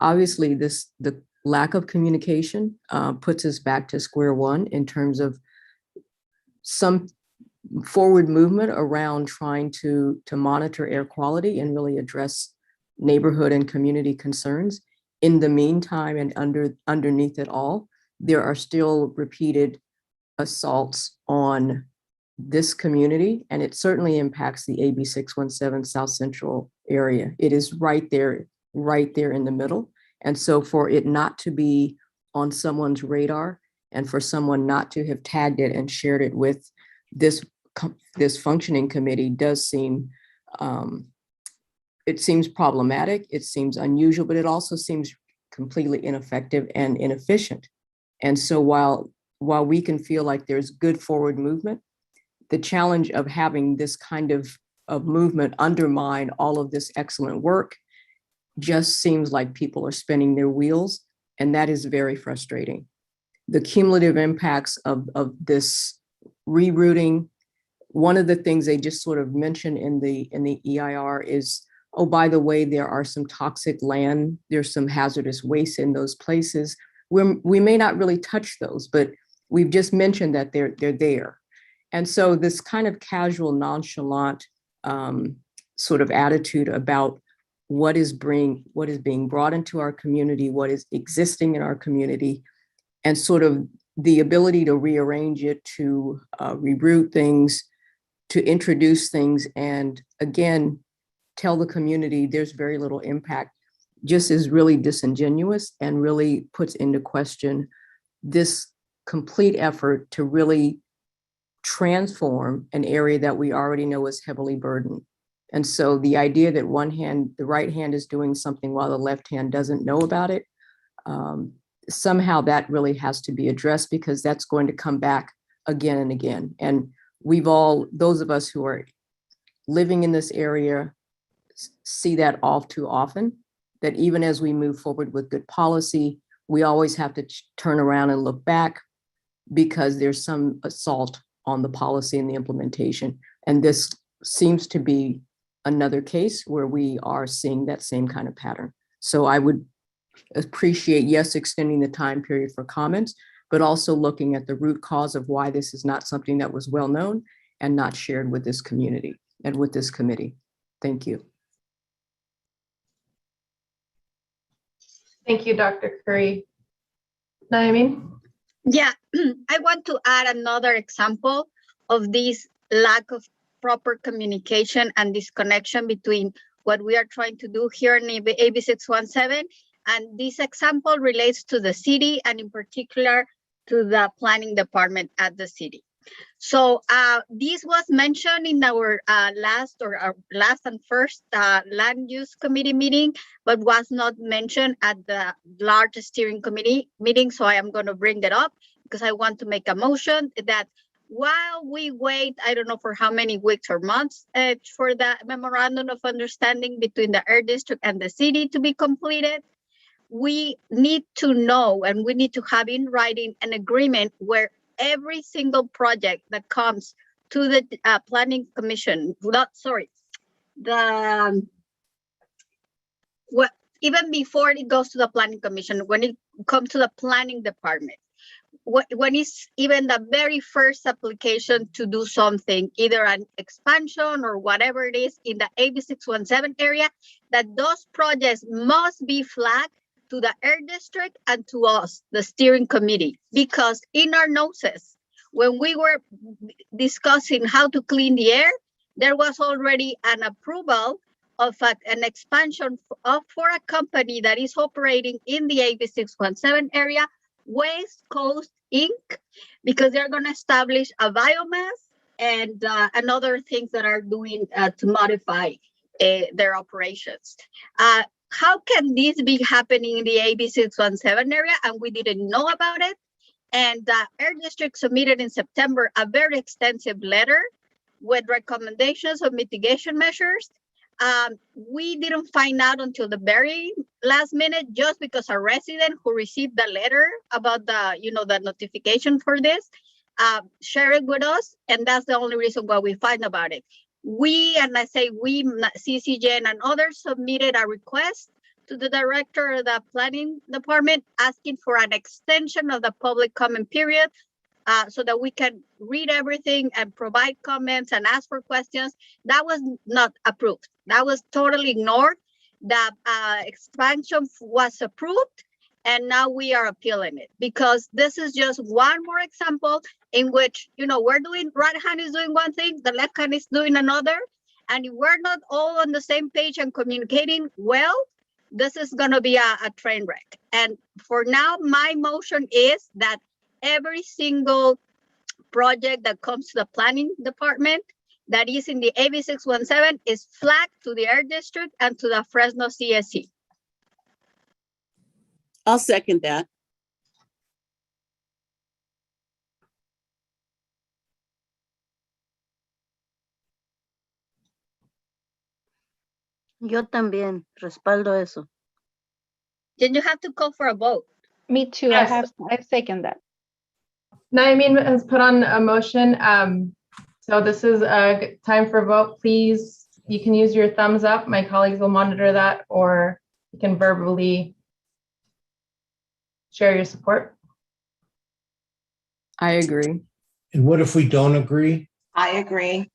Obviously, the lack of communication puts us back to square one in terms of some forward movement around trying to monitor air quality and really address neighborhood and community concerns. In the meantime, and underneath it all, there are still repeated assaults on this community, and it certainly impacts the AB 617 South Central area. It is right there in the middle. And so for it not to be on someone's radar and for someone not to have tagged it and shared it with this functioning committee does seem, it seems problematic, it seems unusual, but it also seems completely ineffective and inefficient. And so while we can feel like there's good forward movement, the challenge of having this kind of movement undermine all of this excellent work just seems like people are spinning their wheels, and that is very frustrating. The cumulative impacts of this rerouting, one of the things they just sort of mentioned in the EIR is, oh, by the way, there are some toxic land, there's some hazardous waste in those places. We may not really touch those, but we've just mentioned that they're there. And so this kind of casual, nonchalant sort of attitude about what is being brought into our community, what is existing in our community, and sort of the ability to rearrange it, to reroute things, to introduce things, and again, tell the community there's very little impact, just is really disingenuous and really puts into question this complete effort to really transform an area that we already know is heavily burdened. And so the idea that the right hand is doing something while the left hand doesn't know about it, somehow that really has to be addressed, because that's going to come back again and again. And those of us who are living in this area see that all too often, that even as we move forward with good policy, we always have to turn around and look back because there's some assault on the policy and the implementation. And this seems to be another case where we are seeing that same kind of pattern. So I would appreciate, yes, extending the time period for comments, but also looking at the root cause of why this is not something that was well known and not shared with this community and with this committee. Thank you. Thank you, Dr. Curry. Naomi? Yeah, I want to add another example of this lack of proper communication and disconnection between what we are trying to do here in AB 617. And this example relates to the city and in particular to the planning department at the city. So this was mentioned in our last and first land use committee meeting, but was not mentioned at the large steering committee meeting. So I am going to bring that up because I want to make a motion that while we wait, I don't know for how many weeks or months for the memorandum of understanding between the Air District and the city to be completed, we need to know and we need to have in writing an agreement where every single project that comes to the planning commission, even before it goes to the planning commission, when it comes to the planning department, when it's even the very first application to do something, either an expansion or whatever it is in the AB 617 area, that those projects must be flagged to the Air District and to us, the steering committee, because in our notes, when we were discussing how to clean the air, there was already an approval of an expansion for a company that is operating in the AB 617 area, West Coast Inc., because they're going to establish a biomass and other things that are doing to modify their operations. How can this be happening in the AB 617 area and we didn't know about it? And the Air District submitted in September a very extensive letter with recommendations of mitigation measures. We didn't find out until the very last minute, just because a resident who received the letter about the notification for this shared it with us, and that's the only reason why we find about it. We, and I say we, CCJ and others, submitted a request to the director of the planning department asking for an extension of the public comment period so that we can read everything and provide comments and ask for questions. That was not approved. That was totally ignored. The expansion was approved, and now we are appealing it because this is just one more example in which, we're doing, right hand is doing one thing, the left hand is doing another, and if we're not all on the same page and communicating well, this is going to be a train wreck. And for now, my motion is that every single project that comes to the planning department that is in the AB 617 is flagged to the Air District and to the Fresno CSC. I'll second that. Yo también respaldo eso. Then you have to call for a vote. Me too. Yes. I second that. Naomi has put on a motion. So this is a time for a vote. Please, you can use your thumbs up. My colleagues will monitor that, or you can verbally share your support. I agree. And what if we don't agree? I agree.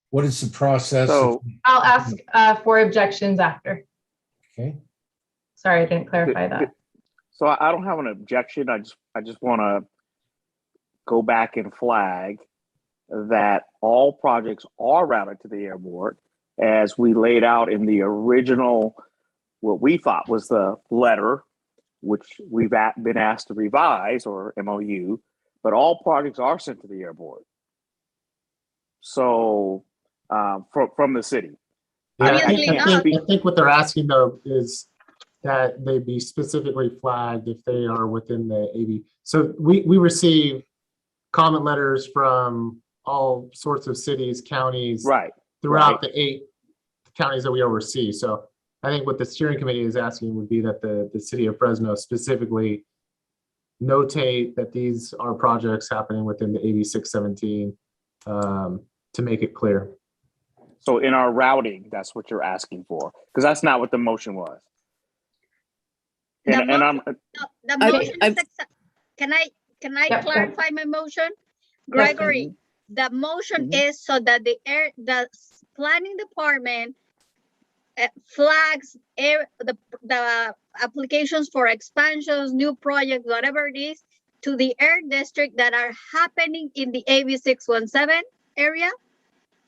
What is the process? I'll ask for objections after. Okay. Sorry, I didn't clarify that. So I don't have an objection. I just want to go back and flag that all projects are routed to the air board as we laid out in the original, what we thought was the letter, which we've been asked to revise, or MOU, but all projects are sent to the air board. So from the city. Yeah, I think what they're asking though is that they be specifically flagged if they are within the AB. So we receive comment letters from all sorts of cities, counties, throughout the 8 counties that we oversee. So I think what the steering committee is asking would be that the city of Fresno specifically notate that these are projects happening within the AB 617 to make it clear. So in our routing, that's what you're asking for, because that's not what the motion was. And I'm the motion is can I clarify my motion? Gregory, the motion is so that the planning department flags the applications for expansions, new projects, whatever it is, to the air district that are happening in the AB 617 area,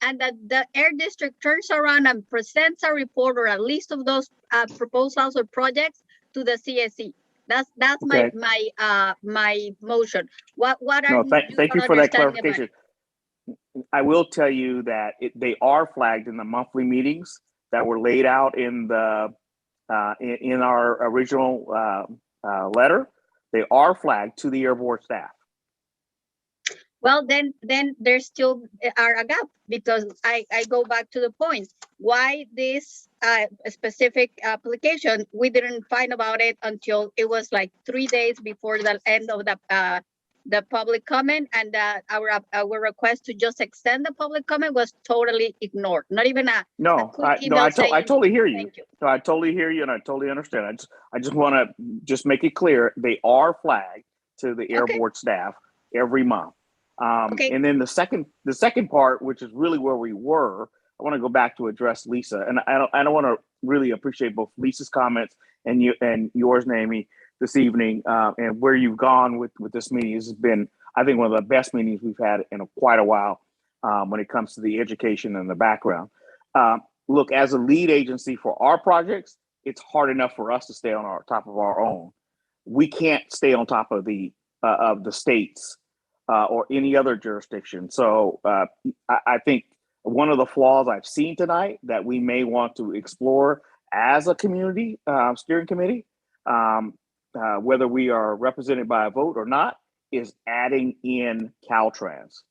and that the air district turns around and presents a report or a list of those proposals or projects to the CSC. That's okay. my motion. What are thank you for that clarification. I will tell you that they are flagged in the monthly meetings that were laid out in the in our original letter. They are flagged to the air board staff. Well, then there still are a gap, because I go back to the point. Why this specific application? We didn't find about it until it was like 3 days before the end of the public comment, and our request to just extend the public comment was totally ignored. Not even a I totally hear you. No, I totally hear you, and I totally understand. I just want to make it clear they are flagged to the air board staff every month. And then the second part, which is really where we were, I want to go back to address Lisa, and I don't want to really appreciate both Lisa's comments and yours, Naomi, this evening, and where you've gone with this meeting. This has been, I think, one of the best meetings we've had in quite a while when it comes to the education and the background. Look, as a lead agency for our projects, it's hard enough for us to stay on top of our own. We can't stay on top of the states or any other jurisdiction. So I think one of the flaws I've seen tonight that we may want to explore as a community steering committee, whether we are represented by a vote or not, is adding in Caltrans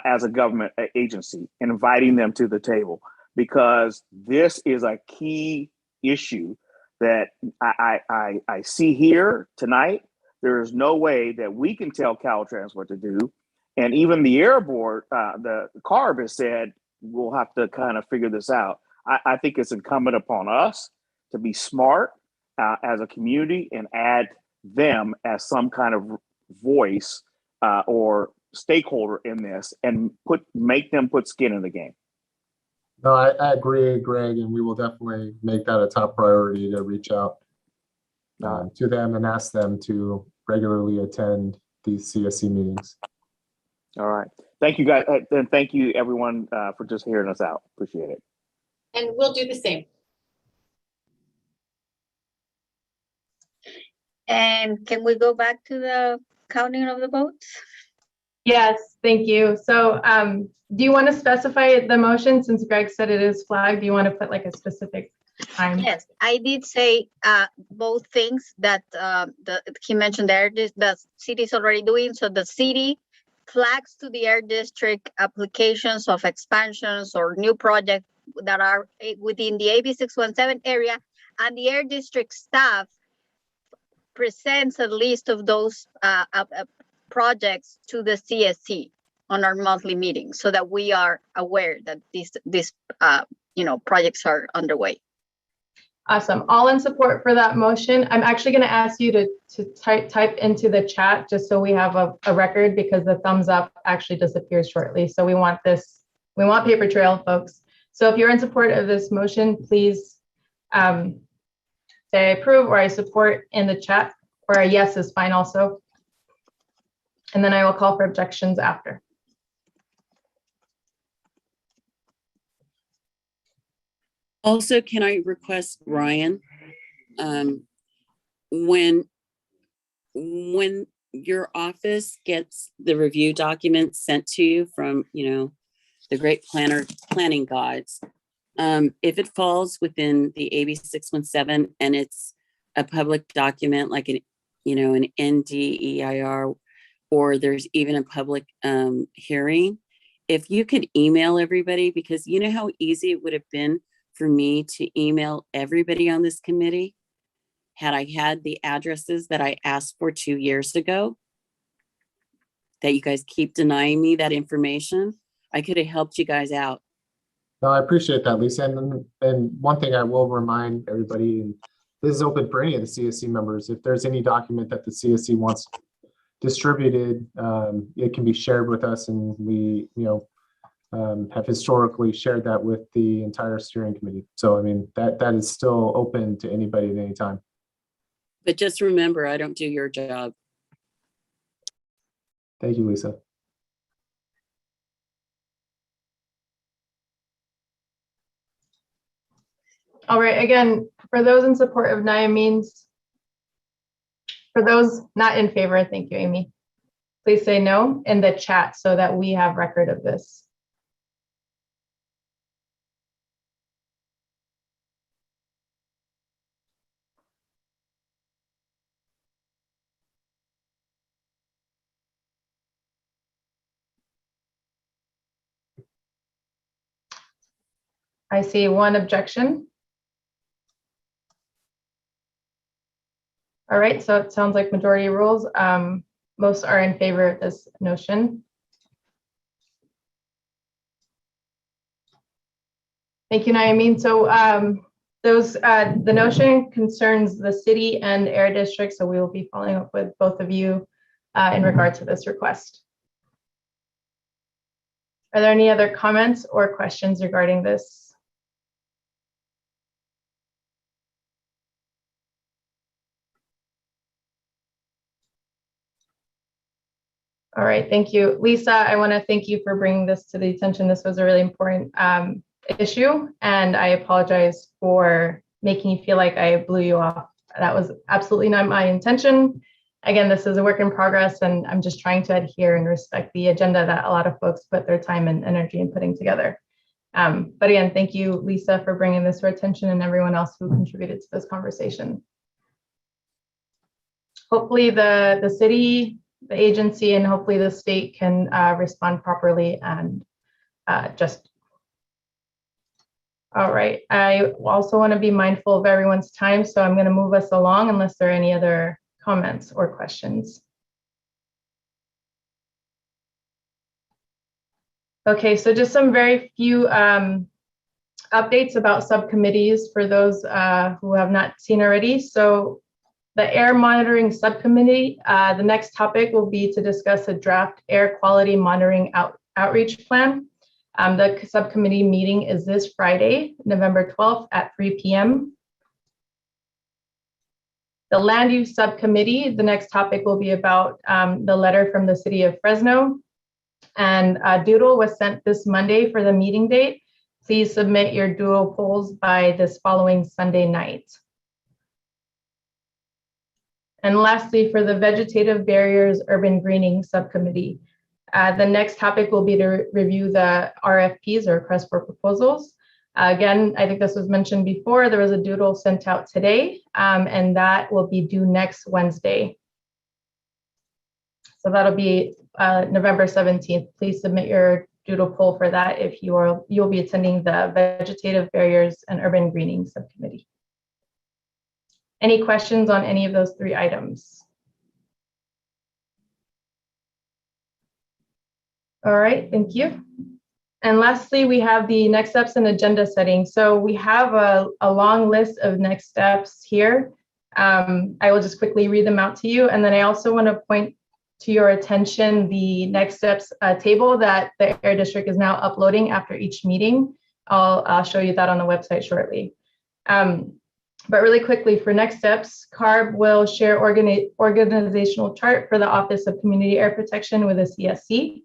as a government agency and inviting them to the table, because this is a key issue that I see here tonight. There is no way that we can tell Caltrans what to do. And even the air board, the Carb has said, we'll have to kind of figure this out. I think it's incumbent upon us to be smart as a community and add them as some kind of voice or stakeholder in this, and make them put skin in the game. No, I agree, Greg, and we will definitely make that a top priority to reach out to them and ask them to regularly attend these CSC meetings. All right. Thank you, guys. And thank you, everyone, for just hearing us out. Appreciate it. And we'll do the same. And can we go back to the counting of the votes? Yes, thank you. So do you want to specify the motion, since Greg said it is flagged? Do you want to put like a specific time? Yes, I did say both things that he mentioned there. The city is already doing. So the city flags to the air district applications of expansions or new projects that are within the AB 617 area, and the air district staff presents a list of those projects to the CSC on our monthly meeting, so that we are aware that these projects are underway. Awesome. All in support for that motion. I'm actually going to ask you to type into the chat, just so we have a record, because the thumbs up actually disappears shortly. So we want paper trail, folks. So if you're in support of this motion, please say I approve or I support in the chat, or a yes is fine also. And then I will call for objections after. Also, can I request, Ryan, when your office gets the review documents sent to you from, the great planning gods, if it falls within the AB 617 and it's a public document like an NDEIR, or there's even a public hearing, if you could email everybody, because you know how easy it would have been for me to email everybody on this committee had I had the addresses that I asked for 2 years ago, that you guys keep denying me that information. I could have helped you guys out. No, I appreciate that, Lisa. And one thing I will remind everybody, and this is open for any of the CSC members, if there's any document that the CSC wants distributed, it can be shared with us, and we, have historically shared that with the entire steering committee. So, I mean, that is still open to anybody at any time. But just remember, I don't do your job. Thank you, Lisa. All right, again, for those in support of Nayamin's, for those not in favor, thank you, Amy. Please say no in the chat so that we have record of this. I see one objection. All right, so it sounds like majority rules. Most are in favor of this notion. Thank you, Nayamin. So the notion concerns the city and air district, so we will be following up with both of you in regard to this request. Are there any other comments or questions regarding this? All right, thank you. Lisa, I want to thank you for bringing this to the attention. This was a really important issue, and I apologize for making you feel like I blew you off. That was absolutely not my intention. Again, this is a work in progress, and I'm just trying to adhere and respect the agenda that a lot of folks put their time and energy in putting together. But again, thank you, Lisa, for bringing this to our attention, and everyone else who contributed to this conversation. Hopefully the city, the agency, and hopefully the state can respond properly and just. All right, I also want to be mindful of everyone's time, so I'm going to move us along unless there are any other comments or questions. Okay, so just some very few updates about subcommittees for those who have not seen already. So the Air Monitoring Subcommittee, the next topic will be to discuss a draft air quality monitoring outreach plan. The subcommittee meeting is this Friday, November 12th at 3 p.m. The Land Use Subcommittee, the next topic will be about the letter from the city of Fresno. And a doodle was sent this Monday for the meeting date. Please submit your doodle polls by this following Sunday night. And lastly, for the Vegetative Barriers Urban Greening Subcommittee, the next topic will be to review the RFPs, or request for proposals. Again, I think this was mentioned before, there was a doodle sent out today, and that will be due next Wednesday. So that'll be November 17th. Please submit your doodle poll for that if you'll be attending the Vegetative Barriers and Urban Greening Subcommittee. Any questions on any of those three items? All right, thank you. And lastly, we have the next steps and agenda setting. So we have a long list of next steps here. I will just quickly read them out to you. And then I also want to point to your attention the next steps table that the Air District is now uploading after each meeting. I'll show you that on the website shortly. But really quickly, for next steps, Carb will share organizational chart for the Office of Community Air Protection with the CSC.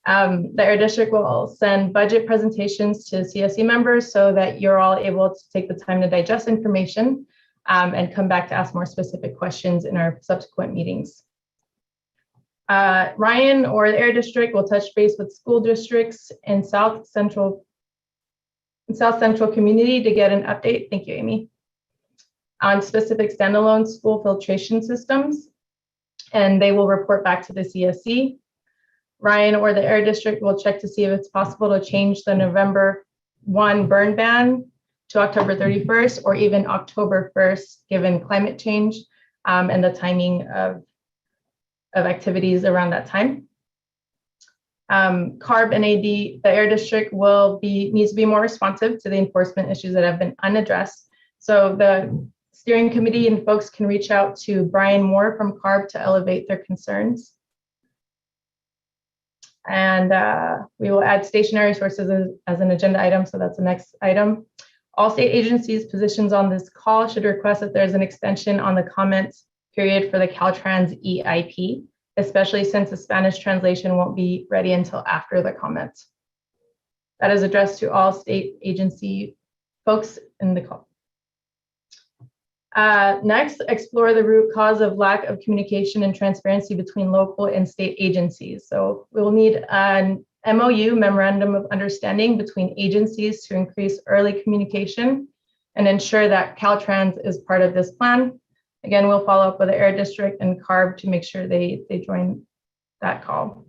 The Air District will send budget presentations to CSC members so that you're all able to take the time to digest information and come back to ask more specific questions in our subsequent meetings. Ryan or the Air District will touch base with school districts in South Central Community to get an update. Thank you, Amy. On specific standalone school filtration systems, and they will report back to the CSC. Ryan or the Air District will check to see if it's possible to change the November 1 burn ban to October 31st or even October 1st, given climate change and the timing of activities around that time. Carb and AD, the Air District needs to be more responsive to the enforcement issues that have been unaddressed. So the steering committee and folks can reach out to Brian Moore from Carb to elevate their concerns. And we will add stationary sources as an agenda item. So that's the next item. All state agencies positions on this call should request that there's an extension on the comments period for the Caltrans EIP, especially since the Spanish translation won't be ready until after the comments. That is addressed to all state agency folks in the call. Next, explore the root cause of lack of communication and transparency between local and state agencies. So we will need an MOU, Memorandum of Understanding, between agencies to increase early communication and ensure that Caltrans is part of this plan. Again, we'll follow up with the Air District and Carb to make sure they join that call.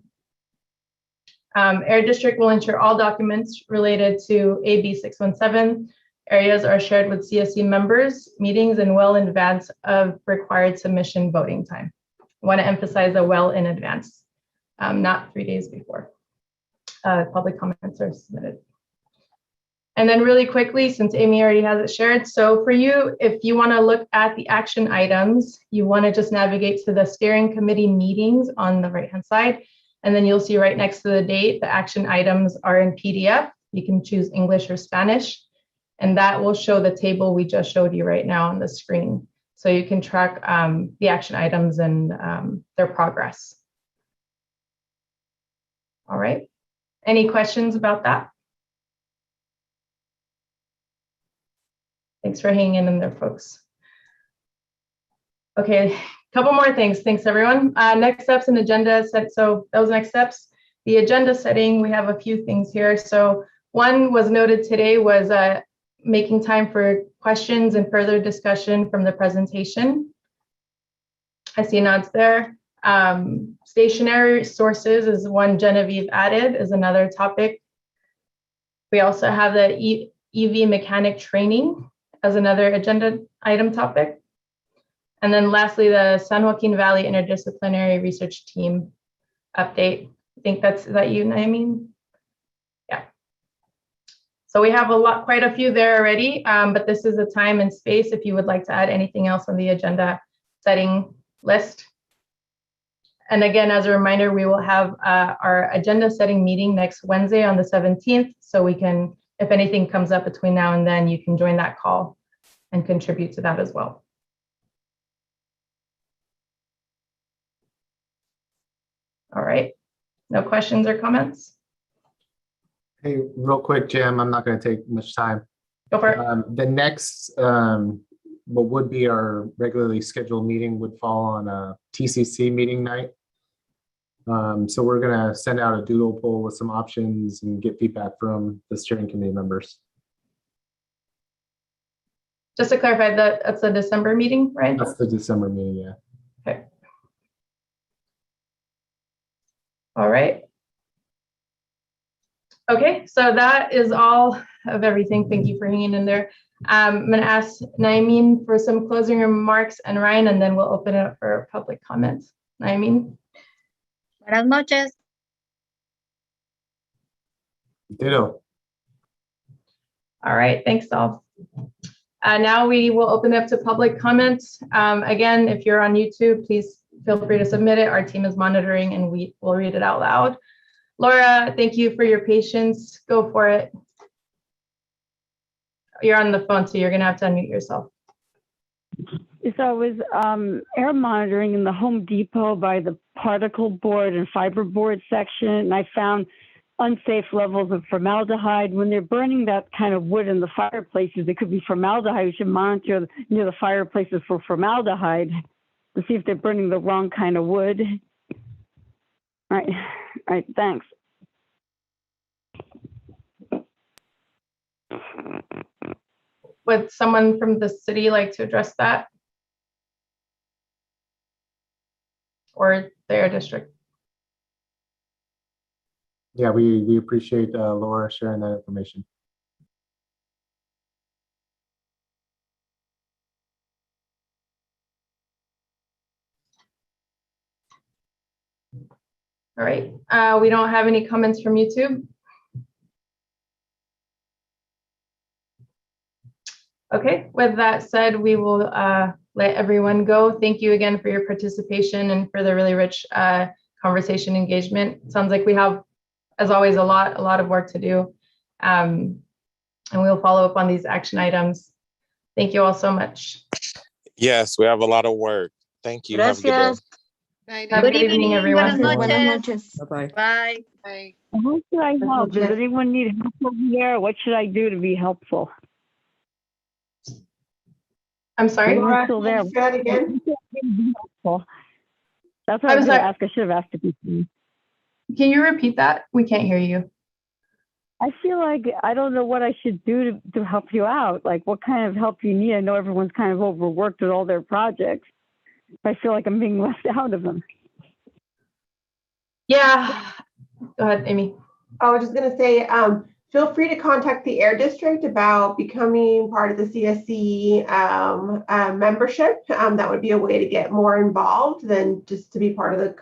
Air District will ensure all documents related to AB 617 areas are shared with CSC members, meetings, and well in advance of required submission voting time. I want to emphasize the well in advance, not 3 days before public comments are submitted. And then really quickly, since Amy already has it shared, so for you, if you want to look at the action items, you want to just navigate to the steering committee meetings on the right-hand side, and then you'll see right next to the date, the action items are in PDF. You can choose English or Spanish. And that will show the table we just showed you right now on the screen. So you can track the action items and their progress. All right. Any questions about that? Thanks for hanging in there, folks. Okay, a couple more things. Thanks, everyone. Next steps and agenda set. So those next steps, the agenda setting, we have a few things here. So one was noted today was making time for questions and further discussion from the presentation. I see nods there. Stationary sources is one Genevieve added, is another topic. We also have the EV mechanic training as another agenda item topic. And then lastly, the San Joaquin Valley Interdisciplinary Research Team update. I think is that you, Naomi? Yeah. So we have quite a few there already, but this is the time and space if you would like to add anything else on the agenda setting list. And again, as a reminder, we will have our agenda setting meeting next Wednesday on the 17th. So we can, if anything comes up between now and then, you can join that call and contribute to that as well. All right, no questions or comments? Hey, real quick, Jim, I'm not going to take much time. Go for it. The next, what would be our regularly scheduled meeting would fall on a TCC meeting night. So we're going to send out a doodle poll with some options and get feedback from the steering committee members. Just to clarify, that's the December meeting, right? That's the December meeting, yeah. Okay. All right. Okay, so that is all of everything. Thank you for hanging in there. I'm going to ask Naimeen for some closing remarks and Ryan, and then we'll open it up for public comments. Naimeen. Buenas noches. Ditto. All right, thanks all. Now we will open up to public comments. Again, if you're on YouTube, please feel free to submit it. Our team is monitoring and we will read it out loud. Laura, thank you for your patience. Go for it. You're on the phone, so you're gonna have to unmute yourself. I was air monitoring in the Home Depot by the particle board and fiberboard section, and I found unsafe levels of formaldehyde. When they're burning that kind of wood in the fireplaces, it could be formaldehyde. You should monitor near the fireplaces for formaldehyde to see if they're burning the wrong kind of wood. All right, thanks. Would someone from the city like to address that? Or their district? Yeah, we appreciate Laura sharing that information. All right, we don't have any comments from YouTube. Okay, with that said, we will let everyone go. Thank you again for your participation and for the really rich conversation engagement. Sounds like we have, as always, a lot of work to do. And we'll follow up on these action items. Thank you all so much. Yes, we have a lot of work. Thank you. Have a good day. Have a good evening, everyone. Buenas noches. Bye-bye. Bye. Bye. How should I help? Does anyone need help over here? What should I do to be helpful? I'm sorry? Laura, still there. Say that again? That's what I was going to ask. I should have asked it before. Can you repeat that? We can't hear you. I feel like I don't know what I should do to help you out. Like, what kind of help you need? I know everyone's kind of overworked with all their projects. I feel like I'm being left out of them. Yeah. Go ahead, Amy. I was just going to say, feel free to contact the Air District about becoming part of the CSC membership. That would be a way to get more involved than just to be part of the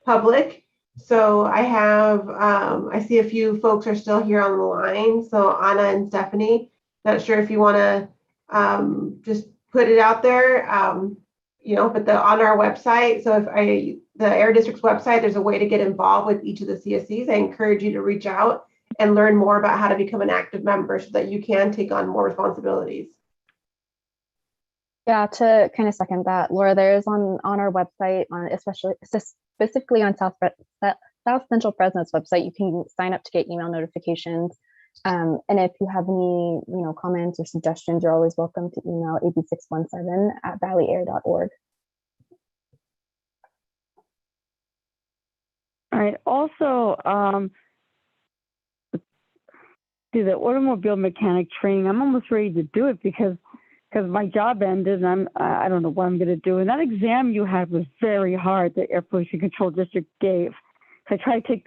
public. So I have, I see a few folks are still here on the line. So Anna and Stephanie, not sure if you want to just put it out there, but on our website. So the Air District's website, there's a way to get involved with each of the CSCs. I encourage you to reach out and learn more about how to become an active member so that you can take on more responsibilities. Yeah, to kind of second that, Laura, there is on our website, specifically on South Central Fresno's website, you can sign up to get email notifications. And if you have any, comments or suggestions, you're always welcome to email ab617@valleyair.org. All right. Also, do the automobile mechanic training. I'm almost ready to do it because my job ended and I don't know what I'm going to do. And that exam you had was very hard. The Air Pollution Control District gave. I tried to take